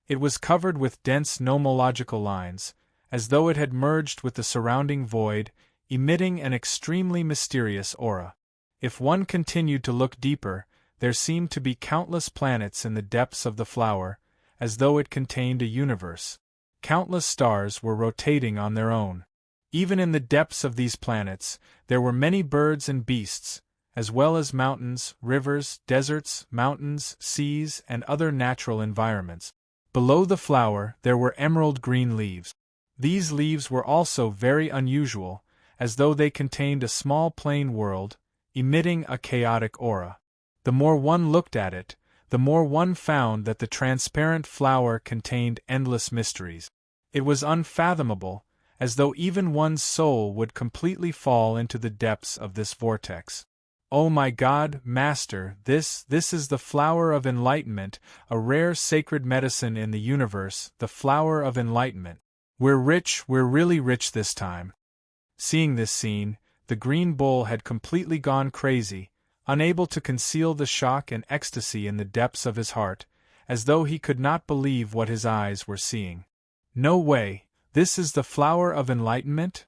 It was covered with dense nomological lines, as though it had merged with the surrounding void, emitting an extremely mysterious aura. If one continued to look deeper, there seemed to be countless planets in the depths of the flower, as though it contained a universe. Countless stars were rotating on their own. Even in the depths of these planets, there were many birds and beasts, as well as mountains, rivers, deserts, mountains, seas, and other natural environments. Below the flower, there were emerald green leaves. These leaves were also very unusual, as though they contained a small plane world, emitting a chaotic aura. The more one looked at it, the more one found that the transparent flower contained endless mysteries. It was unfathomable, as though even one's soul would completely fall into the depths of this vortex. Oh my God, Master, this is the flower of enlightenment, a rare sacred medicine in the universe, the flower of enlightenment. We're rich, we're really rich this time. Seeing this scene, the green bull had completely gone crazy, unable to conceal the shock and ecstasy in the depths of his heart, as though he could not believe what his eyes were seeing. No way, this is the flower of enlightenment?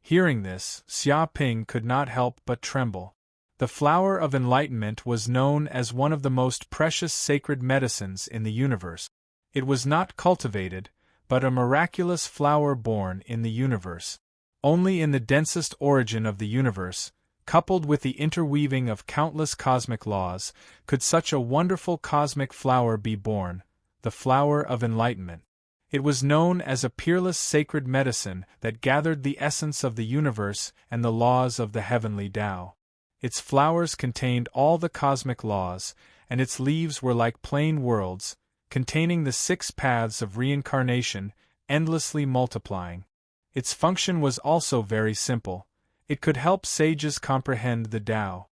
Hearing this, Xia Ping could not help but tremble. The flower of enlightenment was known as one of the most precious sacred medicines in the universe. It was not cultivated, but a miraculous flower born in the universe. Only in the densest origin of the universe, coupled with the interweaving of countless cosmic laws, could such a wonderful cosmic flower be born, the flower of enlightenment. It was known as a peerless sacred medicine that gathered the essence of the universe and the laws of the heavenly Tao. Its flowers contained all the cosmic laws, and its leaves were like plane worlds, containing the 6 paths of reincarnation, endlessly multiplying. Its function was also very simple. It could help sages comprehend the Tao.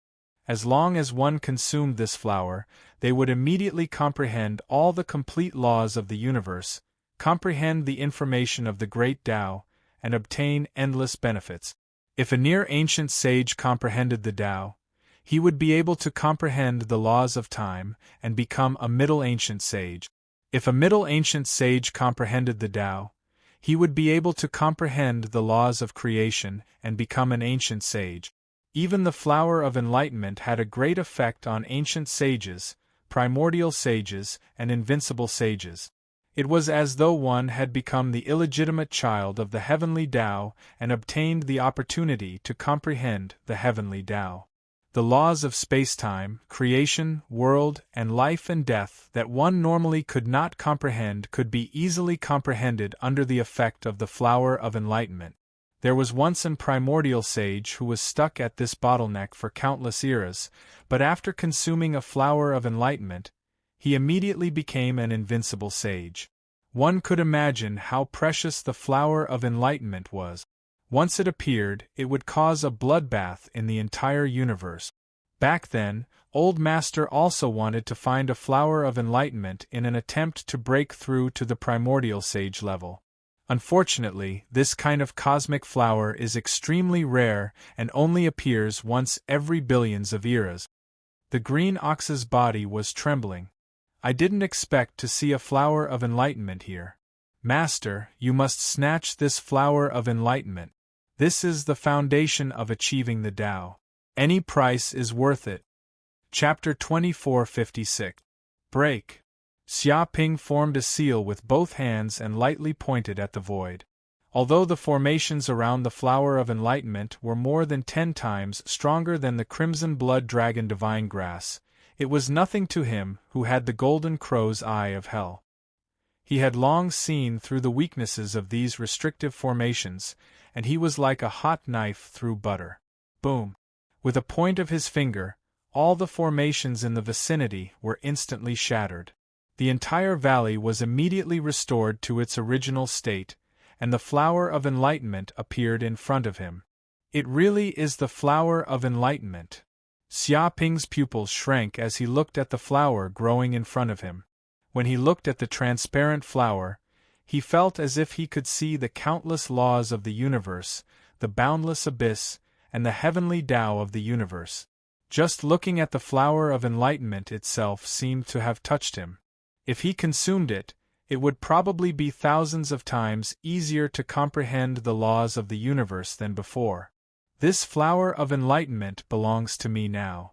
As long as one consumed this flower, they would immediately comprehend all the complete laws of the universe, comprehend the information of the great Tao, and obtain endless benefits. If a near-ancient sage comprehended the Tao, he would be able to comprehend the laws of time and become a middle-ancient sage. If a middle-ancient sage comprehended the Tao, he would be able to comprehend the laws of creation and become an ancient sage. Even the flower of enlightenment had a great effect on ancient sages, primordial sages, and invincible sages. It was as though one had become the illegitimate child of the heavenly Tao and obtained the opportunity to comprehend the heavenly Tao. The laws of space-time, creation, world, and life and death that one normally could not comprehend could be easily comprehended under the effect of the flower of enlightenment. There was once an primordial sage who was stuck at this bottleneck for countless eras, but after consuming a flower of enlightenment, he immediately became an invincible sage. One could imagine how precious the flower of enlightenment was. Once it appeared, it would cause a bloodbath in the entire universe. Back then, Old Master also wanted to find a flower of enlightenment in an attempt to break through to the primordial sage level. Unfortunately, this kind of cosmic flower is extremely rare and only appears once every billions of eras. The green ox's body was trembling. I didn't expect to see a flower of enlightenment here. Master, you must snatch this flower of enlightenment. This is the foundation of achieving the Tao. Any price is worth it. Chapter 2456. Break. Xia Ping formed a seal with both hands and lightly pointed at the void. Although the formations around the flower of enlightenment were more than 10 times stronger than the crimson blood dragon divine grass, it was nothing to him who had the golden crow's eye of hell. He had long seen through the weaknesses of these restrictive formations, and he was like a hot knife through butter. Boom! With a point of his finger, all the formations in the vicinity were instantly shattered. The entire valley was immediately restored to its original state, and the flower of enlightenment appeared in front of him. It really is the flower of enlightenment. Xia Ping's pupils shrank as he looked at the flower growing in front of him. When he looked at the transparent flower, he felt as if he could see the countless laws of the universe, the boundless abyss, and the heavenly Tao of the universe. Just looking at the flower of enlightenment itself seemed to have touched him. If he consumed it, it would probably be thousands of times easier to comprehend the laws of the universe than before. This flower of enlightenment belongs to me now.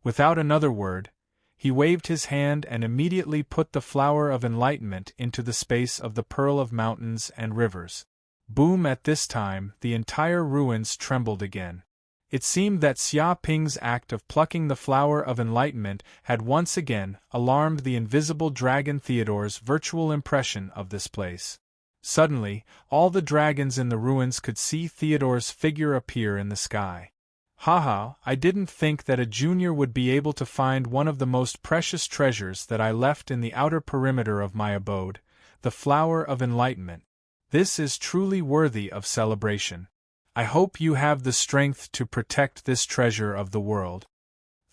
Without another word, he waved his hand and immediately put the flower of enlightenment into the space of the pearl of mountains and rivers. Boom! At this time, the entire ruins trembled again. It seemed that Xia Ping's act of plucking the flower of enlightenment had once again alarmed the invisible dragon Theodore's virtual impression of this place. Suddenly, all the dragons in the ruins could see Theodore's figure appear in the sky. Haha, I didn't think that a junior would be able to find one of the most precious treasures that I left in the outer perimeter of my abode, the flower of enlightenment. This is truly worthy of celebration. I hope you have the strength to protect this treasure of the world.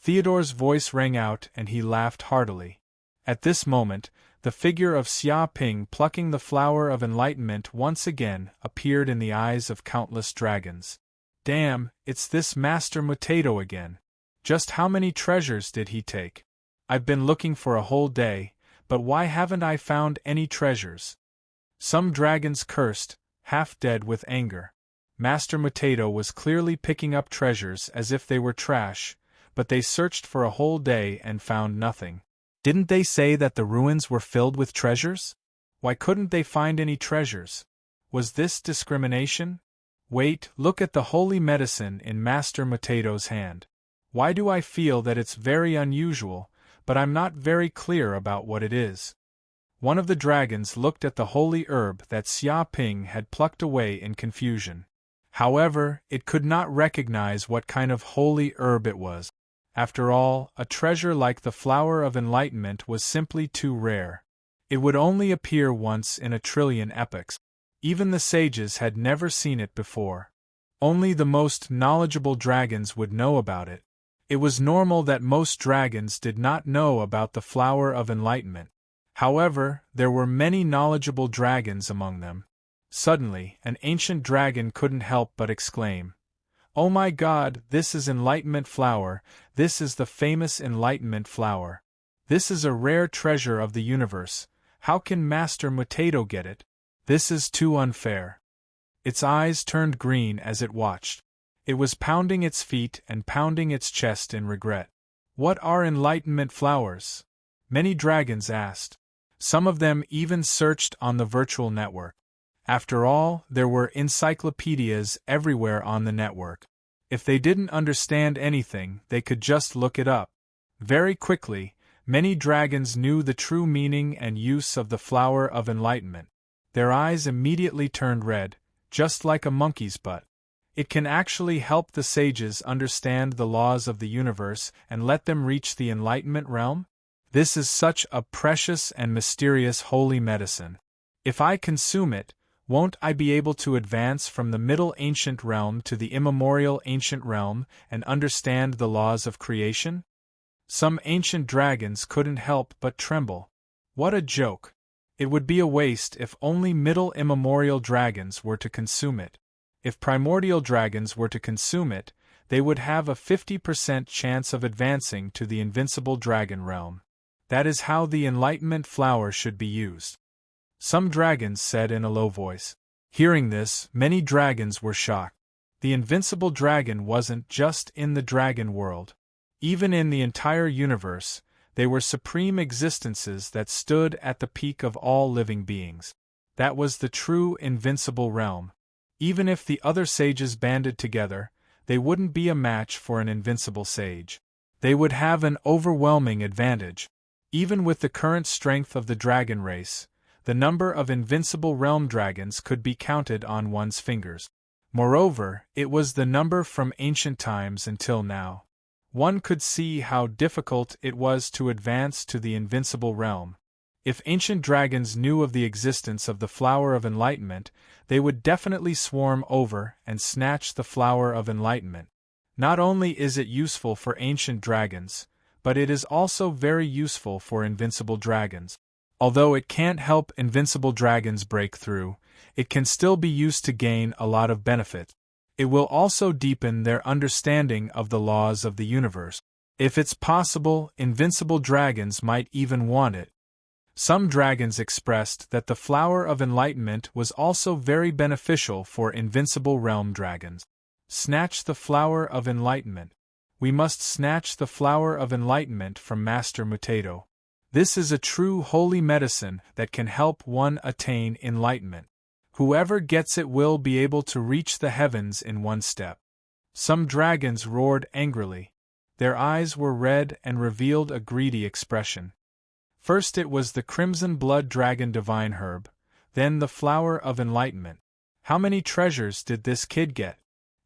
Theodore's voice rang out and he laughed heartily. At this moment, the figure of Xia Ping plucking the flower of enlightenment once again appeared in the eyes of countless dragons. Damn, it's this Master Mutato again. Just how many treasures did he take? I've been looking for a whole day, but why haven't I found any treasures? Some dragons cursed, half dead with anger. Master Mutato was clearly picking up treasures as if they were trash, but they searched for a whole day and found nothing. Didn't they say that the ruins were filled with treasures? Why couldn't they find any treasures? Was this discrimination? Wait, look at the holy medicine in Master Mutato's hand. Why do I feel that it's very unusual, but I'm not very clear about what it is? One of the dragons looked at the holy herb that Xia Ping had plucked away in confusion. However, it could not recognize what kind of holy herb it was. After all, a treasure like the flower of enlightenment was simply too rare. It would only appear once in a trillion epochs. Even the sages had never seen it before. Only the most knowledgeable dragons would know about it. It was normal that most dragons did not know about the flower of enlightenment. However, there were many knowledgeable dragons among them. Suddenly, an ancient dragon couldn't help but exclaim, "Oh my God, this is enlightenment flower, this is the famous enlightenment flower. This is a rare treasure of the universe, how can Master Mutato get it? This is too unfair." Its eyes turned green as it watched. It was pounding its feet and pounding its chest in regret. What are enlightenment flowers? Many dragons asked. Some of them even searched on the virtual network. After all, there were encyclopedias everywhere on the network. If they didn't understand anything, they could just look it up. Very quickly, many dragons knew the true meaning and use of the flower of enlightenment. Their eyes immediately turned red, just like a monkey's butt. It can actually help the sages understand the laws of the universe and let them reach the enlightenment realm? This is such a precious and mysterious holy medicine. If I consume it, won't I be able to advance from the middle ancient realm to the immemorial ancient realm and understand the laws of creation? Some ancient dragons couldn't help but tremble. What a joke! It would be a waste if only middle immemorial dragons were to consume it. If primordial dragons were to consume it, they would have a 50% chance of advancing to the invincible dragon realm. That is how the enlightenment flower should be used. Some dragons said in a low voice. Hearing this, many dragons were shocked. The invincible dragon wasn't just in the dragon world. Even in the entire universe, they were supreme existences that stood at the peak of all living beings. That was the true invincible realm. Even if the other sages banded together, they wouldn't be a match for an invincible sage. They would have an overwhelming advantage. Even with the current strength of the dragon race, the number of invincible realm dragons could be counted on one's fingers. Moreover, it was the number from ancient times until now. One could see how difficult it was to advance to the invincible realm. If ancient dragons knew of the existence of the Flower of Enlightenment, they would definitely swarm over and snatch the Flower of Enlightenment. Not only is it useful for ancient dragons, but it is also very useful for invincible dragons. Although it can't help invincible dragons break through, it can still be used to gain a lot of benefit. It will also deepen their understanding of the laws of the universe. If it's possible, invincible dragons might even want it. Some dragons expressed that the Flower of Enlightenment was also very beneficial for invincible realm dragons. Snatch the Flower of Enlightenment. We must snatch the Flower of Enlightenment from Master Mutato. This is a true holy medicine that can help one attain enlightenment. Whoever gets it will be able to reach the heavens in one step. Some dragons roared angrily. Their eyes were red and revealed a greedy expression. First it was the crimson blood dragon divine herb, then the Flower of Enlightenment. How many treasures did this kid get?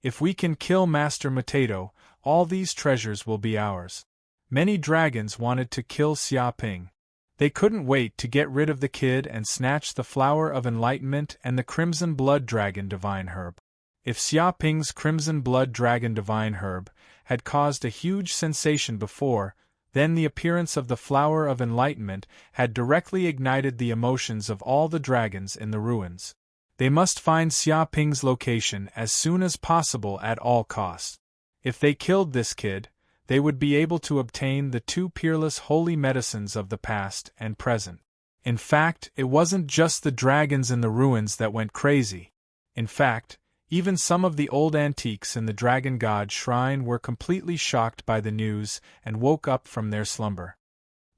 If we can kill Master Mutato, all these treasures will be ours. Many dragons wanted to kill Xia Ping. They couldn't wait to get rid of the kid and snatch the Flower of Enlightenment and the Crimson Blood Dragon Divine Herb. If Xia Ping's Crimson Blood Dragon Divine Herb had caused a huge sensation before, then the appearance of the Flower of Enlightenment had directly ignited the emotions of all the dragons in the ruins. They must find Xia Ping's location as soon as possible at all costs. If they killed this kid, they would be able to obtain the two peerless holy medicines of the past and present. In fact, it wasn't just the dragons in the ruins that went crazy. In fact, even some of the old antiques in the Dragon God Shrine were completely shocked by the news and woke up from their slumber.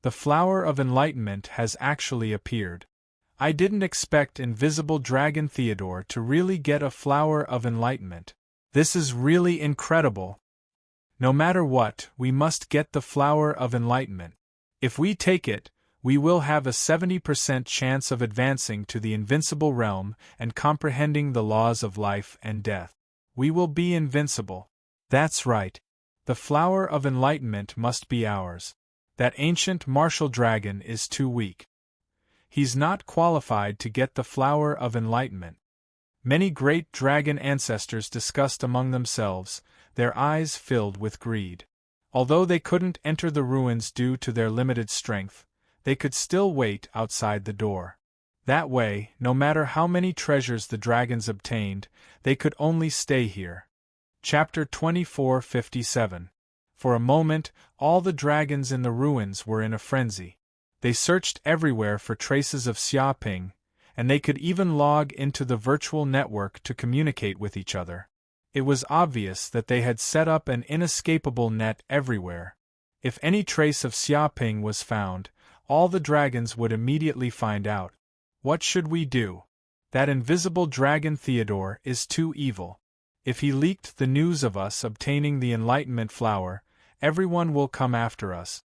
The Flower of Enlightenment has actually appeared. I didn't expect Invisible Dragon Theodore to really get a Flower of Enlightenment. This is really incredible. No matter what, we must get the Flower of Enlightenment. If we take it, we will have a 70% chance of advancing to the invincible realm and comprehending the laws of life and death. We will be invincible. That's right. The Flower of Enlightenment must be ours. That ancient martial dragon is too weak. He's not qualified to get the Flower of Enlightenment. Many great dragon ancestors discussed among themselves, their eyes filled with greed. Although they couldn't enter the ruins due to their limited strength, they could still wait outside the door. That way, no matter how many treasures the dragons obtained, they could only stay here. Chapter 2457. For a moment, all the dragons in the ruins were in a frenzy. They searched everywhere for traces of Xia Ping, and they could even log into the virtual network to communicate with each other. It was obvious that they had set up an inescapable net everywhere. If any trace of Xia Ping was found, all the dragons would immediately find out. What should we do? That invisible dragon Theodore is too evil. If he leaked the news of us obtaining the Enlightenment Flower, everyone will come after us.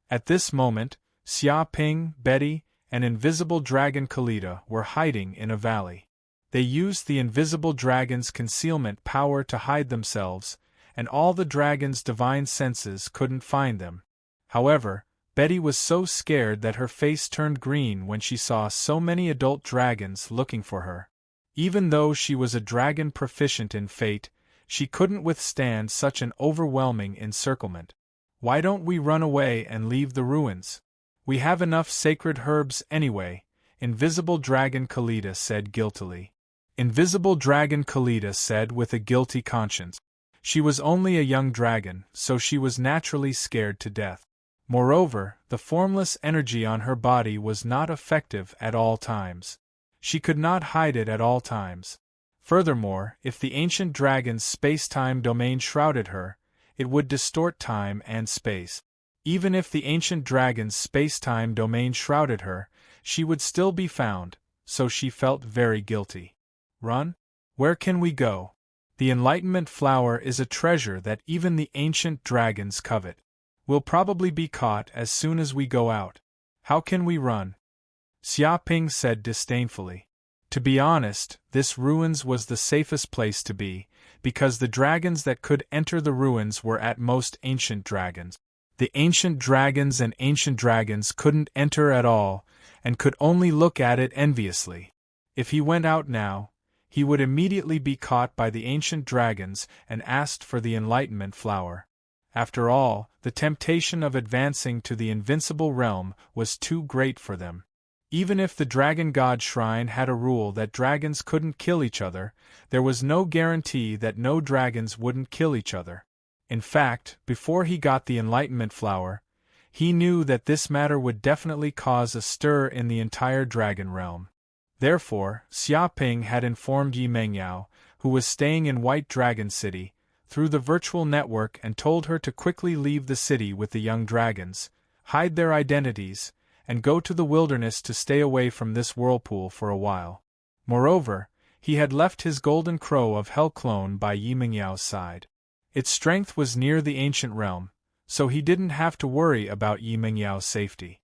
At this moment, Xia Ping, Betty, and Invisible Dragon Kalita were hiding in a valley. They used the Invisible Dragon's concealment power to hide themselves, and all the dragon's divine senses couldn't find them. However, Betty was so scared that her face turned green when she saw so many adult dragons looking for her. Even though she was a dragon proficient in fate, she couldn't withstand such an overwhelming encirclement. Why don't we run away and leave the ruins? We have enough sacred herbs anyway, Invisible Dragon Kalita said guiltily. Invisible Dragon Kalita said with a guilty conscience. She was only a young dragon, so she was naturally scared to death. Moreover, the formless energy on her body was not effective at all times. She could not hide it at all times. Furthermore, if the ancient dragon's space-time domain shrouded her, it would distort time and space. Even if the ancient dragon's space-time domain shrouded her, she would still be found, so she felt very guilty. Run? Where can we go? The Enlightenment Flower is a treasure that even the ancient dragons covet. We'll probably be caught as soon as we go out. How can we run? Xia Ping said disdainfully. To be honest, this ruins was the safest place to be, because the dragons that could enter the ruins were at most ancient dragons. The ancient dragons and ancient dragons couldn't enter at all, and could only look at it enviously. If he went out now, he would immediately be caught by the ancient dragons and asked for the Enlightenment Flower. After all, the temptation of advancing to the invincible realm was too great for them. Even if the Dragon God Shrine had a rule that dragons couldn't kill each other, there was no guarantee that no dragons wouldn't kill each other. In fact, before he got the Enlightenment Flower, he knew that this matter would definitely cause a stir in the entire dragon realm. Therefore, Xia Ping had informed Yi Mengyao, who was staying in White Dragon City, through the virtual network and told her to quickly leave the city with the young dragons, hide their identities, and go to the wilderness to stay away from this whirlpool for a while. Moreover, he had left his golden crow of hell clone by Yi Mengyao's side. Its strength was near the ancient realm, so he didn't have to worry about Yi Mengyao's safety.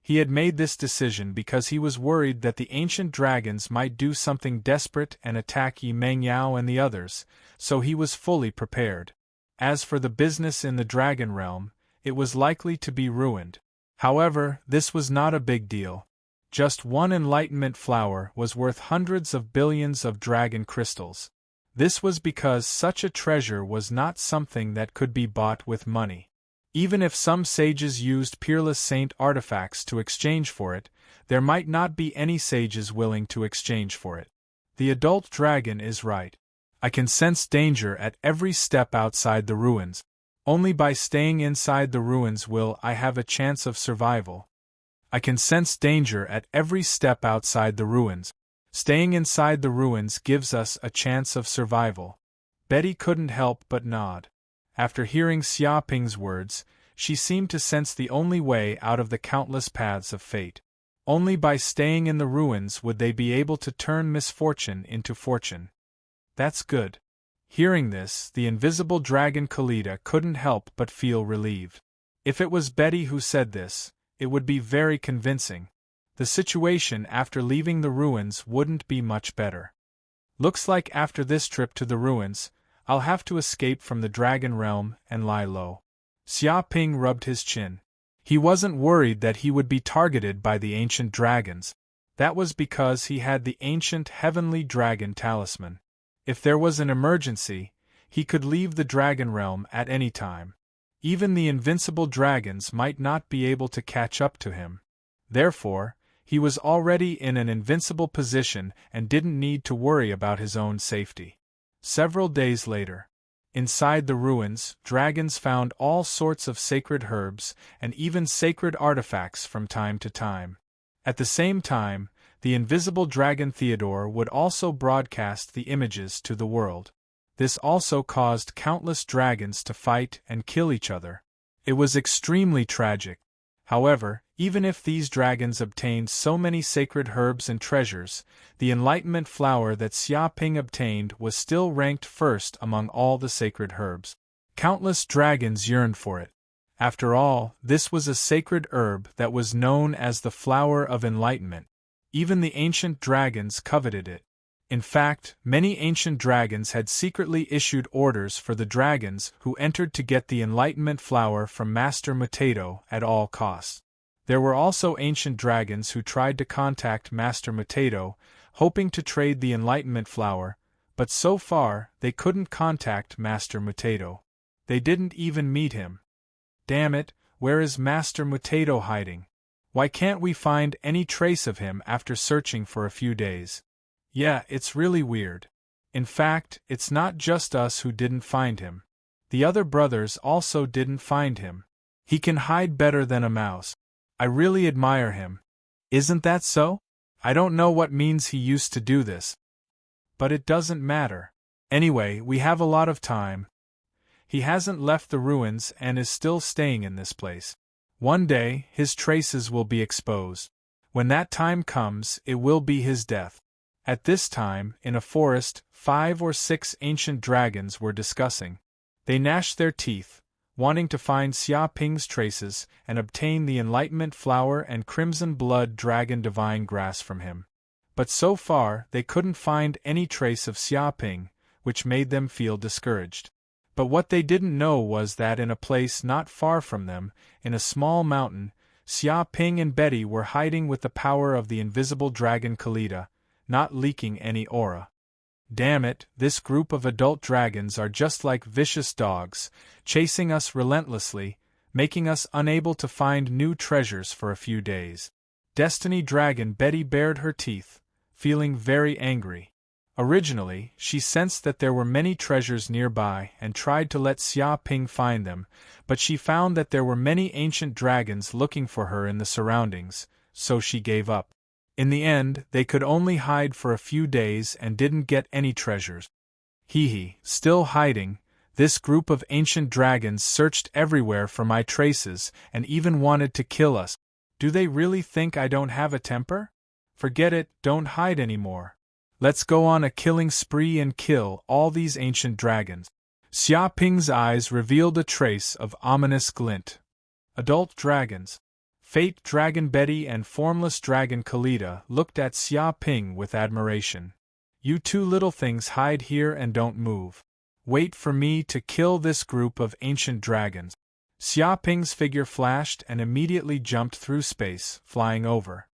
He had made this decision because he was worried that the ancient dragons might do something desperate and attack Yi Mengyao and the others, so he was fully prepared. As for the business in the dragon realm, it was likely to be ruined. However, this was not a big deal. Just one Enlightenment Flower was worth hundreds of billions of dragon crystals. This was because such a treasure was not something that could be bought with money. Even if some sages used peerless saint artifacts to exchange for it, there might not be any sages willing to exchange for it. The adult dragon is right. I can sense danger at every step outside the ruins. Only by staying inside the ruins will I have a chance of survival. I can sense danger at every step outside the ruins. Staying inside the ruins gives us a chance of survival. Betty couldn't help but nod. After hearing Xia Ping's words, she seemed to sense the only way out of the countless paths of fate. Only by staying in the ruins would they be able to turn misfortune into fortune. That's good. Hearing this, the invisible dragon Khalida couldn't help but feel relieved. If it was Betty who said this, it would be very convincing. The situation after leaving the ruins wouldn't be much better. Looks like after this trip to the ruins, I'll have to escape from the dragon realm and lie low. Xia Ping rubbed his chin. He wasn't worried that he would be targeted by the ancient dragons. That was because he had the ancient heavenly dragon talisman. If there was an emergency, he could leave the dragon realm at any time. Even the invincible dragons might not be able to catch up to him. Therefore, he was already in an invincible position and didn't need to worry about his own safety. Several days later, inside the ruins, dragons found all sorts of sacred herbs and even sacred artifacts from time to time. At the same time, the invisible dragon Theodore would also broadcast the images to the world. This also caused countless dragons to fight and kill each other. It was extremely tragic. However, even if these dragons obtained so many sacred herbs and treasures, the Enlightenment Flower that Xia Ping obtained was still ranked first among all the sacred herbs. Countless dragons yearned for it. After all, this was a sacred herb that was known as the Flower of Enlightenment. Even the ancient dragons coveted it. In fact, many ancient dragons had secretly issued orders for the dragons who entered to get the Enlightenment Flower from Master Mutato at all costs. There were also ancient dragons who tried to contact Master Mutato, hoping to trade the Enlightenment Flower, but so far they couldn't contact Master Mutato. They didn't even meet him. Damn it, where is Master Mutato hiding? Why can't we find any trace of him after searching for a few days? Yeah, it's really weird. In fact, it's not just us who didn't find him. The other brothers also didn't find him. He can hide better than a mouse. I really admire him. Isn't that so? I don't know what means he used to do this. But it doesn't matter. Anyway, we have a lot of time. He hasn't left the ruins and is still staying in this place. One day, his traces will be exposed. When that time comes, it will be his death. At this time, in a forest, 5 or 6 ancient dragons were discussing. They gnashed their teeth, wanting to find Xia Ping's traces and obtain the enlightenment flower and crimson blood dragon divine grass from him. But so far, they couldn't find any trace of Xia Ping, which made them feel discouraged. But what they didn't know was that in a place not far from them, in a small mountain, Xia Ping and Betty were hiding with the power of the invisible dragon Kalita, not leaking any aura. Damn it, this group of adult dragons are just like vicious dogs, chasing us relentlessly, making us unable to find new treasures for a few days. Destiny Dragon Betty bared her teeth, feeling very angry. Originally, she sensed that there were many treasures nearby and tried to let Xia Ping find them, but she found that there were many ancient dragons looking for her in the surroundings, so she gave up. In the end, they could only hide for a few days and didn't get any treasures. Still hiding, this group of ancient dragons searched everywhere for my traces and even wanted to kill us. Do they really think I don't have a temper? Forget it, don't hide anymore. Let's go on a killing spree and kill all these ancient dragons. Xia Ping's eyes revealed a trace of ominous glint. Adult dragons. Fate Dragon Betty and Formless Dragon Kalita looked at Xia Ping with admiration. You two little things hide here and don't move. Wait for me to kill this group of ancient dragons. Xia Ping's figure flashed and immediately jumped through space, flying over.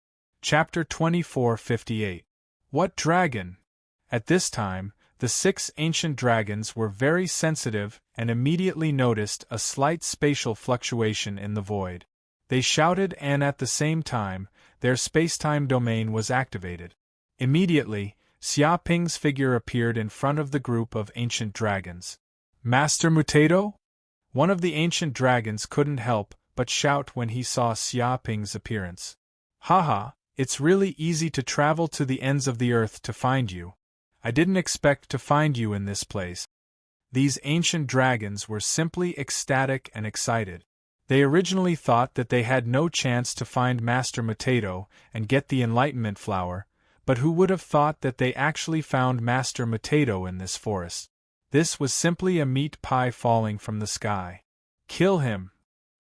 Chapter 2458. What dragon? At this time, the 6 ancient dragons were very sensitive and immediately noticed a slight spatial fluctuation in the void. They shouted and at the same time, their spacetime domain was activated. Immediately, Xia Ping's figure appeared in front of the group of ancient dragons. Master Mutato? One of the ancient dragons couldn't help but shout when he saw Xia Ping's appearance. Haha, it's really easy to travel to the ends of the earth to find you. I didn't expect to find you in this place. These ancient dragons were simply ecstatic and excited. They originally thought that they had no chance to find Master Mutato and get the Enlightenment Flower, but who would have thought that they actually found Master Mutato in this forest? This was simply a meat pie falling from the sky. Kill him!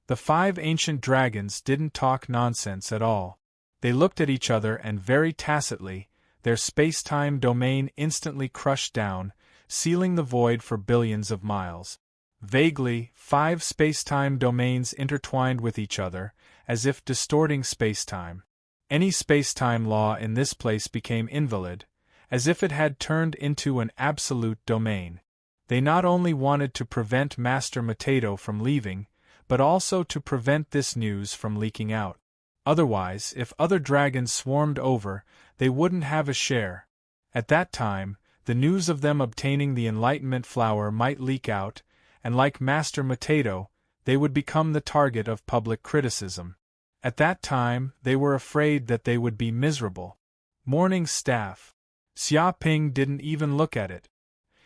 The 5 ancient dragons didn't talk nonsense at all. They looked at each other and very tacitly, their space-time domain instantly crushed down, sealing the void for billions of miles. Vaguely, 5 space-time domains intertwined with each other, as if distorting space-time. Any space-time law in this place became invalid, as if it had turned into an absolute domain. They not only wanted to prevent Master Mutato from leaving, but also to prevent this news from leaking out. Otherwise, if other dragons swarmed over, they wouldn't have a share. At that time, the news of them obtaining the Enlightenment Flower might leak out, and like Master Mutato, they would become the target of public criticism. At that time, they were afraid that they would be miserable. Morning Staff. Xia Ping didn't even look at it.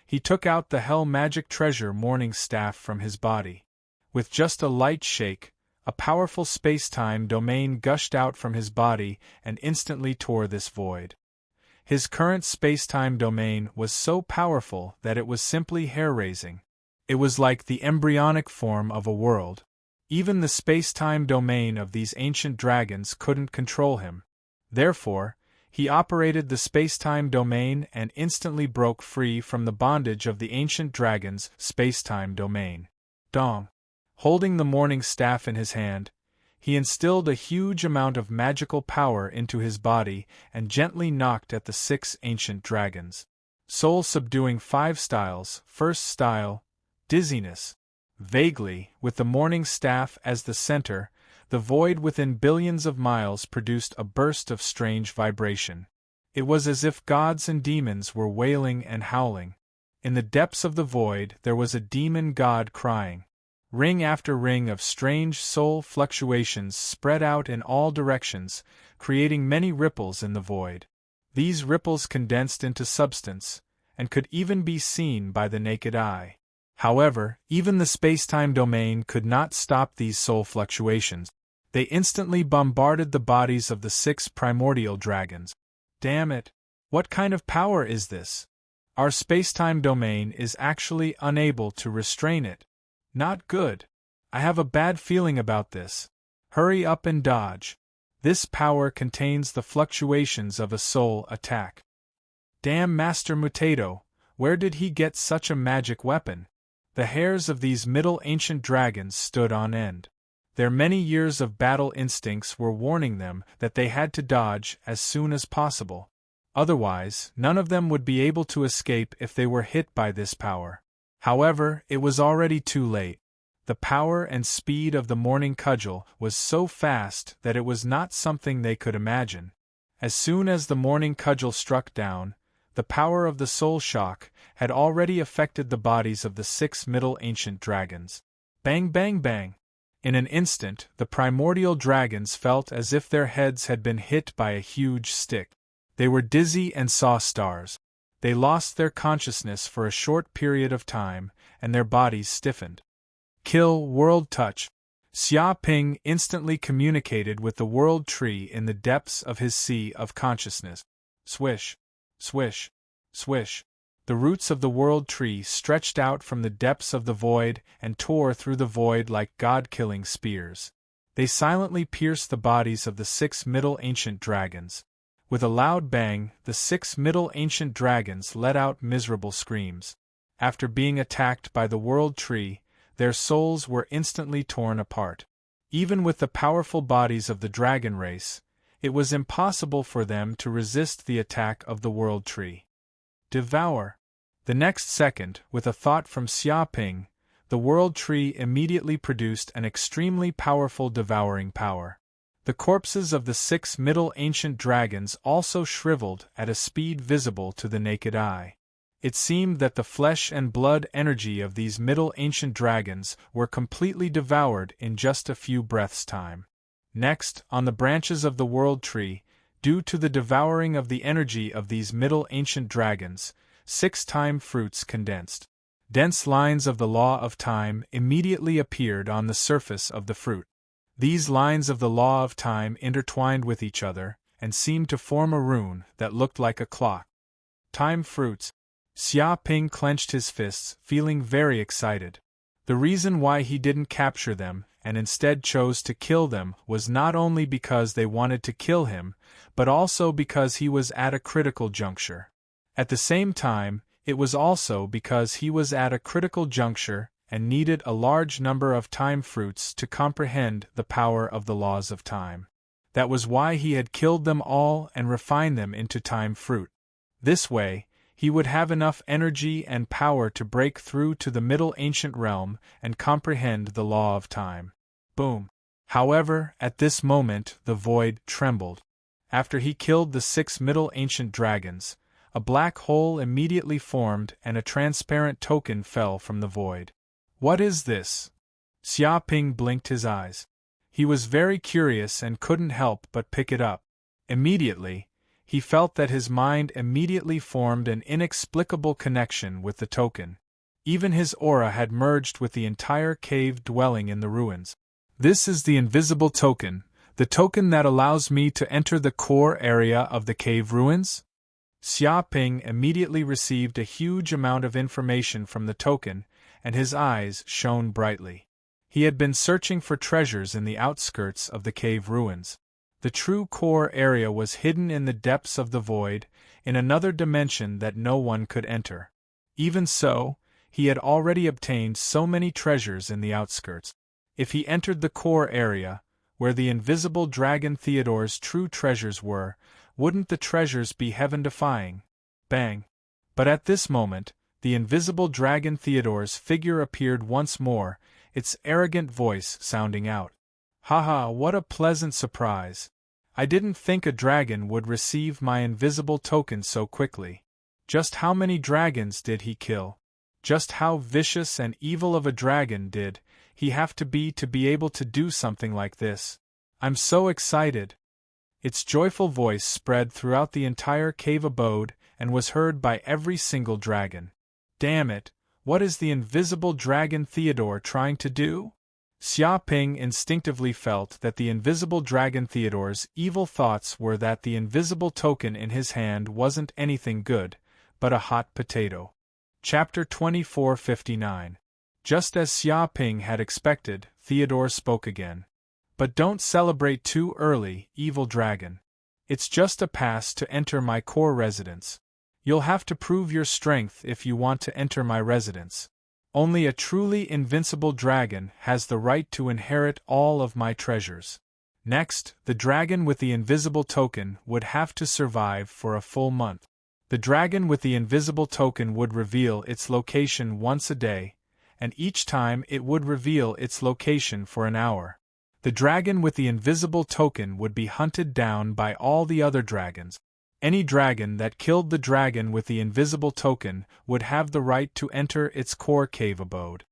He took out the Hell Magic Treasure Morning Staff from his body. With just a light shake, a powerful space-time domain gushed out from his body and instantly tore this void. His current space-time domain was so powerful that it was simply hair-raising. It was like the embryonic form of a world. Even the space-time domain of these ancient dragons couldn't control him. Therefore, he operated the space-time domain and instantly broke free from the bondage of the ancient dragon's space-time domain. Dong. Holding the morning staff in his hand, he instilled a huge amount of magical power into his body and gently knocked at the 6 ancient dragons. Soul subduing 5 styles. First style, dizziness. Vaguely, with the morning staff as the center, the void within billions of miles produced a burst of strange vibration. It was as if gods and demons were wailing and howling. In the depths of the void there was a demon god crying. Ring after ring of strange soul fluctuations spread out in all directions, creating many ripples in the void. These ripples condensed into substance, and could even be seen by the naked eye. However, even the space-time domain could not stop these soul fluctuations. They instantly bombarded the bodies of the 6 primordial dragons. Damn it! What kind of power is this? Our space-time domain is actually unable to restrain it. Not good. I have a bad feeling about this. Hurry up and dodge. This power contains the fluctuations of a soul attack. Damn Master Mutato, where did he get such a magic weapon? The hairs of these Middle Ancient dragons stood on end. Their many years of battle instincts were warning them that they had to dodge as soon as possible. Otherwise, none of them would be able to escape if they were hit by this power. However, it was already too late. The power and speed of the Morning Cudgel was so fast that it was not something they could imagine. As soon as the Morning Cudgel struck down, the power of the Soul Shock had already affected the bodies of the 6 Middle Ancient dragons. Bang bang bang! In an instant, the primordial dragons felt as if their heads had been hit by a huge stick. They were dizzy and saw stars. They lost their consciousness for a short period of time, and their bodies stiffened. Kill World Touch. Xia Ping instantly communicated with the World Tree in the depths of his sea of consciousness. Swish, swish, swish. The roots of the World Tree stretched out from the depths of the void and tore through the void like god-killing spears. They silently pierced the bodies of the 6 Middle Ancient dragons. With a loud bang, the 6 Middle Ancient dragons let out miserable screams. After being attacked by the World Tree, their souls were instantly torn apart. Even with the powerful bodies of the dragon race, it was impossible for them to resist the attack of the World Tree. Devour. The next second, with a thought from Xia Ping, the World Tree immediately produced an extremely powerful devouring power. The corpses of the 6 Middle Ancient dragons also shriveled at a speed visible to the naked eye. It seemed that the flesh and blood energy of these Middle Ancient dragons were completely devoured in just a few breaths' time. Next, on the branches of the World Tree, due to the devouring of the energy of these Middle Ancient dragons, 6 time fruits condensed. Dense lines of the law of time immediately appeared on the surface of the fruit. These lines of the law of time intertwined with each other, and seemed to form a rune that looked like a clock. Time fruits. Xia Ping clenched his fists, feeling very excited. The reason why he didn't capture them, and instead chose to kill them, was not only because they wanted to kill him, but also because he was at a critical juncture. At the same time, it was also because he was at a critical juncture and needed a large number of time fruits to comprehend the power of the laws of time. That was why he had killed them all and refined them into time fruit. This way, he would have enough energy and power to break through to the Middle Ancient realm and comprehend the law of time. Boom. However, at this moment the void trembled. After he killed the 6 Middle Ancient dragons, a black hole immediately formed and a transparent token fell from the void. What is this? Xia Ping blinked his eyes. He was very curious and couldn't help but pick it up. Immediately, he felt that his mind immediately formed an inexplicable connection with the token. Even his aura had merged with the entire cave dwelling in the ruins. This is the invisible token, the token that allows me to enter the core area of the cave ruins? Xia Ping immediately received a huge amount of information from the token, and his eyes shone brightly. He had been searching for treasures in the outskirts of the cave ruins. The true core area was hidden in the depths of the void, in another dimension that no one could enter. Even so, he had already obtained so many treasures in the outskirts. If he entered the core area, where the invisible dragon Theodore's true treasures were, wouldn't the treasures be heaven-defying? Bang! But at this moment, the invisible dragon Theodore's figure appeared once more, its arrogant voice sounding out. Haha, what a pleasant surprise! I didn't think a dragon would receive my invisible token so quickly. Just how many dragons did he kill? Just how vicious and evil of a dragon did he have to be able to do something like this? I'm so excited. Its joyful voice spread throughout the entire cave abode and was heard by every single dragon. Damn it, what is the invisible dragon Theodore trying to do? Xia Ping instinctively felt that the invisible dragon Theodore's evil thoughts were that the invisible token in his hand wasn't anything good, but a hot potato. Chapter 2459. Just as Xia Ping had expected, Theodore spoke again. But don't celebrate too early, evil dragon. It's just a pass to enter my core residence. You'll have to prove your strength if you want to enter my residence. Only a truly invincible dragon has the right to inherit all of my treasures. Next, the dragon with the invisible token would have to survive for a full month. The dragon with the invisible token would reveal its location once a day, and each time it would reveal its location for an hour. The dragon with the invisible token would be hunted down by all the other dragons. Any dragon that killed the dragon with the invisible token would have the right to enter its core cave abode.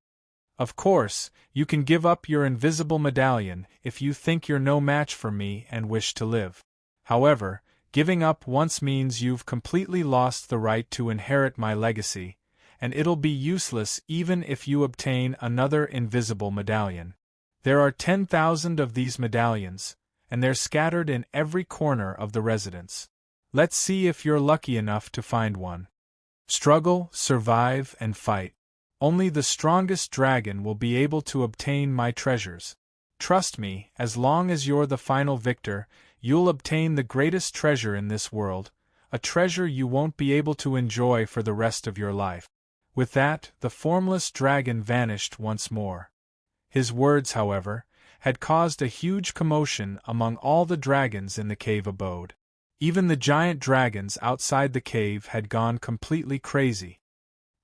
Of course, you can give up your invisible medallion if you think you're no match for me and wish to live. However, giving up once means you've completely lost the right to inherit my legacy, and it'll be useless even if you obtain another invisible medallion. There are 10,000 of these medallions, and they're scattered in every corner of the residence. Let's see if you're lucky enough to find one. Struggle, survive, and fight. Only the strongest dragon will be able to obtain my treasures. Trust me, as long as you're the final victor, you'll obtain the greatest treasure in this world, a treasure you won't be able to enjoy for the rest of your life. With that, the formless dragon vanished once more. His words, however, had caused a huge commotion among all the dragons in the cave abode. Even the giant dragons outside the cave had gone completely crazy.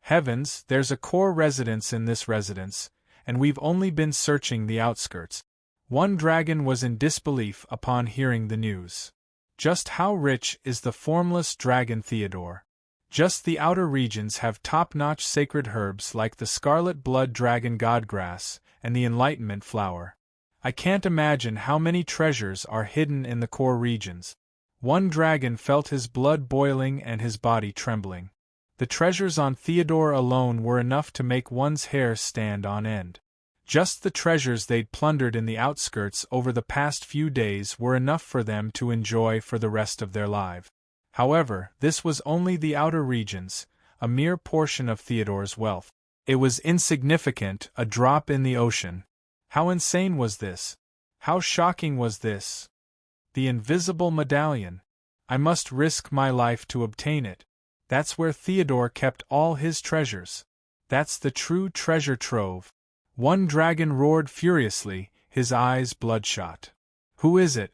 Heavens, there's a core residence in this residence, and we've only been searching the outskirts. One dragon was in disbelief upon hearing the news. Just how rich is the formless dragon Theodore? Just the outer regions have top-notch sacred herbs like the scarlet blood dragon godgrass and the enlightenment flower. I can't imagine how many treasures are hidden in the core regions. One dragon felt his blood boiling and his body trembling. The treasures on Theodore alone were enough to make one's hair stand on end. Just the treasures they'd plundered in the outskirts over the past few days were enough for them to enjoy for the rest of their lives. However, this was only the outer regions, a mere portion of Theodore's wealth. It was insignificant, a drop in the ocean. How insane was this? How shocking was this? The invisible medallion. I must risk my life to obtain it. That's where Theodore kept all his treasures. That's the true treasure trove. One dragon roared furiously, his eyes bloodshot. Who is it?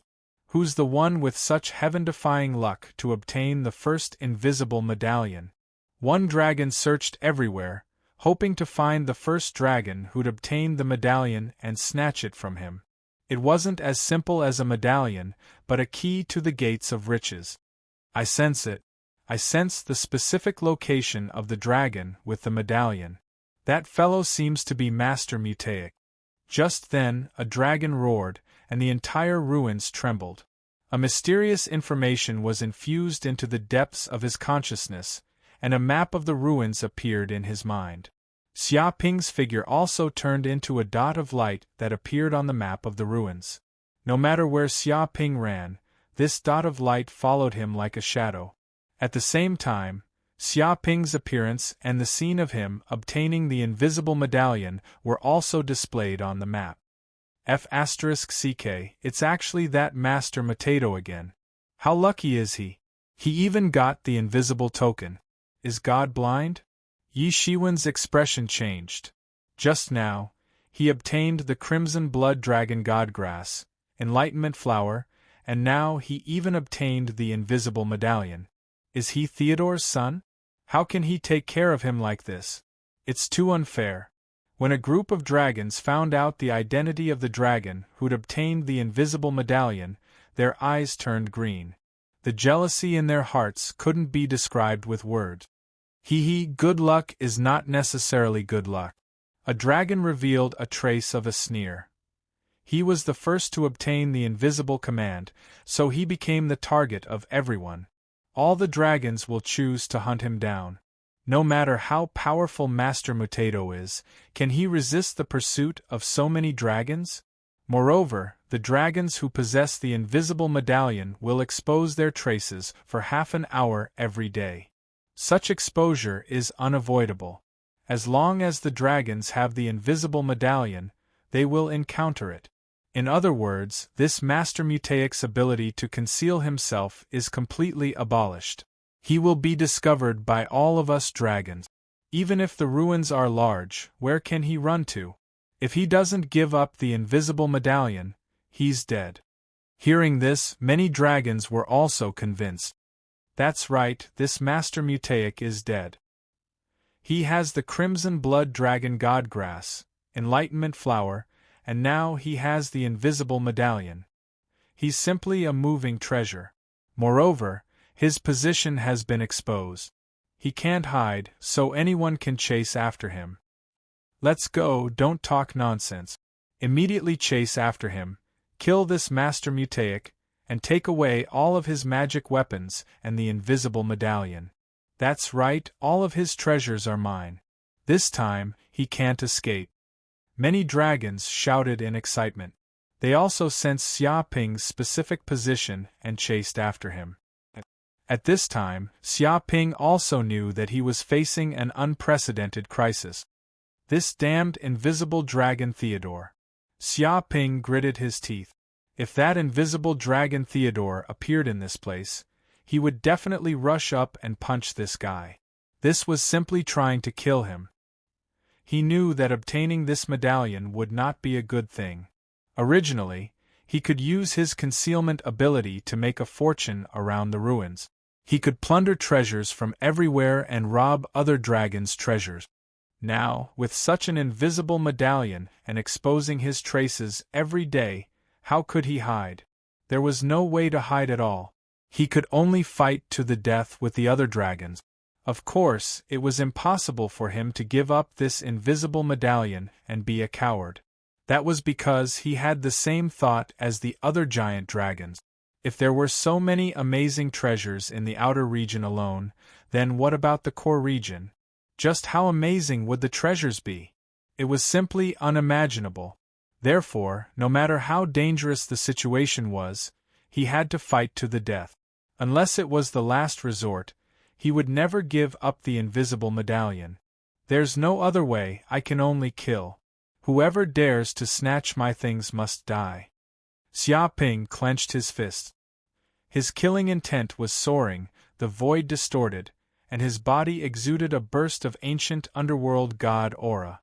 Who's the one with such heaven-defying luck to obtain the first invisible medallion? One dragon searched everywhere, hoping to find the first dragon who'd obtain the medallion and snatch it from him. It wasn't as simple as a medallion, but a key to the gates of riches. I sense it. I sense the specific location of the dragon with the medallion. That fellow seems to be Master Mutaic. Just then, a dragon roared, and the entire ruins trembled. A mysterious information was infused into the depths of his consciousness, and a map of the ruins appeared in his mind. Xia Ping's figure also turned into a dot of light that appeared on the map of the ruins. No matter where Xia Ping ran, this dot of light followed him like a shadow. At the same time, Xia Ping's appearance and the scene of him obtaining the invisible medallion were also displayed on the map. F*CK, it's actually that Master Mutato again. How lucky is he? He even got the invisible token. Is God blind? Yi Shiwen's expression changed. Just now, he obtained the crimson blood dragon godgrass, enlightenment flower, and now he even obtained the invisible medallion. Is he Theodore's son? How can he take care of him like this? It's too unfair. When a group of dragons found out the identity of the dragon who'd obtained the invisible medallion, their eyes turned green. The jealousy in their hearts couldn't be described with words. Good luck is not necessarily good luck. A dragon revealed a trace of a sneer. He was the first to obtain the invisible command, so he became the target of everyone. All the dragons will choose to hunt him down. No matter how powerful Master Mutato is, can he resist the pursuit of so many dragons? Moreover, the dragons who possess the invisible medallion will expose their traces for half an hour every day. Such exposure is unavoidable. As long as the dragons have the invisible medallion, they will encounter it. In other words, this Master Mutaic's ability to conceal himself is completely abolished. He will be discovered by all of us dragons. Even if the ruins are large, where can he run to? If he doesn't give up the invisible medallion, he's dead. Hearing this, many dragons were also convinced. That's right, this Master Mutaic is dead. He has the Crimson Blood Dragon Godgrass, Enlightenment Flower, and now he has the invisible medallion. He's simply a moving treasure. Moreover, his position has been exposed. He can't hide, so anyone can chase after him. Let's go, don't talk nonsense. Immediately chase after him, kill this Master Mutaic, and take away all of his magic weapons and the invisible medallion. That's right, all of his treasures are mine. This time, he can't escape. Many dragons shouted in excitement. They also sensed Xia Ping's specific position and chased after him. At this time, Xia Ping also knew that he was facing an unprecedented crisis. This damned invisible dragon Theodore. Xia Ping gritted his teeth. If that invisible dragon Theodore appeared in this place, he would definitely rush up and punch this guy. This was simply trying to kill him. He knew that obtaining this medallion would not be a good thing. Originally, he could use his concealment ability to make a fortune around the ruins. He could plunder treasures from everywhere and rob other dragons' treasures. Now, with such an invisible medallion and exposing his traces every day, how could he hide? There was no way to hide at all. He could only fight to the death with the other dragons. Of course, it was impossible for him to give up this invisible medallion and be a coward. That was because he had the same thought as the other giant dragons. If there were so many amazing treasures in the outer region alone, then what about the core region? Just how amazing would the treasures be? It was simply unimaginable. Therefore, no matter how dangerous the situation was, he had to fight to the death. Unless it was the last resort, he would never give up the invisible medallion. There's no other way, I can only kill. Whoever dares to snatch my things must die. Xia Ping clenched his fist. His killing intent was soaring, the void distorted, and his body exuded a burst of ancient underworld god aura.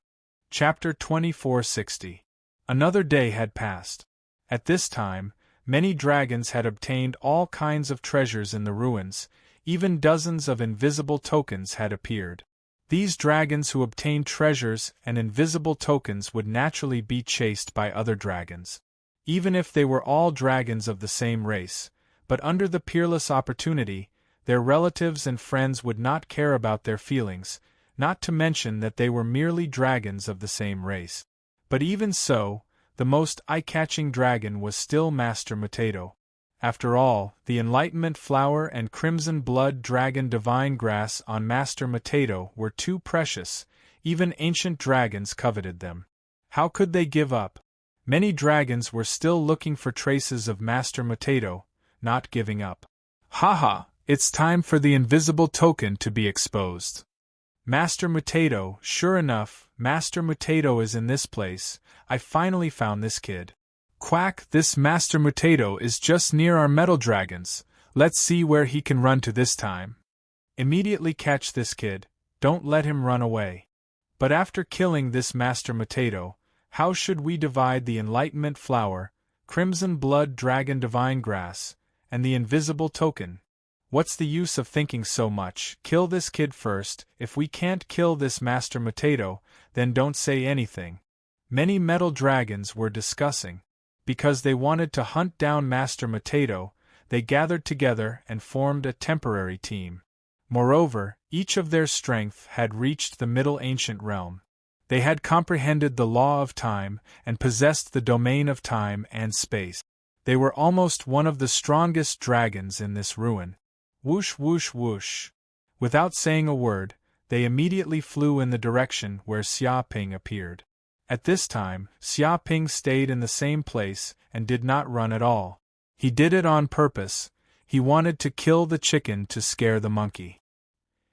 Chapter 2460. Another day had passed. At this time, many dragons had obtained all kinds of treasures in the ruins, even dozens of invisible tokens had appeared. These dragons who obtained treasures and invisible tokens would naturally be chased by other dragons. Even if they were all dragons of the same race, but under the peerless opportunity, their relatives and friends would not care about their feelings, not to mention that they were merely dragons of the same race. But even so, the most eye-catching dragon was still Master Mutato. After all, the Enlightenment Flower and Crimson Blood Dragon Divine Grass on Master Mutato were too precious, even ancient dragons coveted them. How could they give up? Many dragons were still looking for traces of Master Mutato, not giving up. Haha, it's time for the invisible token to be exposed. Master Mutato, sure enough, Master Mutato is in this place. I finally found this kid. Quack, this Master Mutato is just near our metal dragons. Let's see where he can run to this time. Immediately catch this kid, don't let him run away. But after killing this Master Mutato, how should we divide the Enlightenment Flower, Crimson Blood Dragon Divine Grass, and the invisible token? What's the use of thinking so much? Kill this kid first. If we can't kill this Master Mutato, then don't say anything. Many metal dragons were discussing. Because they wanted to hunt down Master Mutato, they gathered together and formed a temporary team. Moreover, each of their strength had reached the Middle Ancient realm. They had comprehended the law of time and possessed the domain of time and space. They were almost one of the strongest dragons in this ruin. Whoosh whoosh whoosh. Without saying a word, they immediately flew in the direction where Xia Ping appeared. At this time, Xia Ping stayed in the same place and did not run at all. He did it on purpose. He wanted to kill the chicken to scare the monkey.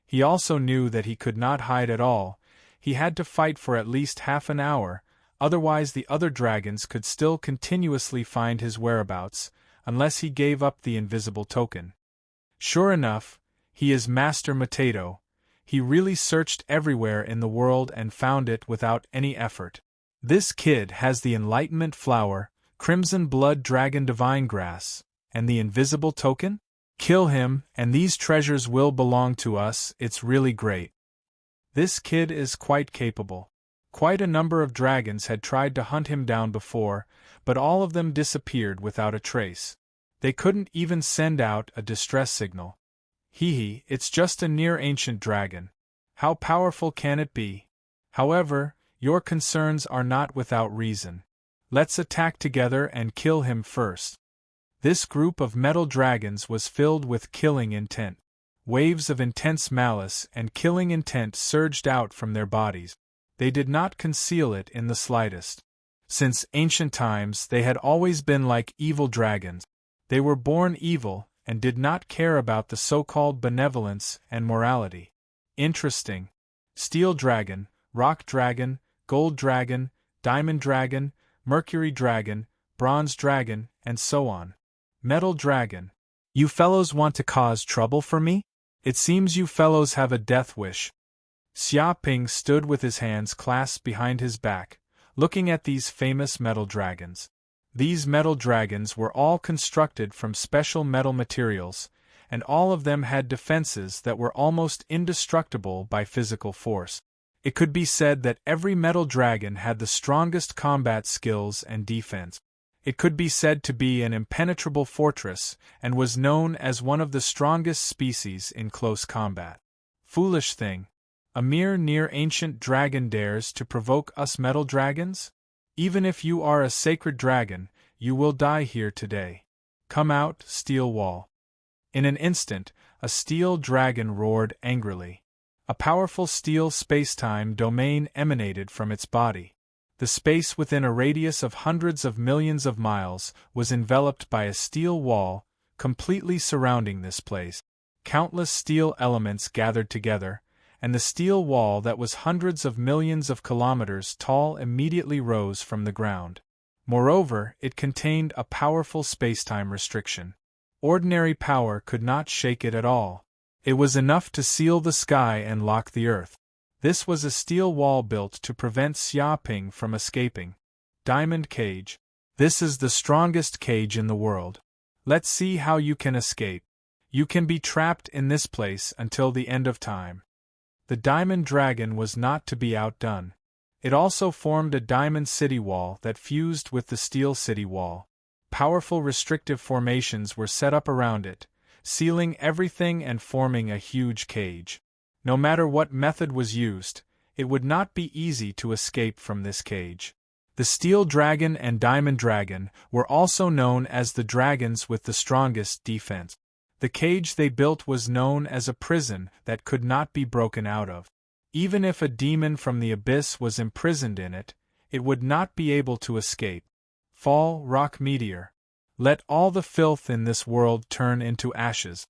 He also knew that he could not hide at all. He had to fight for at least half an hour, otherwise the other dragons could still continuously find his whereabouts, unless he gave up the invisible token. Sure enough, he is Master Potato. He really searched everywhere in the world and found it without any effort. This kid has the Enlightenment Flower, Crimson Blood Dragon Divine Grass, and the invisible token? Kill him, and these treasures will belong to us. It's really great. This kid is quite capable. Quite a number of dragons had tried to hunt him down before, but all of them disappeared without a trace. They couldn't even send out a distress signal. Hee, it's just a near-ancient dragon. How powerful can it be? However, your concerns are not without reason. Let's attack together and kill him first. This group of metal dragons was filled with killing intent. Waves of intense malice and killing intent surged out from their bodies. They did not conceal it in the slightest. Since ancient times they had always been like evil dragons. They were born evil and did not care about the so-called benevolence and morality. Interesting. Steel dragon, rock dragon, gold dragon, diamond dragon, mercury dragon, bronze dragon, and so on. Metal dragon. You fellows want to cause trouble for me? It seems you fellows have a death wish. Xia Ping stood with his hands clasped behind his back, looking at these famous metal dragons. These metal dragons were all constructed from special metal materials, and all of them had defenses that were almost indestructible by physical force. It could be said that every metal dragon had the strongest combat skills and defense. It could be said to be an impenetrable fortress, and was known as one of the strongest species in close combat. Foolish thing. A mere near-ancient dragon dares to provoke us metal dragons? Even if you are a sacred dragon, you will die here today. Come out, steel wall. In an instant, a steel dragon roared angrily. A powerful steel space-time domain emanated from its body. The space within a radius of hundreds of millions of miles was enveloped by a steel wall, completely surrounding this place. Countless steel elements gathered together, and the steel wall that was hundreds of millions of kilometers tall immediately rose from the ground. Moreover, it contained a powerful spacetime restriction. Ordinary power could not shake it at all. It was enough to seal the sky and lock the earth. This was a steel wall built to prevent Xia Ping from escaping. Diamond cage. This is the strongest cage in the world. Let's see how you can escape. You can be trapped in this place until the end of time. The diamond dragon was not to be outdone. It also formed a diamond city wall that fused with the steel city wall. Powerful restrictive formations were set up around it, sealing everything and forming a huge cage. No matter what method was used, it would not be easy to escape from this cage. The steel dragon and diamond dragon were also known as the dragons with the strongest defense. The cage they built was known as a prison that could not be broken out of. Even if a demon from the abyss was imprisoned in it, it would not be able to escape. Fall, rock meteor. Let all the filth in this world turn into ashes.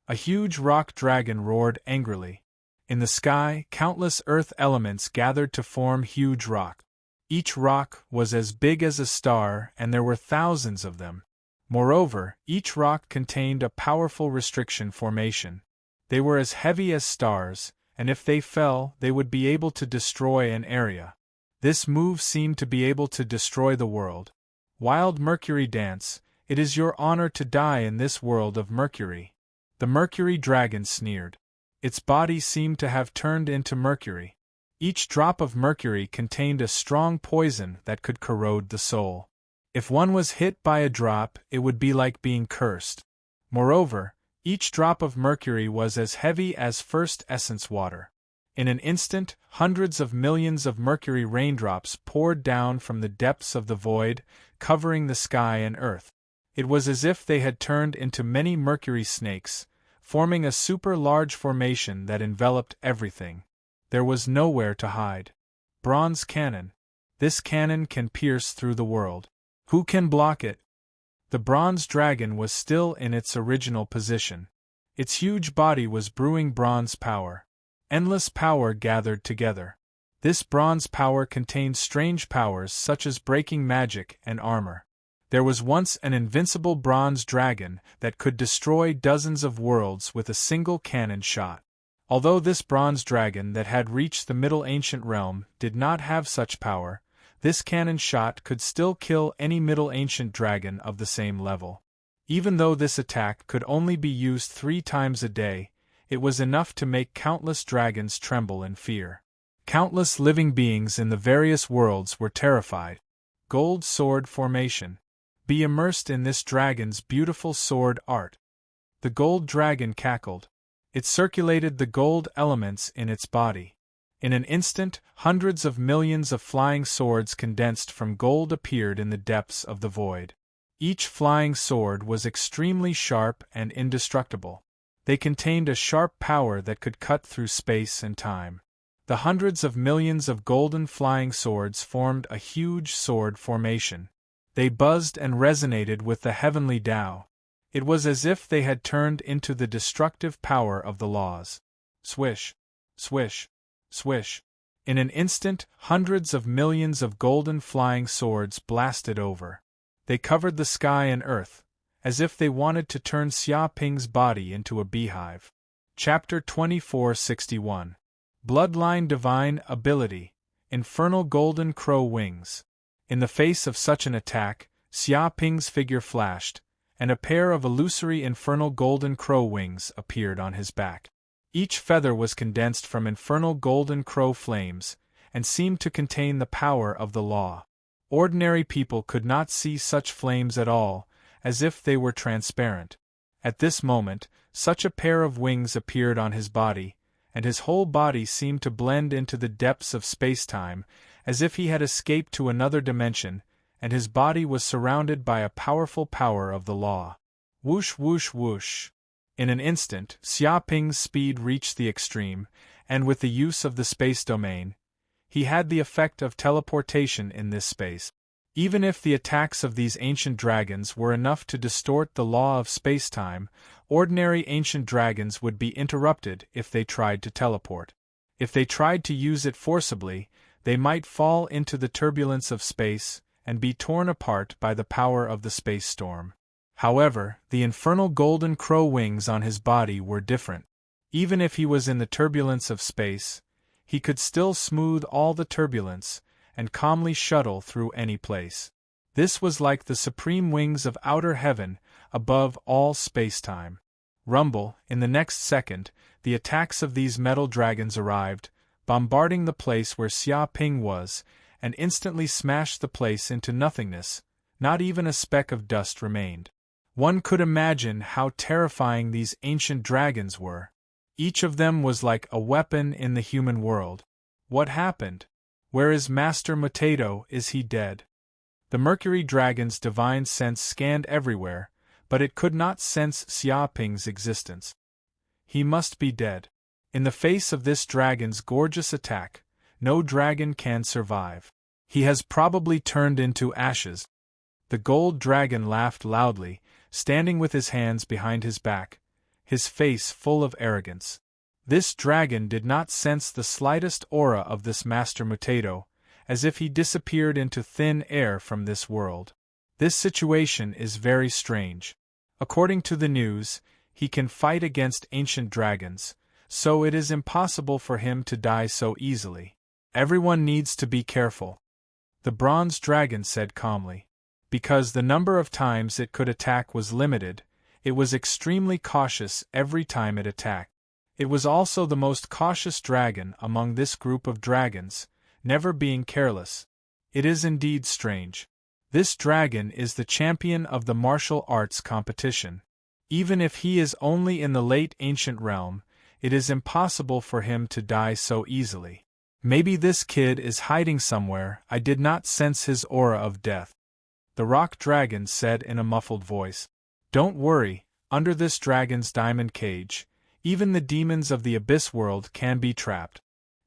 A huge rock dragon roared angrily. In the sky, countless earth elements gathered to form huge rock. Each rock was as big as a star, and there were thousands of them. Moreover, each rock contained a powerful restriction formation. They were as heavy as stars, and if they fell, they would be able to destroy an area. This move seemed to be able to destroy the world. Wild Mercury dance, it is your honor to die in this world of Mercury. The Mercury dragon sneered. Its body seemed to have turned into mercury. Each drop of mercury contained a strong poison that could corrode the soul. If one was hit by a drop, it would be like being cursed. Moreover, Each drop of mercury was as heavy as first essence water. In an instant, hundreds of millions of mercury raindrops poured down from the depths of the void, covering the sky and earth. It was as if they had turned into many mercury snakes, forming a super-large formation that enveloped everything. There was nowhere to hide. Bronze cannon. This cannon can pierce through the world. Who can block it? The bronze dragon was still in its original position. Its huge body was brewing bronze power. Endless power gathered together. This bronze power contained strange powers such as breaking magic and armor. There was once an invincible bronze dragon that could destroy dozens of worlds with a single cannon shot. Although this bronze dragon that had reached the Middle Ancient Realm did not have such power, this cannon shot could still kill any Middle Ancient dragon of the same level. Even though this attack could only be used 3 times a day, it was enough to make countless dragons tremble in fear. Countless living beings in the various worlds were terrified. Gold sword formation. Be immersed in this dragon's beautiful sword art. The gold dragon cackled. It circulated the gold elements in its body. In an instant, hundreds of millions of flying swords condensed from gold appeared in the depths of the void. Each flying sword was extremely sharp and indestructible. They contained a sharp power that could cut through space and time. The hundreds of millions of golden flying swords formed a huge sword formation. They buzzed and resonated with the heavenly Tao. It was as if they had turned into the destructive power of the laws. Swish, swish, swish. In an instant, hundreds of millions of golden flying swords blasted over. They covered the sky and earth, as if they wanted to turn Xia Ping's body into a beehive. Chapter 2461. Bloodline Divine Ability. Infernal Golden Crow Wings. In the face of such an attack, Xia Ping's figure flashed, and a pair of illusory infernal golden crow wings appeared on his back. Each feather was condensed from infernal golden crow flames, and seemed to contain the power of the law. Ordinary people could not see such flames at all, as if they were transparent. At this moment, such a pair of wings appeared on his body, and his whole body seemed to blend into the depths of space-time, as if he had escaped to another dimension, and his body was surrounded by a powerful power of the law. Whoosh whoosh whoosh. In an instant, Xia Ping's speed reached the extreme, and with the use of the space domain, he had the effect of teleportation in this space. Even if the attacks of these ancient dragons were enough to distort the law of spacetime, ordinary ancient dragons would be interrupted if they tried to teleport. If they tried to use it forcibly, they might fall into the turbulence of space and be torn apart by the power of the space storm. However, the infernal golden crow wings on his body were different. Even if he was in the turbulence of space, he could still smooth all the turbulence and calmly shuttle through any place. This was like the supreme wings of outer heaven above all spacetime. Rumble, in the next second, the attacks of these metal dragons arrived, bombarding the place where Xia Ping was, and instantly smashed the place into nothingness. Not even a speck of dust remained. One could imagine how terrifying these ancient dragons were. Each of them was like a weapon in the human world. What happened? Where is Master Mutato? Is he dead? The Mercury Dragon's divine sense scanned everywhere, but it could not sense Xia Ping's existence. He must be dead. In the face of this dragon's gorgeous attack, no dragon can survive. He has probably turned into ashes. The gold dragon laughed loudly, standing with his hands behind his back, his face full of arrogance. This dragon did not sense the slightest aura of this Master Mutato, as if he disappeared into thin air from this world. This situation is very strange. According to the news, he can fight against ancient dragons, so it is impossible for him to die so easily. Everyone needs to be careful. The bronze dragon said calmly. Because the number of times it could attack was limited, it was extremely cautious every time it attacked. It was also the most cautious dragon among this group of dragons, never being careless. It is indeed strange. This dragon is the champion of the martial arts competition. Even if he is only in the late ancient realm, it is impossible for him to die so easily. Maybe this kid is hiding somewhere. I did not sense his aura of death. The rock dragon said in a muffled voice. Don't worry, under this dragon's diamond cage, even the demons of the abyss world can be trapped.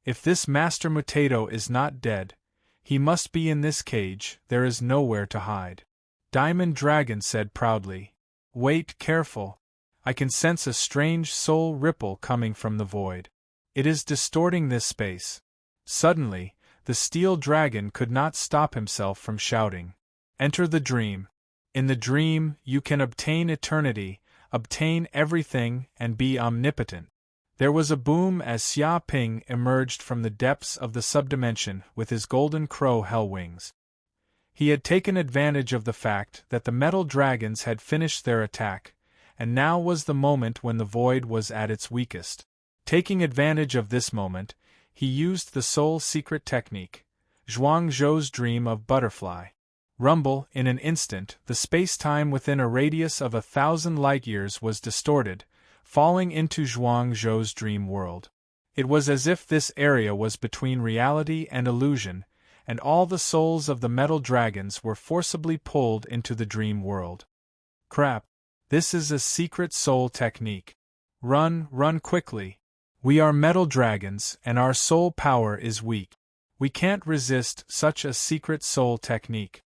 If this Master Mutato is not dead, he must be in this cage. There is nowhere to hide. Diamond Dragon said proudly. Wait, careful. I can sense a strange soul ripple coming from the void. It is distorting this space. Suddenly, the steel dragon could not stop himself from shouting. Enter the dream. In the dream, you can obtain eternity, obtain everything, and be omnipotent. There was a boom as Xia Ping emerged from the depths of the subdimension with his golden crow hell wings. He had taken advantage of the fact that the metal dragons had finished their attack, and now was the moment when the void was at its weakest. Taking advantage of this moment, he used the soul secret technique, Zhuang Zhou's dream of butterfly. Rumble, in an instant, the space-time within a radius of 1,000 light-years was distorted, falling into Zhuang Zhou's dream world. It was as if this area was between reality and illusion, and all the souls of the metal dragons were forcibly pulled into the dream world. Crap! This is a secret soul technique. Run quickly. We are metal dragons, and our soul power is weak. We can't resist such a secret soul technique.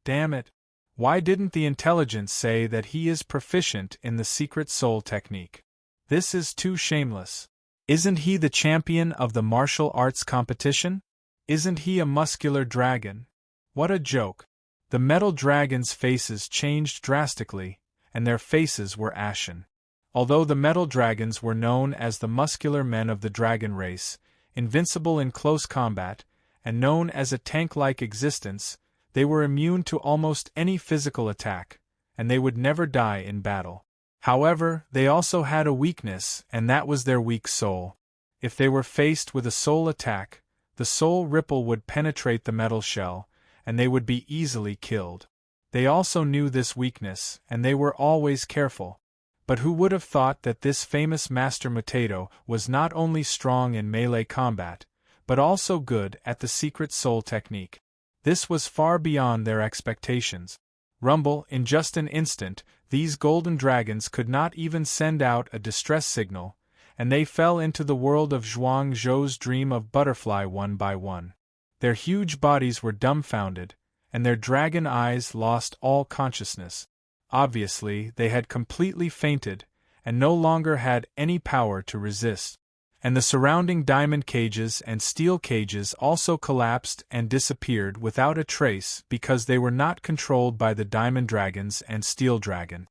Damn it! Why didn't the intelligence say that he is proficient in the secret soul technique? This is too shameless. Isn't he the champion of the martial arts competition? Isn't he a muscular dragon? What a joke! The metal dragons' faces changed drastically, and their faces were ashen. Although the metal dragons were known as the muscular men of the dragon race, invincible in close combat, and known as a tank-like existence, they were immune to almost any physical attack, and they would never die in battle. However, they also had a weakness, and that was their weak soul. If they were faced with a soul attack, the soul ripple would penetrate the metal shell, and they would be easily killed. They also knew this weakness, and they were always careful. But who would have thought that this famous Master Mutato was not only strong in melee combat, but also good at the secret soul technique? This was far beyond their expectations. Rumble, in just an instant, these golden dragons could not even send out a distress signal, and they fell into the world of Zhuang Zhou's dream of butterfly one by one. Their huge bodies were dumbfounded, and their dragon eyes lost all consciousness. Obviously, they had completely fainted, and no longer had any power to resist. And the surrounding diamond cages and steel cages also collapsed and disappeared without a trace because they were not controlled by the diamond dragons and steel dragon.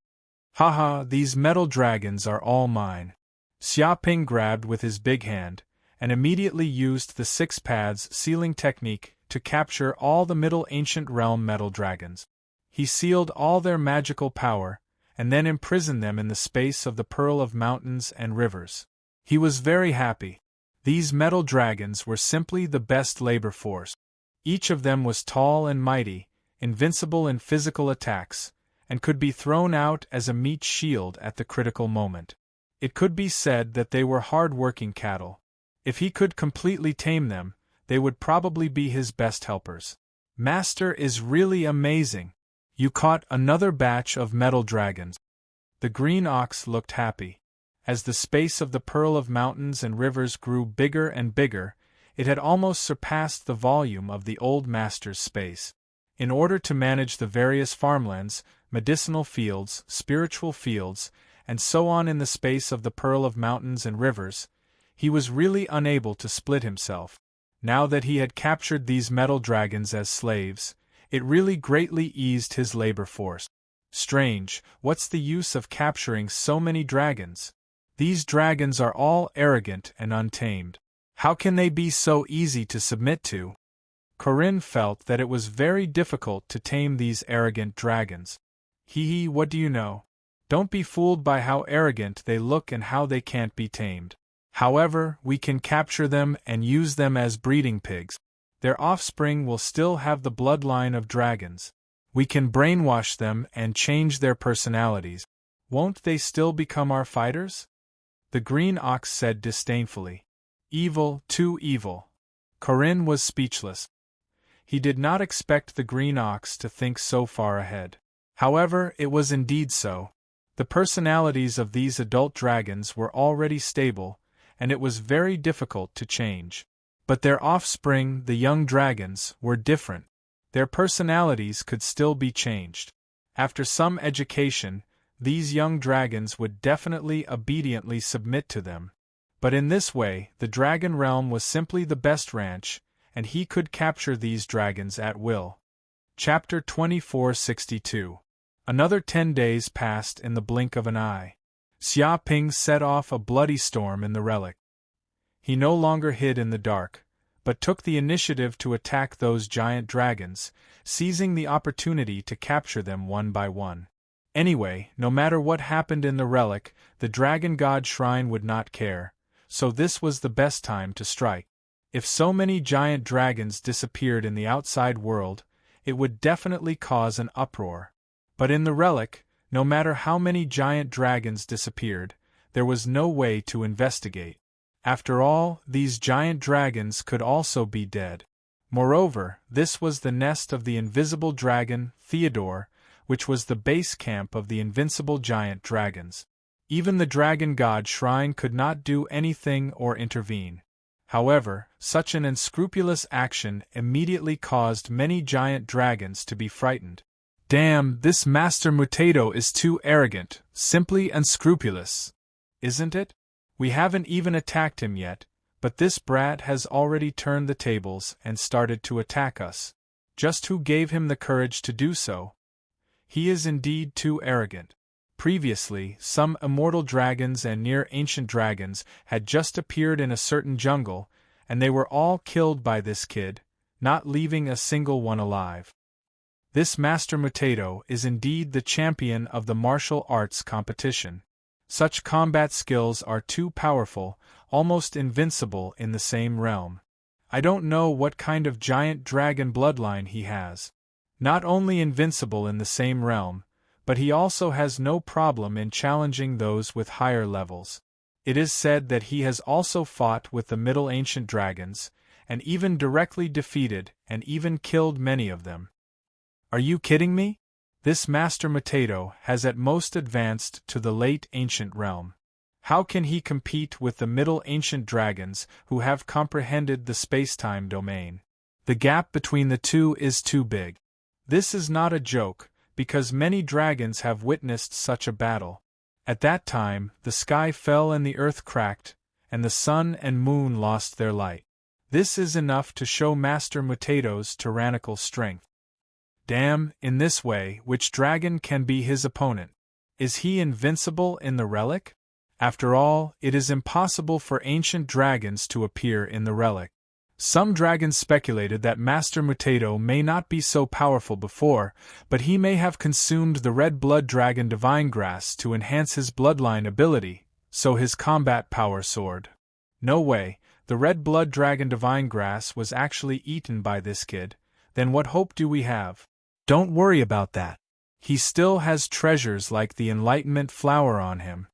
Haha, these metal dragons are all mine. Xia Ping grabbed with his big hand, and immediately used the 6 paths sealing technique to capture all the Middle Ancient Realm metal dragons. He sealed all their magical power, and then imprisoned them in the space of the Pearl of Mountains and Rivers. He was very happy. These metal dragons were simply the best labor force. Each of them was tall and mighty, invincible in physical attacks, and could be thrown out as a meat shield at the critical moment. It could be said that they were hard-working cattle. If he could completely tame them, they would probably be his best helpers. Master is really amazing. You caught another batch of metal dragons. The green ox looked happy. As the space of the Pearl of Mountains and Rivers grew bigger and bigger, it had almost surpassed the volume of the old master's space. In order to manage the various farmlands, medicinal fields, spiritual fields, and so on in the space of the Pearl of Mountains and Rivers, he was really unable to split himself. Now that he had captured these metal dragons as slaves, it really greatly eased his labor force. Strange, what's the use of capturing so many dragons? These dragons are all arrogant and untamed. How can they be so easy to submit to? Corinne felt that it was very difficult to tame these arrogant dragons. Hee, what do you know? Don't be fooled by how arrogant they look and how they can't be tamed. However, we can capture them and use them as breeding pigs. Their offspring will still have the bloodline of dragons. We can brainwash them and change their personalities. Won't they still become our fighters? The green ox said disdainfully. Evil, too evil. Corinne was speechless. He did not expect the green ox to think so far ahead. However, it was indeed so. The personalities of these adult dragons were already stable, and it was very difficult to change. But their offspring, the young dragons, were different. Their personalities could still be changed. After some education, these young dragons would definitely obediently submit to them. But in this way, the dragon realm was simply the best ranch, and he could capture these dragons at will. Chapter 2462. Another 10 days passed in the blink of an eye. Xia Ping set off a bloody storm in the relic. He no longer hid in the dark, but took the initiative to attack those giant dragons, seizing the opportunity to capture them one by one. Anyway, no matter what happened in the relic, the Dragon God Shrine would not care, so this was the best time to strike. If so many giant dragons disappeared in the outside world, it would definitely cause an uproar. But in the relic, no matter how many giant dragons disappeared, there was no way to investigate. After all, these giant dragons could also be dead. Moreover, this was the nest of the invisible dragon, Theodore, which was the base camp of the invincible giant dragons. Even the Dragon God Shrine could not do anything or intervene. However, such an unscrupulous action immediately caused many giant dragons to be frightened. Damn, this Master Mutato is too arrogant, simply unscrupulous. Isn't it? We haven't even attacked him yet, but this brat has already turned the tables and started to attack us. Just who gave him the courage to do so? He is indeed too arrogant. Previously, some immortal dragons and near-ancient dragons had just appeared in a certain jungle, and they were all killed by this kid, not leaving a single one alive. This Master Mutato is indeed the champion of the martial arts competition. Such combat skills are too powerful, almost invincible in the same realm. I don't know what kind of giant dragon bloodline he has. Not only invincible in the same realm, but he also has no problem in challenging those with higher levels. It is said that he has also fought with the Middle Ancient dragons, and even directly defeated and even killed many of them. Are you kidding me? This Master Mutato has at most advanced to the Late Ancient realm. How can he compete with the Middle Ancient dragons who have comprehended the space-time domain? The gap between the two is too big. This is not a joke, because many dragons have witnessed such a battle. At that time, the sky fell and the earth cracked, and the sun and moon lost their light. This is enough to show Master Mutato's tyrannical strength. Damn, in this way, which dragon can be his opponent? Is he invincible in the relic? After all, it is impossible for ancient dragons to appear in the relic. Some dragons speculated that Master Mutato may not be so powerful before, but he may have consumed the red blood dragon divine grass to enhance his bloodline ability, so his combat power soared. No way, the red blood dragon divine grass was actually eaten by this kid. Then what hope do we have? Don't worry about that. He still has treasures like the Enlightenment flower on him.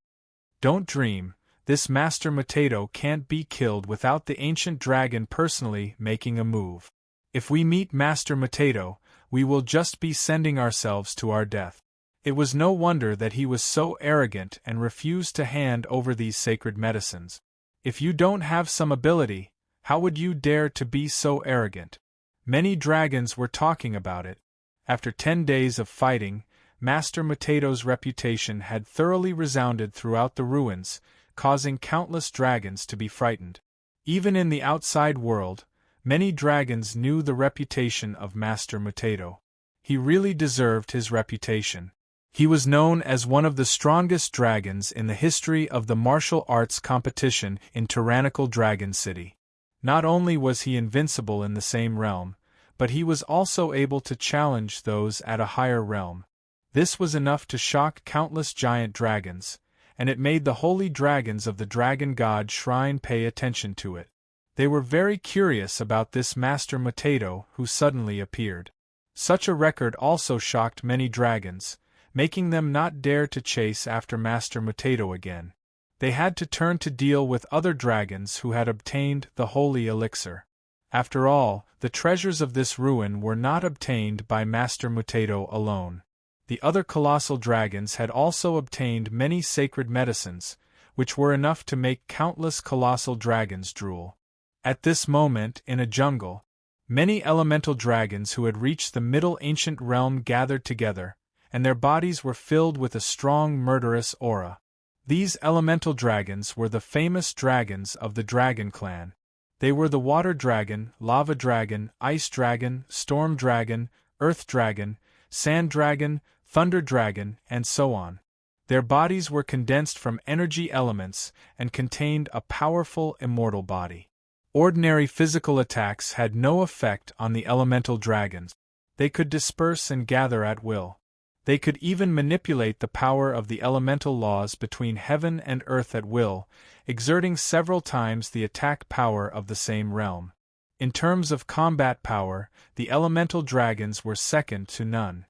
Don't dream. This Master Mutato can't be killed without the ancient dragon personally making a move. If we meet Master Mutato, we will just be sending ourselves to our death. It was no wonder that he was so arrogant and refused to hand over these sacred medicines. If you don't have some ability, how would you dare to be so arrogant? Many dragons were talking about it. After 10 days of fighting, Master Mutato's reputation had thoroughly resounded throughout the ruins, causing countless dragons to be frightened. Even in the outside world, many dragons knew the reputation of Master Mutato. He really deserved his reputation. He was known as one of the strongest dragons in the history of the martial arts competition in Tyrannical Dragon City. Not only was he invincible in the same realm, but he was also able to challenge those at a higher realm. This was enough to shock countless giant dragons, and it made the holy dragons of the Dragon God Shrine pay attention to it. They were very curious about this Master Mutato who suddenly appeared. Such a record also shocked many dragons, making them not dare to chase after Master Mutato again. They had to turn to deal with other dragons who had obtained the holy elixir. After all, the treasures of this ruin were not obtained by Master Mutato alone. The other colossal dragons had also obtained many sacred medicines, which were enough to make countless colossal dragons drool. At this moment, in a jungle, many elemental dragons who had reached the Middle Ancient Realm gathered together, and their bodies were filled with a strong murderous aura. These elemental dragons were the famous dragons of the Dragon Clan. They were the Water Dragon, Lava Dragon, Ice Dragon, Storm Dragon, Earth Dragon, Sand Dragon, Thunder Dragon, and so on. Their bodies were condensed from energy elements and contained a powerful immortal body. Ordinary physical attacks had no effect on the elemental dragons. They could disperse and gather at will. They could even manipulate the power of the elemental laws between heaven and earth at will, exerting several times the attack power of the same realm. In terms of combat power, the elemental dragons were second to none.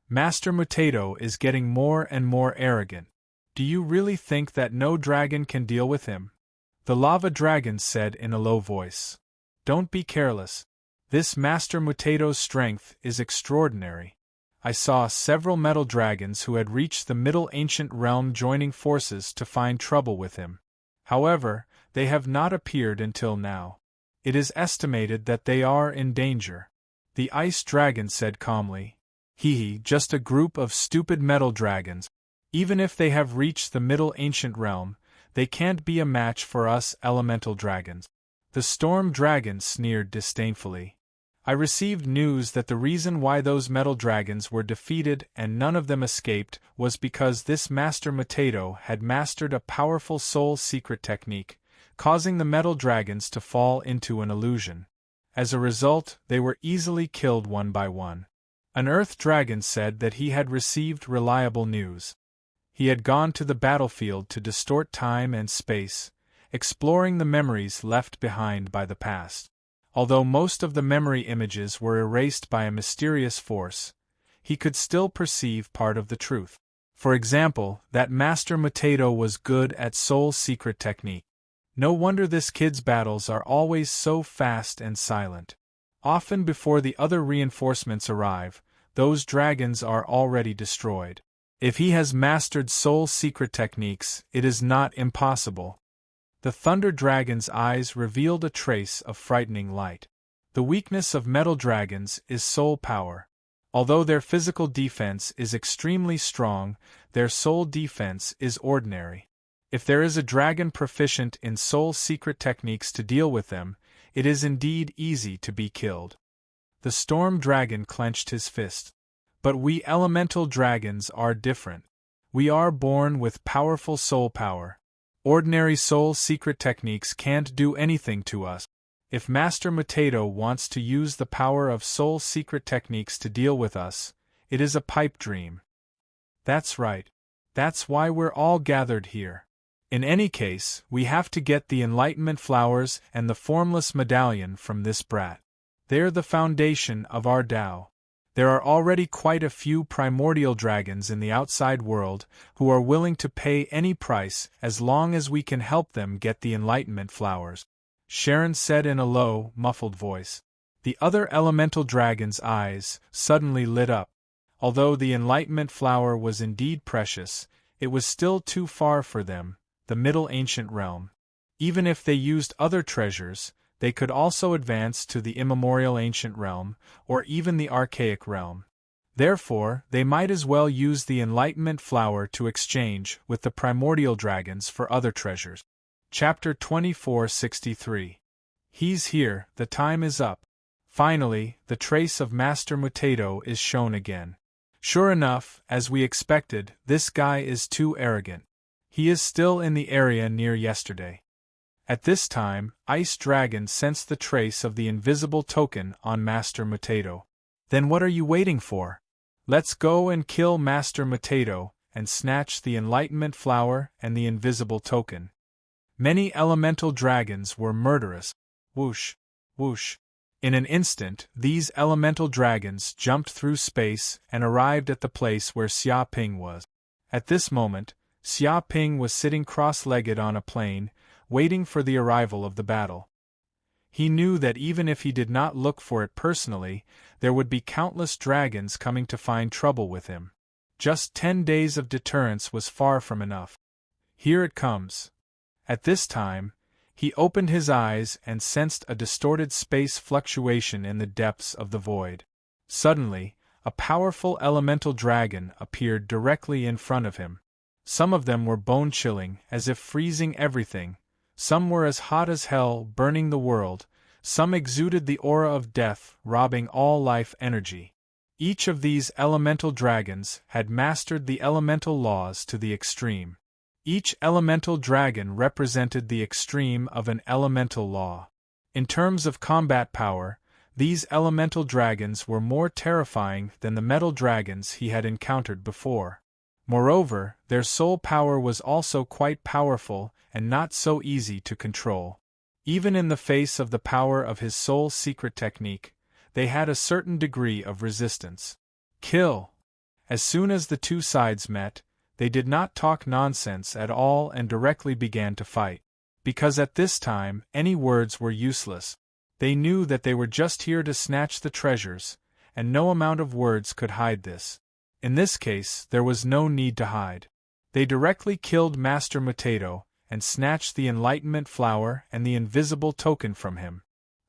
Master Mutato is getting more and more arrogant. Do you really think that no dragon can deal with him? The Lava Dragon said in a low voice. Don't be careless. This Master Mutato's strength is extraordinary. I saw several metal dragons who had reached the Middle Ancient Realm joining forces to find trouble with him. However, they have not appeared until now. It is estimated that they are in danger. The Ice Dragon said calmly. Just a group of stupid metal dragons. Even if they have reached the Middle Ancient Realm, they can't be a match for us elemental dragons. The Storm Dragon sneered disdainfully. I received news that the reason why those metal dragons were defeated and none of them escaped was because this Master Mutato had mastered a powerful soul secret technique, causing the metal dragons to fall into an illusion. As a result, they were easily killed one by one. An Earth Dragon said that he had received reliable news. He had gone to the battlefield to distort time and space, exploring the memories left behind by the past. Although most of the memory images were erased by a mysterious force, he could still perceive part of the truth. For example, that Master Mutato was good at soul secret technique. No wonder this kid's battles are always so fast and silent. Often before the other reinforcements arrive, those dragons are already destroyed. If he has mastered soul secret techniques, it is not impossible. The Thunder Dragon's eyes revealed a trace of frightening light. The weakness of metal dragons is soul power. Although their physical defense is extremely strong, their soul defense is ordinary. If there is a dragon proficient in soul secret techniques to deal with them, it is indeed easy to be killed. The Storm Dragon clenched his fist. But we elemental dragons are different. We are born with powerful soul power. Ordinary soul secret techniques can't do anything to us. If Master Mutato wants to use the power of soul secret techniques to deal with us, it is a pipe dream. That's right. That's why we're all gathered here. In any case, we have to get the Enlightenment Flowers and the Formless Medallion from this brat. They're the foundation of our Tao. There are already quite a few primordial dragons in the outside world who are willing to pay any price as long as we can help them get the Enlightenment Flowers, Sharon said in a low, muffled voice. The other elemental dragon's eyes suddenly lit up. Although the Enlightenment Flower was indeed precious, it was still too far for them, the Middle Ancient Realm. Even if they used other treasures, they could also advance to the immemorial ancient realm, or even the archaic realm. Therefore, they might as well use the Enlightenment Flower to exchange with the primordial dragons for other treasures. Chapter 2463. He's here, the time is up. Finally, the trace of Master Mutato is shown again. Sure enough, as we expected, this guy is too arrogant. He is still in the area near yesterday. At this time, Ice Dragon sensed the trace of the invisible token on Master Mutato. Then what are you waiting for? Let's go and kill Master Mutato and snatch the Enlightenment Flower and the invisible token. Many elemental dragons were murderous. Whoosh, whoosh. In an instant, these elemental dragons jumped through space and arrived at the place where Xia Ping was. At this moment, Xia Ping was sitting cross-legged on a plain, waiting for the arrival of the battle. He knew that even if he did not look for it personally, there would be countless dragons coming to find trouble with him. Just 10 days of deterrence was far from enough. Here it comes. At this time, he opened his eyes and sensed a distorted space fluctuation in the depths of the void. Suddenly, a powerful elemental dragon appeared directly in front of him. Some of them were bone-chilling, as if freezing everything. Some were as hot as hell, burning the world. Some exuded the aura of death, robbing all life energy. Each of these elemental dragons had mastered the elemental laws to the extreme. Each elemental dragon represented the extreme of an elemental law. In terms of combat power, these elemental dragons were more terrifying than the metal dragons he had encountered before. Moreover, their soul power was also quite powerful and not so easy to control. Even in the face of the power of his soul secret technique, they had a certain degree of resistance. Kill! As soon as the two sides met, they did not talk nonsense at all and directly began to fight. Because at this time, any words were useless. They knew that they were just here to snatch the treasures, and no amount of words could hide this. In this case, there was no need to hide. They directly killed Master Mutato, and snatched the Enlightenment Flower and the invisible token from him.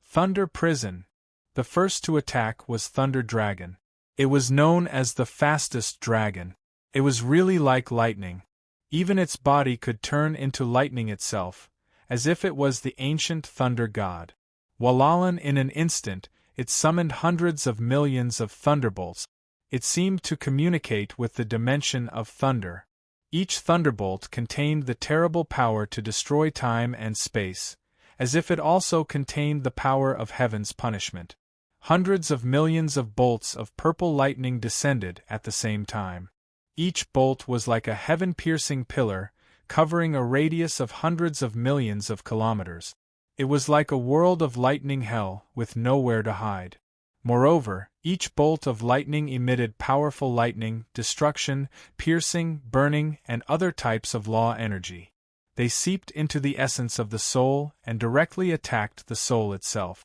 Thunder Prison. The first to attack was Thunder Dragon. It was known as the fastest dragon. It was really like lightning. Even its body could turn into lightning itself, as if it was the ancient thunder god. Wallalan in an instant, it summoned hundreds of millions of thunderbolts. It seemed to communicate with the dimension of thunder. Each thunderbolt contained the terrible power to destroy time and space, as if it also contained the power of heaven's punishment. Hundreds of millions of bolts of purple lightning descended at the same time. Each bolt was like a heaven-piercing pillar, covering a radius of hundreds of millions of kilometers. It was like a world of lightning hell, with nowhere to hide. Moreover, each bolt of lightning emitted powerful lightning, destruction, piercing, burning, and other types of law energy. They seeped into the essence of the soul and directly attacked the soul itself.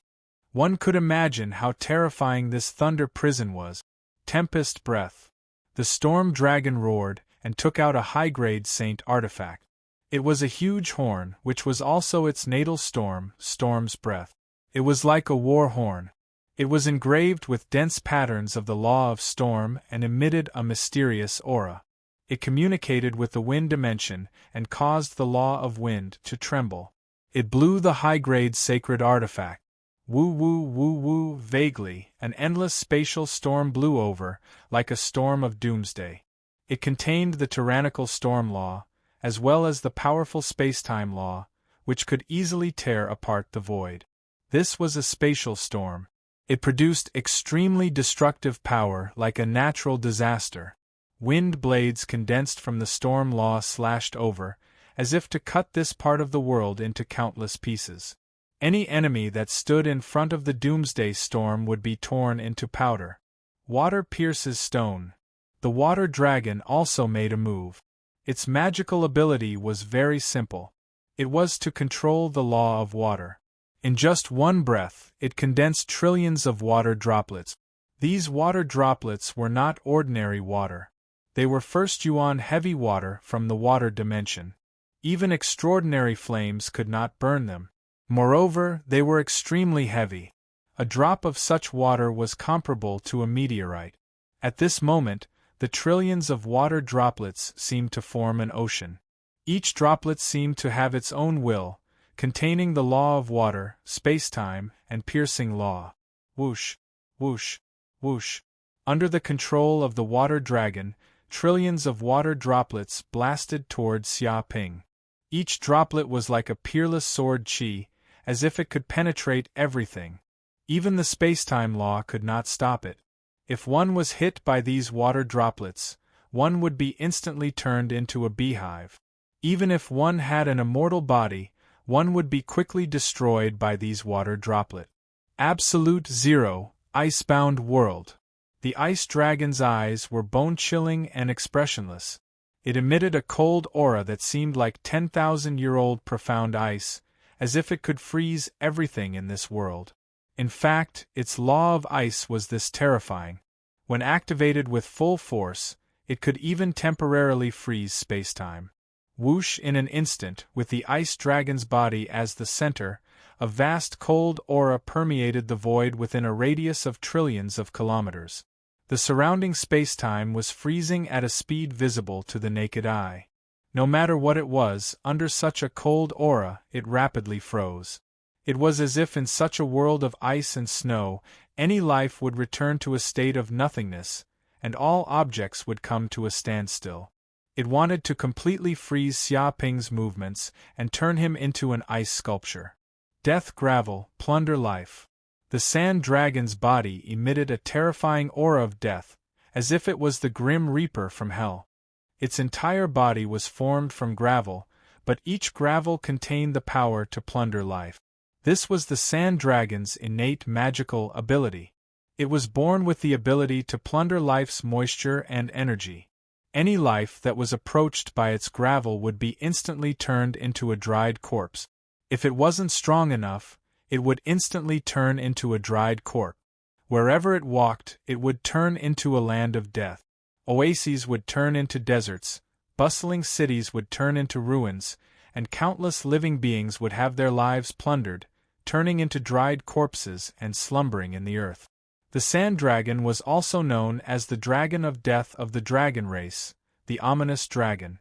One could imagine how terrifying this thunder prison was. Tempest breath. The storm dragon roared and took out a high-grade saint artifact. It was a huge horn, which was also its natal storm, Storm's Breath. It was like a war horn. It was engraved with dense patterns of the law of storm and emitted a mysterious aura. It communicated with the wind dimension and caused the law of wind to tremble. It blew the high-grade sacred artifact. Woo woo woo woo, vaguely, an endless spatial storm blew over, like a storm of doomsday. It contained the tyrannical storm law, as well as the powerful space-time law, which could easily tear apart the void. This was a spatial storm. It produced extremely destructive power like a natural disaster. Wind blades condensed from the storm law slashed over, as if to cut this part of the world into countless pieces. Any enemy that stood in front of the doomsday storm would be torn into powder. Water pierces stone. The water dragon also made a move. Its magical ability was very simple. It was to control the law of water. In just one breath, it condensed trillions of water droplets. These water droplets were not ordinary water. They were first yuan heavy water from the water dimension. Even extraordinary flames could not burn them. Moreover, they were extremely heavy. A drop of such water was comparable to a meteorite. At this moment, the trillions of water droplets seemed to form an ocean. Each droplet seemed to have its own will, containing the law of water, space-time, and piercing law. Whoosh, whoosh, whoosh. Under the control of the water dragon, trillions of water droplets blasted toward Xia Ping. Each droplet was like a peerless sword chi, as if it could penetrate everything. Even the space-time law could not stop it. If one was hit by these water droplets, one would be instantly turned into a beehive. Even if one had an immortal body, one would be quickly destroyed by these water droplets. Absolute Zero, Icebound World. The ice dragon's eyes were bone-chilling and expressionless. It emitted a cold aura that seemed like 10,000-year-old profound ice, as if it could freeze everything in this world. In fact, its law of ice was this terrifying. When activated with full force, it could even temporarily freeze spacetime. Whoosh! In an instant, with the ice dragon's body as the center, a vast cold aura permeated the void within a radius of trillions of kilometers. The surrounding spacetime was freezing at a speed visible to the naked eye. No matter what it was, under such a cold aura, it rapidly froze. It was as if in such a world of ice and snow, any life would return to a state of nothingness, and all objects would come to a standstill. It wanted to completely freeze Xiaoping's movements and turn him into an ice sculpture. Death gravel, plunder life. The sand dragon's body emitted a terrifying aura of death, as if it was the grim reaper from hell. Its entire body was formed from gravel, but each gravel contained the power to plunder life. This was the sand dragon's innate magical ability. It was born with the ability to plunder life's moisture and energy. Any life that was approached by its gravel would be instantly turned into a dried corpse. If it wasn't strong enough, it would instantly turn into a dried corpse. Wherever it walked, it would turn into a land of death. Oases would turn into deserts, bustling cities would turn into ruins, and countless living beings would have their lives plundered, turning into dried corpses and slumbering in the earth. The sand dragon was also known as the dragon of death of the dragon race, the ominous dragon.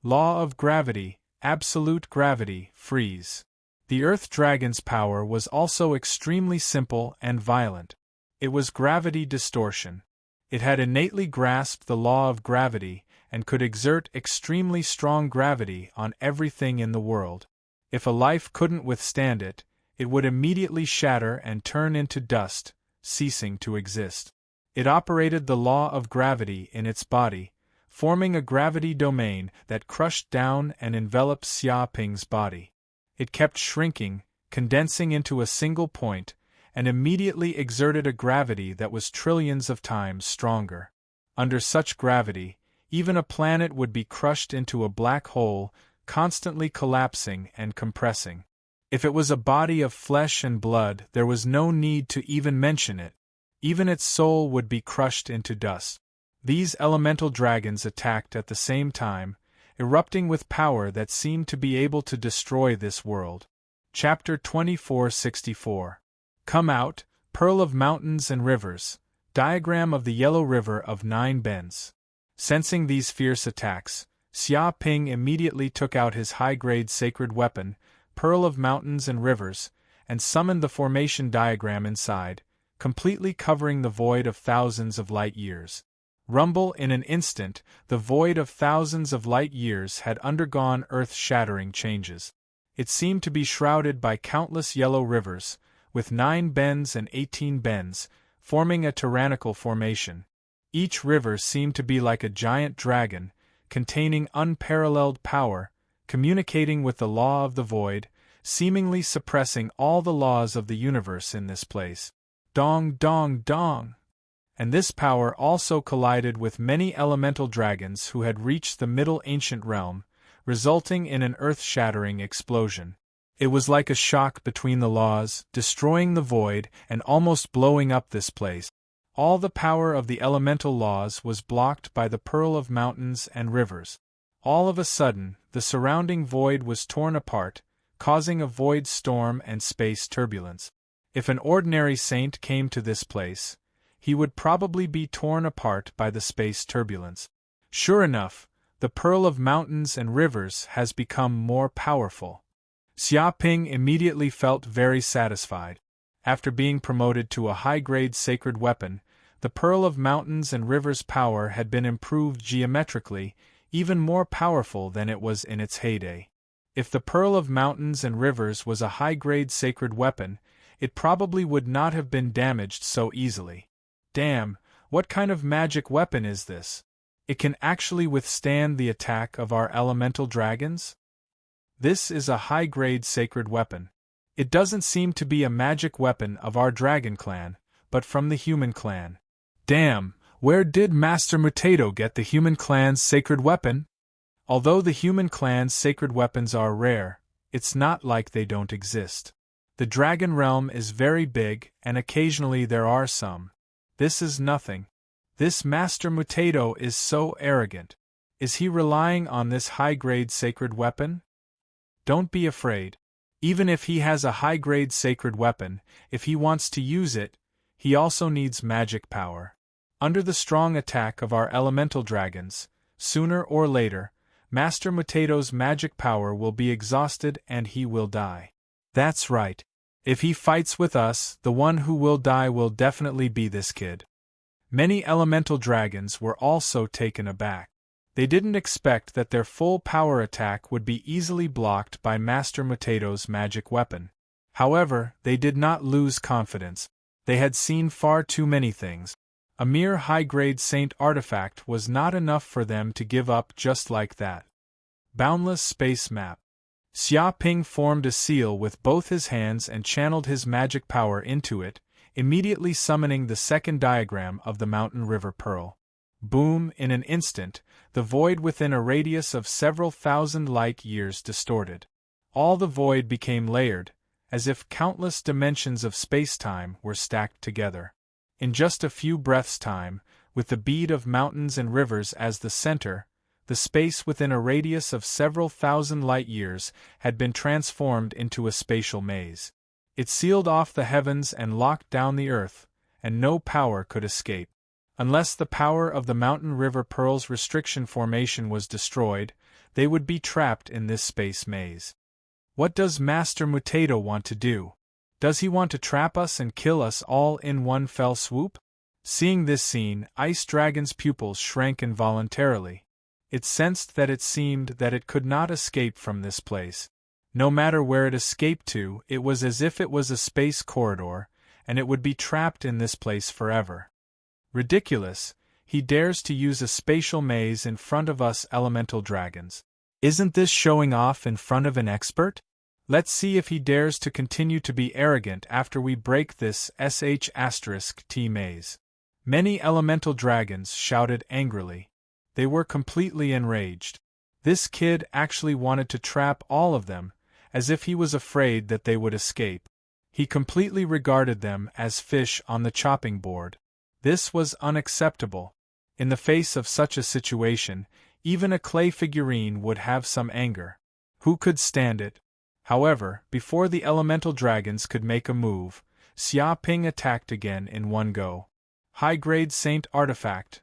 Law of gravity, absolute gravity, freeze. The earth dragon's power was also extremely simple and violent. It was gravity distortion. It had innately grasped the law of gravity and could exert extremely strong gravity on everything in the world. If a life couldn't withstand it, it would immediately shatter and turn into dust, ceasing to exist. It operated the law of gravity in its body, forming a gravity domain that crushed down and enveloped Xiaoping's body. It kept shrinking, condensing into a single point, and immediately exerted a gravity that was trillions of times stronger. Under such gravity, even a planet would be crushed into a black hole, constantly collapsing and compressing. If it was a body of flesh and blood, there was no need to even mention it. Even its soul would be crushed into dust. These elemental dragons attacked at the same time, erupting with power that seemed to be able to destroy this world. Chapter 2464. Come out, Pearl of Mountains and Rivers. Diagram of the Yellow River of 9 Bends. Sensing these fierce attacks, Xiaoping immediately took out his high-grade sacred weapon, Pearl of Mountains and Rivers, and summoned the formation diagram inside, completely covering the void of thousands of light years. Rumble! In an instant, the void of thousands of light years had undergone earth-shattering changes. It seemed to be shrouded by countless yellow rivers, with 9 bends and 18 bends, forming a tyrannical formation. Each river seemed to be like a giant dragon, containing unparalleled power, communicating with the law of the void, seemingly suppressing all the laws of the universe in this place. Dong, dong, dong! And this power also collided with many elemental dragons who had reached the Middle Ancient Realm, resulting in an earth-shattering explosion. It was like a shock between the laws, destroying the void and almost blowing up this place. All the power of the elemental laws was blocked by the Pearl of Mountains and Rivers. All of a sudden, the surrounding void was torn apart, causing a void storm and space turbulence. If an ordinary saint came to this place, he would probably be torn apart by the space turbulence. Sure enough, the Pearl of Mountains and Rivers has become more powerful. Xiaoping immediately felt very satisfied. After being promoted to a high-grade sacred weapon, the Pearl of Mountains and Rivers' power had been improved geometrically, even more powerful than it was in its heyday. If the Pearl of Mountains and Rivers was a high-grade sacred weapon, it probably would not have been damaged so easily. Damn, what kind of magic weapon is this? It can actually withstand the attack of our elemental dragons? This is a high-grade sacred weapon. It doesn't seem to be a magic weapon of our dragon clan, but from the human clan. Damn, where did Master Mutato get the human clan's sacred weapon? Although the human clan's sacred weapons are rare, it's not like they don't exist. The dragon realm is very big, and occasionally there are some. This is nothing. This Master Mutato is so arrogant. Is he relying on this high-grade sacred weapon? Don't be afraid. Even if he has a high-grade sacred weapon, if he wants to use it, he also needs magic power. Under the strong attack of our elemental dragons, sooner or later, Master Mutato's magic power will be exhausted and he will die. That's right. If he fights with us, the one who will die will definitely be this kid. Many elemental dragons were also taken aback. They didn't expect that their full power attack would be easily blocked by Master Mutato's magic weapon. However, they did not lose confidence. They had seen far too many things. A mere high-grade saint artifact was not enough for them to give up just like that. Boundless Space Map. Xia Ping formed a seal with both his hands and channeled his magic power into it, immediately summoning the second diagram of the Mountain River Pearl. Boom! In an instant, the void within a radius of several thousand light-years distorted. All the void became layered, as if countless dimensions of space-time were stacked together. In just a few breaths' time, with the bead of mountains and rivers as the center, the space within a radius of several thousand light-years had been transformed into a spatial maze. It sealed off the heavens and locked down the earth, and no power could escape. Unless the power of the Mountain River Pearl's restriction formation was destroyed, they would be trapped in this space maze. What does Master Mutato want to do? Does he want to trap us and kill us all in one fell swoop? Seeing this scene, Ice Dragon's pupils shrank involuntarily. It sensed that it seemed that it could not escape from this place. No matter where it escaped to, it was as if it was a space corridor, and it would be trapped in this place forever. Ridiculous, he dares to use a spatial maze in front of us elemental dragons. Isn't this showing off in front of an expert? Let's see if he dares to continue to be arrogant after we break this **T maze. Many elemental dragons shouted angrily. They were completely enraged. This kid actually wanted to trap all of them, as if he was afraid that they would escape. He completely regarded them as fish on the chopping board. This was unacceptable. In the face of such a situation, even a clay figurine would have some anger. Who could stand it? However, before the elemental dragons could make a move, Xia Ping attacked again in one go. High-grade saint artifact.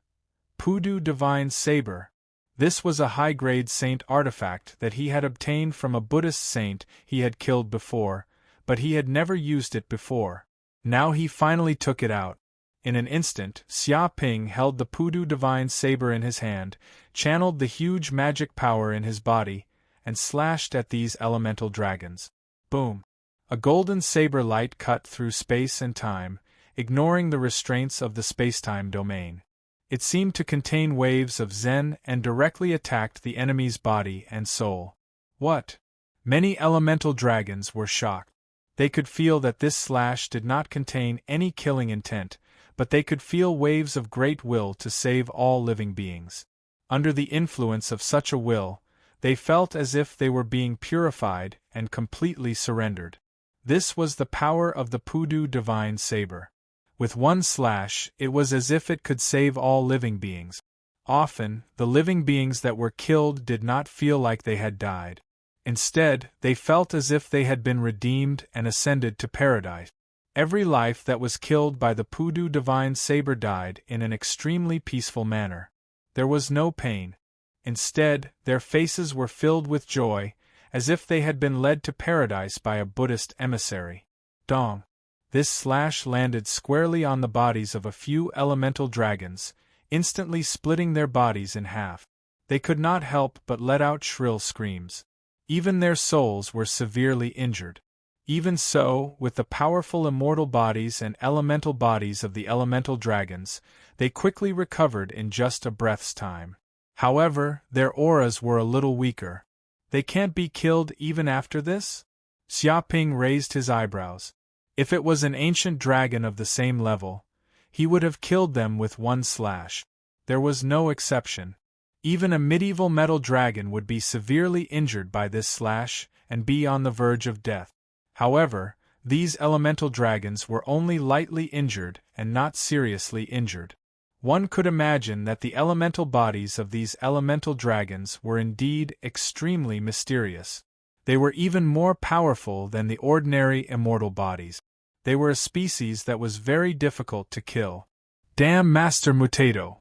Pudu Divine Saber. This was a high-grade saint artifact that he had obtained from a Buddhist saint he had killed before, but he had never used it before. Now he finally took it out. In an instant, Xia Ping held the Pudu Divine Saber in his hand, channeled the huge magic power in his body, and slashed at these elemental dragons. Boom! A golden saber light cut through space and time, ignoring the restraints of the spacetime domain. It seemed to contain waves of Zen and directly attacked the enemy's body and soul. What? Many elemental dragons were shocked. They could feel that this slash did not contain any killing intent, but they could feel waves of great will to save all living beings. Under the influence of such a will, they felt as if they were being purified and completely surrendered. This was the power of the Pudu Divine Saber. With one slash, it was as if it could save all living beings. Often, the living beings that were killed did not feel like they had died. Instead, they felt as if they had been redeemed and ascended to paradise. Every life that was killed by the Pudu Divine Saber died in an extremely peaceful manner. There was no pain. Instead, their faces were filled with joy, as if they had been led to paradise by a Buddhist emissary. Dong! This slash landed squarely on the bodies of a few elemental dragons, instantly splitting their bodies in half. They could not help but let out shrill screams. Even their souls were severely injured. Even so, with the powerful immortal bodies and elemental bodies of the elemental dragons, they quickly recovered in just a breath's time. However, their auras were a little weaker. They can't be killed even after this? Xiaoping raised his eyebrows. If it was an ancient dragon of the same level, he would have killed them with one slash. There was no exception. Even a medieval metal dragon would be severely injured by this slash and be on the verge of death. However, these elemental dragons were only lightly injured and not seriously injured. One could imagine that the elemental bodies of these elemental dragons were indeed extremely mysterious. They were even more powerful than the ordinary immortal bodies. They were a species that was very difficult to kill. Damn Master Mutato!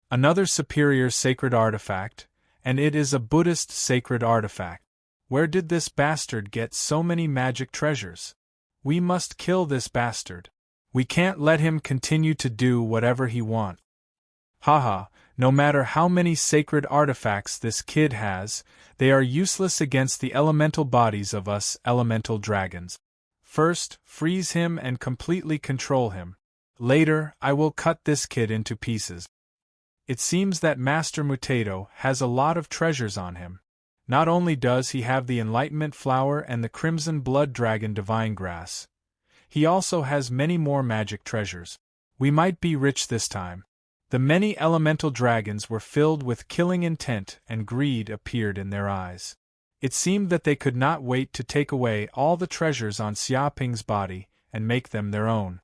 Another superior sacred artifact, and it is a Buddhist sacred artifact. Where did this bastard get so many magic treasures? We must kill this bastard. We can't let him continue to do whatever he wants. Haha, no matter how many sacred artifacts this kid has, they are useless against the elemental bodies of us elemental dragons. First, freeze him and completely control him. Later, I will cut this kid into pieces. It seems that Master Mutato has a lot of treasures on him. Not only does he have the Enlightenment Flower and the Crimson Blood Dragon Divine Grass, he also has many more magic treasures. We might be rich this time. The many elemental dragons were filled with killing intent and greed appeared in their eyes. It seemed that they could not wait to take away all the treasures on Xiaoping's body and make them their own.